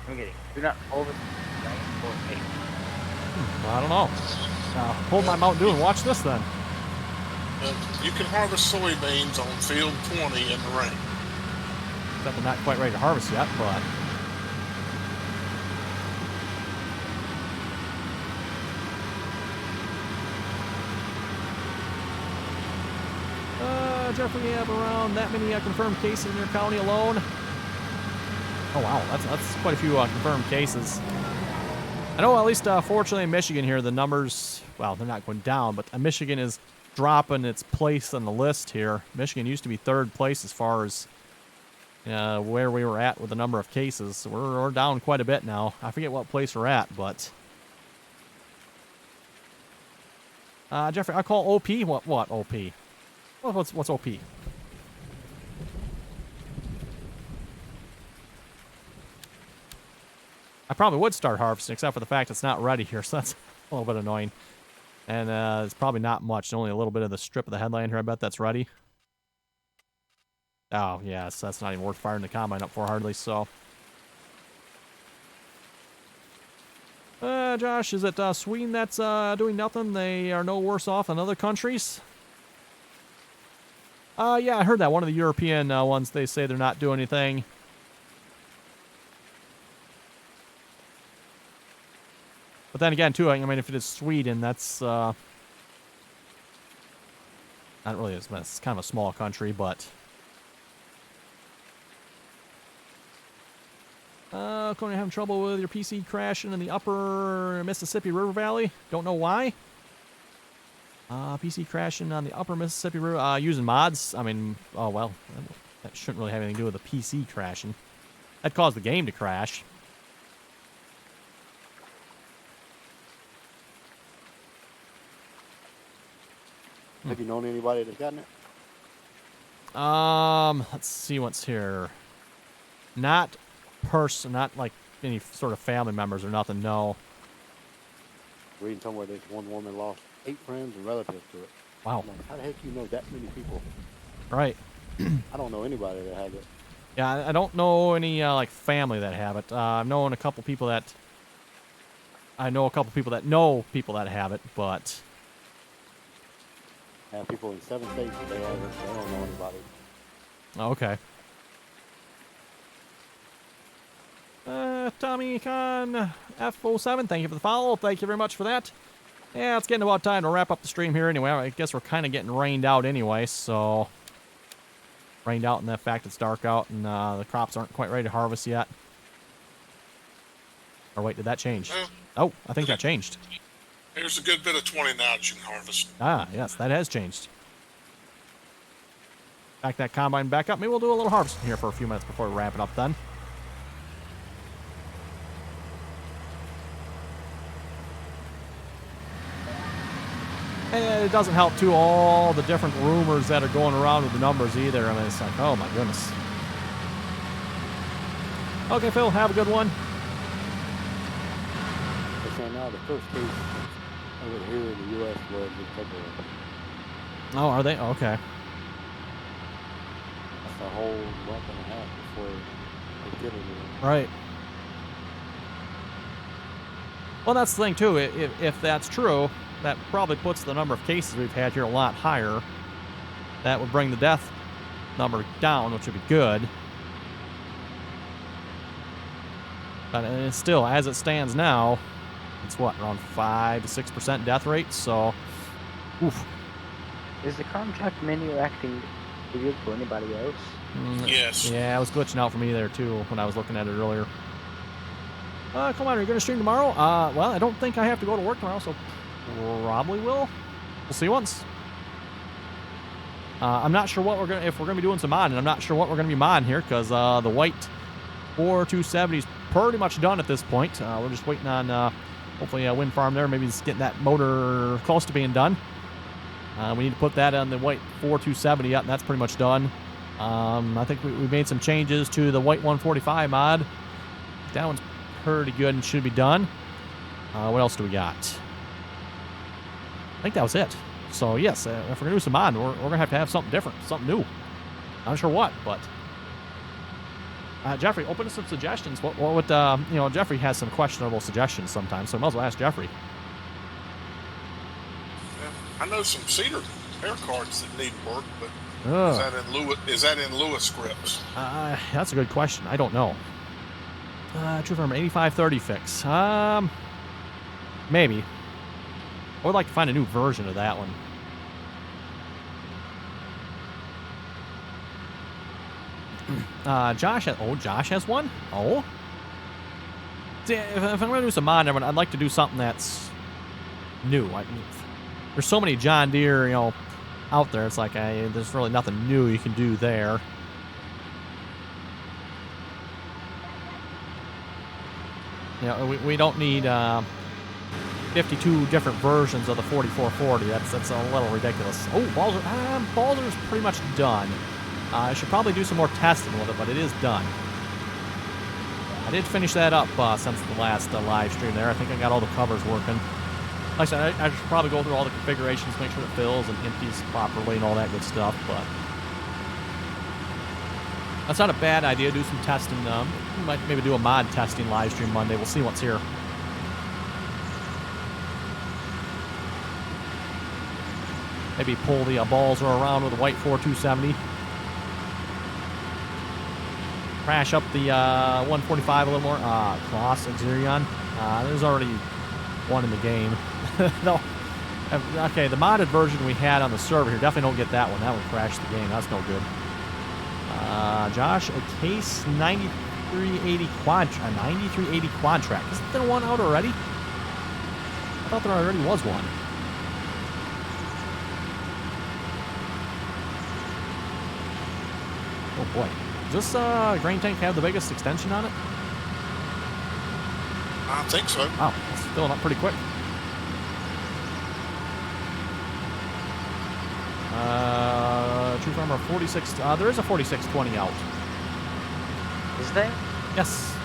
I'm getting. Do not harvest rain or hay. Well, I don't know. Pull my Mountain Dew and watch this then. You can harvest soybeans on field 20 in the rain. Except I'm not quite ready to harvest yet, but... Jeff, we have around that many confirmed cases in your county alone. Oh, wow. That's quite a few confirmed cases. I know at least, fortunately, in Michigan here, the numbers, well, they're not going down, but Michigan is dropping its place on the list here. Michigan used to be third place as far as where we were at with the number of cases. We're down quite a bit now. I forget what place we're at, but Jeffrey, I call OP. What OP? What's OP? I probably would start harvesting, except for the fact it's not ready here, so that's a little bit annoying. And it's probably not much, only a little bit of the strip of the headland here. I bet that's ready. Oh, yes, that's not even worth firing the combine up for hardly, so. Josh, is it Sweden that's doing nothing? They are no worse off than other countries? Yeah, I heard that. One of the European ones, they say they're not doing anything. But then again, too, I mean, if it is Sweden, that's not really, it's kind of a small country, but Conan, having trouble with your PC crashing in the upper Mississippi River Valley? Don't know why. PC crashing on the upper Mississippi River, using mods. I mean, oh well, that shouldn't really have anything to do with the PC crashing. That caused the game to crash. Have you known anybody that's gotten it? Let's see what's here. Not like any sort of family members or nothing, no. Reading somewhere this one woman lost 8 friends and relatives to it. Wow. I'm like, how the heck do you know that many people? Right. I don't know anybody that has it. Yeah, I don't know any, like, family that have it. I've known a couple people that... I know a couple people that know people that have it, but... I have people in 7 states that they have it. They don't know anybody. Okay. Tommy Khan F07, thank you for the follow. Thank you very much for that. Yeah, it's getting about time to wrap up the stream here anyway. I guess we're kind of getting rained out anyway, so... Rained out and the fact it's dark out and the crops aren't quite ready to harvest yet. Or wait, did that change? Oh, I think that changed. Here's a good bit of 20 now that you can harvest. Ah, yes, that has changed. Back that combine back up. Maybe we'll do a little harvesting here for a few minutes before we wrap it up then. And it doesn't help, too, all the different rumors that are going around with the numbers either. I mean, it's like, oh my goodness. Okay, Phil, have a good one. They're saying now the first case over here in the U.S. was in February. Oh, are they? Okay. That's a whole month and a half before they get it. Right. Well, that's the thing, too. If that's true, that probably puts the number of cases we've had here a lot higher. That would bring the death number down, which would be good. But it's still, as it stands now, it's what, around 5 to 6% death rate, so, oof. Is the contract menu acting weird for anybody else? Yes. Yeah, it was glitching out for me there, too, when I was looking at it earlier. Come on, are you going to stream tomorrow? Well, I don't think I have to go to work tomorrow, so probably will. We'll see once. I'm not sure what if we're gonna be doing some modding. I'm not sure what we're gonna be modding here because the white 4270 is pretty much done at this point. We're just waiting on hopefully a wind farm there. Maybe just getting that motor close to being done. We need to put that on the white 4270 up, and that's pretty much done. I think we made some changes to the white 145 mod. That one's pretty good and should be done. What else do we got? I think that was it. So yes, if we're gonna do some modding, we're gonna have to have something different, something new. Not sure what, but Jeffrey, open to some suggestions. What would you know? Jeffrey has some questionable suggestions sometimes, so I might as well ask Jeffrey. Yeah, I know some cedar hair cards that need work, but is that in Lewis scripts? That's a good question. I don't know. True from 8530 fix. Maybe. I would like to find a new version of that one. Josh has one? Oh? See, if I'm going to do some mod, I'd like to do something that's new. There's so many John Deere, out there. It's like, there's really nothing new you can do there. You know, we don't need 52 different versions of the 4440. That's a little ridiculous. Oh, Balzer's pretty much done. I should probably do some more testing with it, but it is done. I did finish that up since the last live stream there. I think I got all the covers working. Like I said, I should probably go through all the configurations, make sure it fills and empties properly and all that good stuff, but that's not a bad idea. Do some testing. We might maybe do a mod testing live stream Monday. We'll see what's here. Maybe pull the Balzer around with a white 4270. Crash up the 145 a little more. Cross Xerion. There's already one in the game. No. Okay, the modded version we had on the server here, definitely don't get that one. That one crashed the game. That's no good. Josh, a case 9380 quad track. Isn't there one out already? I thought there already was one. Oh boy. Does this grain tank have the biggest extension on it? I think so. Wow, it's filling up pretty quick. True Farmer 46. There is a 4620 out. Is there? Yes.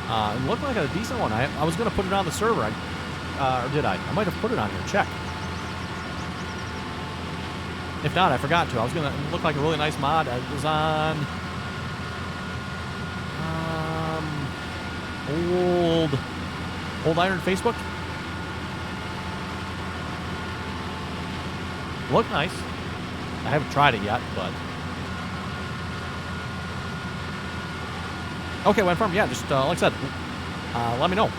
It looked like a decent one. I was going to put it on the server. Or did I? I might have put it on here. Check. If not, I forgot to. I was going to look like a really nice mod. It was on Old Iron Facebook. Looked nice. I haven't tried it yet, but okay, went from yeah. Just like I said, let me know.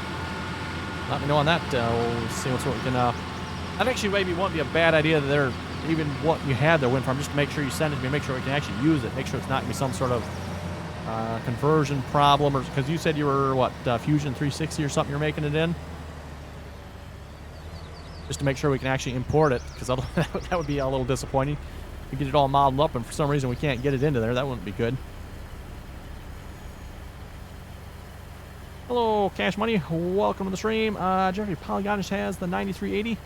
Let me know on that. We'll see what's what we can. That actually maybe won't be a bad idea that they're even what you had there went from. Just make sure you send it to me. Make sure we can actually use it. Make sure it's not going to be some sort of conversion problem, or because you said you were what Fusion 360 or something you're making it in. Just to make sure we can actually import it, because that would be a little disappointing. We get it all modeled up, and for some reason we can't get it into there. That wouldn't be good. Hello, Cash Money. Welcome to the stream. Jeffrey Polygonist has the 9380.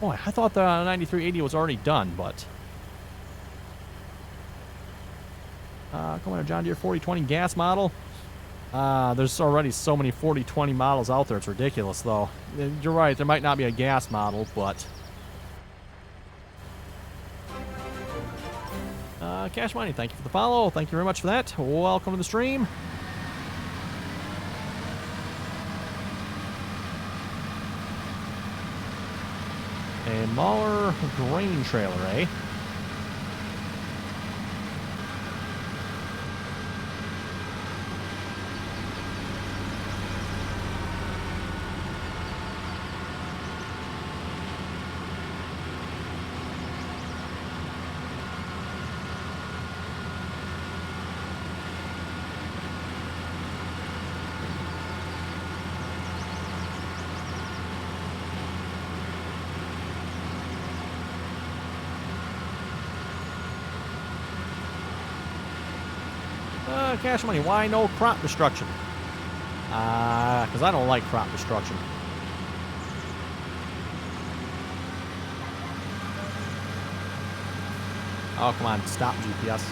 Boy, I thought the 9380 was already done, but come on, John Deere 4020 gas model. There's already so many 4020 models out there. It's ridiculous, though. You're right. There might not be a gas model, but Cash Money, thank you for the follow. Thank you very much for that. Welcome to the stream. A Mahler grain trailer, eh? Cash Money, why no crop destruction? Because I don't like crop destruction. Oh, come on, stop GPS.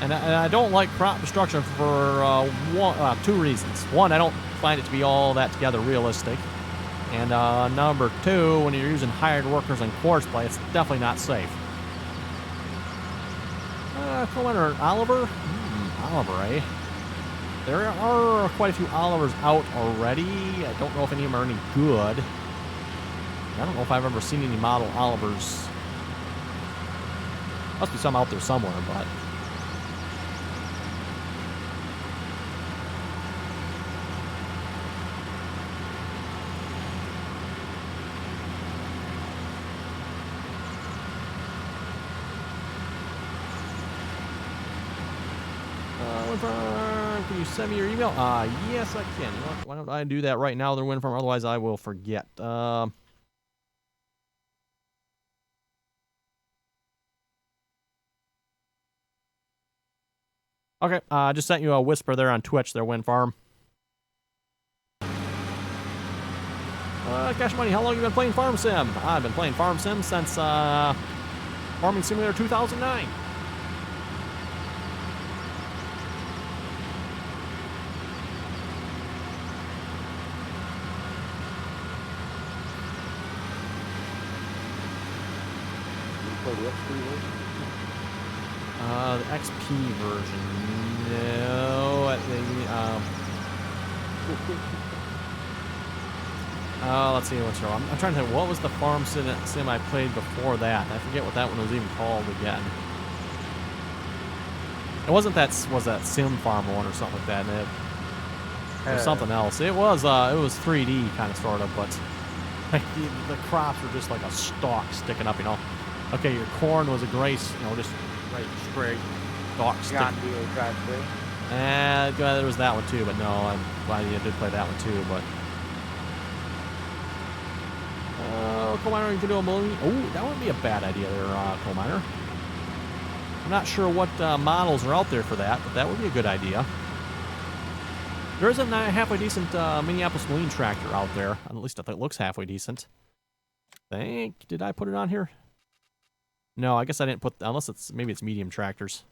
And I don't like crop destruction for two reasons. One, I don't find it to be all that together realistic. And number two, when you're using hired workers in quartz play, it's definitely not safe. Commander Oliver? Oliver, eh? There are quite a few Olivers out already. I don't know if any of them are any good. I don't know if I've ever seen any model Olivers. Must be some out there somewhere, but can you send me your email? Yes, I can. You know what? Why don't I do that right now? They're winning from. Otherwise, I will forget. Okay, I just sent you a whisper there on Twitch, their wind farm. Cash Money, how long have you been playing Farm Sim? I've been playing Farm Sim since Farming Simulator 2009. You play the XP version? The XP version. No, let's see what's wrong. I'm trying to think, what was the farm sim I played before that? I forget what that one was even called again. It wasn't that, was that Sim Farmer one or something like that? It was something else. It was 3D kind of sort of, but like the crops were just like a stalk sticking up, you know. Okay, your corn was a gray, just straight stalk sticking. And there was that one too, but no, I'm glad you did play that one too, but. Coal miner, you can do a million. Oh, that wouldn't be a bad idea there, coal miner. I'm not sure what models are out there for that, but that would be a good idea. There is a halfway decent Minneapolis Marine tractor out there. At least I think it looks halfway decent. Did I put it on here? No, I guess I didn't put, unless maybe it's medium tractors.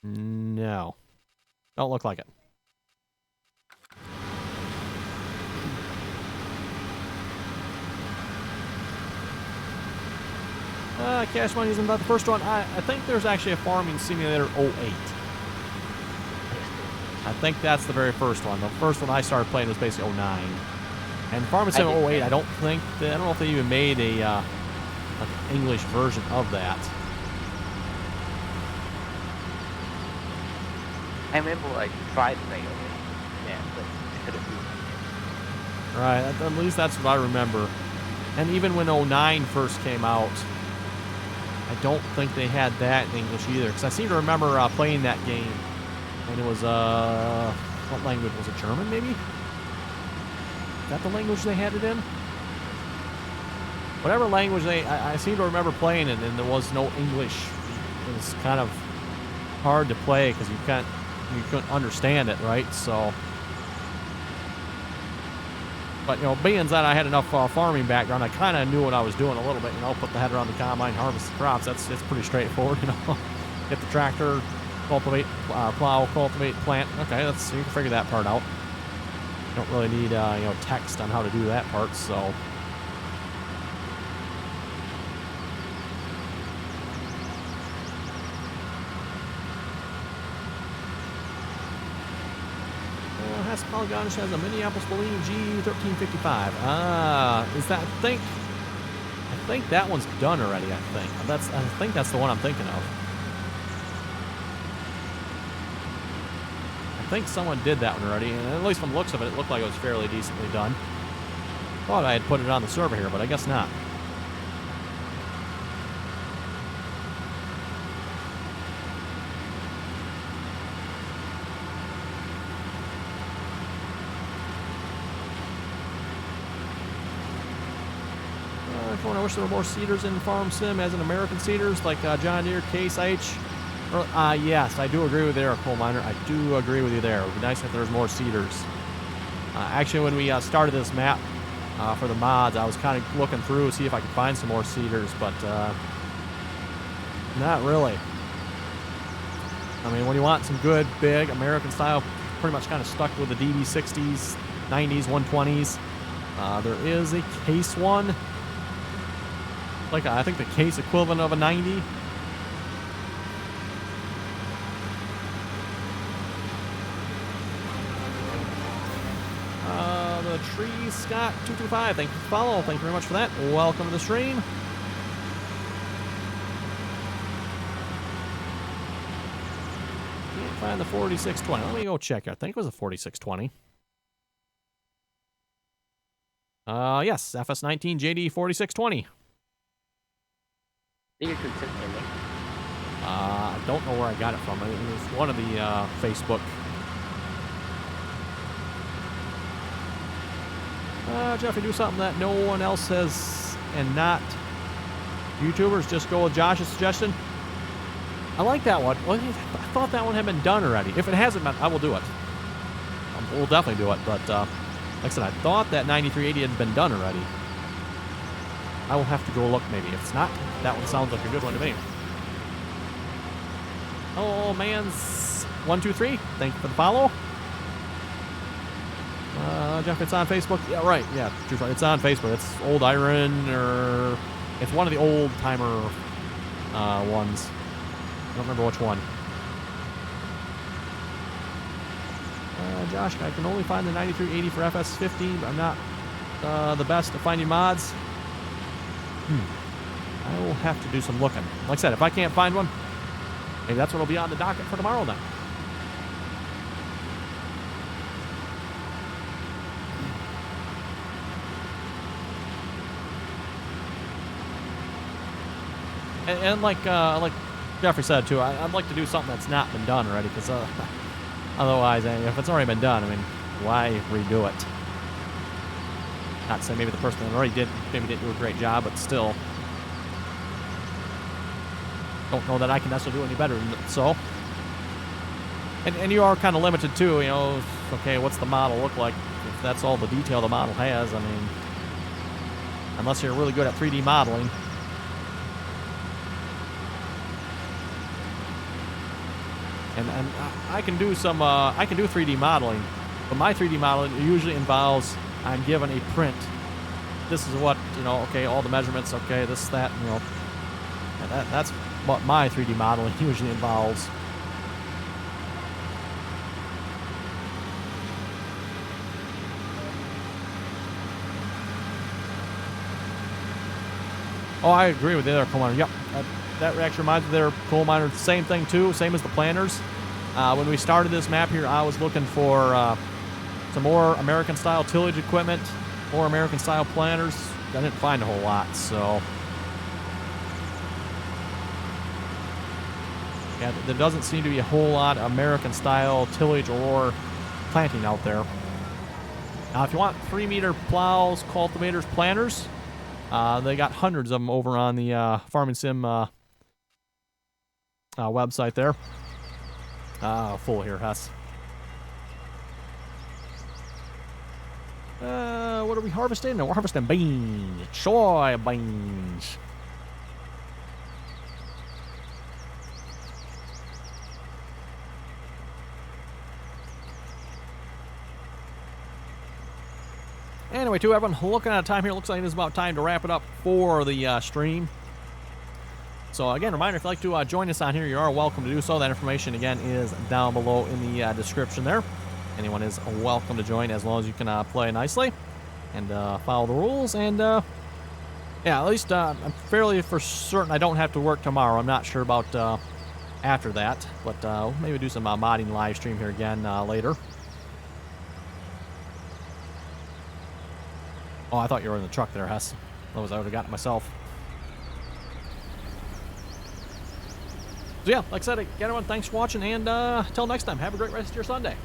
No. Don't look like it. Cash Money isn't about the first one. I think there's actually a Farming Simulator 08. I think that's the very first one. The first one I started playing was basically 09. And Farming Simulator 08, I don't know if they even made a like an English version of that. I remember I tried to make it. Yeah, but I couldn't do it. Right, at least that's what I remember. And even when 09 first came out, I don't think they had that in English either. Because I seem to remember playing that game, and it was, what language? Was it German, maybe? Is that the language they had it in? Whatever language I seem to remember playing it, and there was no English. It was kind of hard to play because you couldn't understand it, right? So, but you know, being that I had enough farming background, I kind of knew what I was doing a little bit. You know, put the header on the combine, harvest the crops. It's pretty straightforward. You know, get the tractor, cultivate, plow, cultivate, plant. Okay, you can figure that part out. You don't really need text on how to do that part. So. Polygonish has a Minneapolis Marine G1355. Is that? I think that one's done already. I think that's the one I'm thinking of. I think someone did that one already, and at least from the looks of it, it looked like it was fairly decently done. Thought I had put it on the server here, but I guess not. I wish there were more seeders in Farm Sim, as in American seeders, like John Deere, Case IH. Yes, I do agree with you there, Coal Miner. I do agree with you there. It would be nice if there was more seeders. Actually, when we started this map for the mods, I was kind of looking through to see if I could find some more seeders, but not really. I mean, when you want some good, big, American style, pretty much kind of stuck with the DB60s, 90s, 120s. There is a Case one. Like, I think the Case equivalent of a 90. The Tree Scott 225, thank you for the follow. Thank you very much for that. Welcome to the stream. Can't find the 4620. Let me go check. I think it was a 4620. Yes, FS19 JD 4620. I don't know where I got it from. It was one of the Facebook. Jeffy, do something that no one else says and not YouTubers. Just go with Josh's suggestion. I like that one. Well, I thought that one had been done already. If it hasn't been, I will do it. We'll definitely do it. But like I said, I thought that 9380 had been done already. I will have to go look maybe. If it's not, that one sounds like a good one to me. Oh, man's 123. Thank you for the follow. Jeff, it's on Facebook. Yeah, right. Yeah, it's on Facebook. It's Old Iron, or it's one of the old timer ones. I don't remember which one. Josh, I can only find the 9380 for FS15, but I'm not the best at finding mods. I will have to do some looking. Like I said, if I can't find one, maybe that's what will be on the docket for tomorrow then. And like Jeffrey said too, I'd like to do something that's not been done already, because otherwise, if it's already been done, I mean, why redo it? Not to say maybe the person that already did maybe didn't do a great job, but still, don't know that I can necessarily do any better than it. So, and you are kind of limited too. You know, okay, what's the model look like? If that's all the detail the model has, I mean, unless you're really good at 3D modeling. And I can do some, I can do 3D modeling, but my 3D modeling usually involves I'm given a print. This is what, you know, okay, all the measurements, okay, this, that, you know, and that's what my 3D modeling usually involves. Oh, I agree with the other coal miner. Yep, that actually reminds me of their coal miner. Same thing too, same as the planners. When we started this map here, I was looking for some more American-style tillage equipment, more American-style planners. I didn't find a whole lot, so yeah, there doesn't seem to be a whole lot of American-style tillage or planting out there. Now, if you want 3-meter plows, cultivators, planters, they got hundreds of them over on the Farming Sim website there. Full here, Hess. What are we harvesting? No, we're harvesting beans. Soy beans. Anyway, too, everyone, looking at time here, looks like it's about time to wrap it up for the stream. So, again, reminder, if you'd like to join us on here, you are welcome to do so. That information, again, is down below in the description there. Anyone is welcome to join as long as you can play nicely and follow the rules. And, yeah, at least I'm fairly for certain I don't have to work tomorrow. I'm not sure about after that, but we'll maybe do some modding live stream here again later. Oh, I thought you were in the truck there, Hess. Otherwise, I would have gotten it myself. So, yeah, like I said, again, everyone, thanks for watching, and until next time, have a great rest of your Sunday.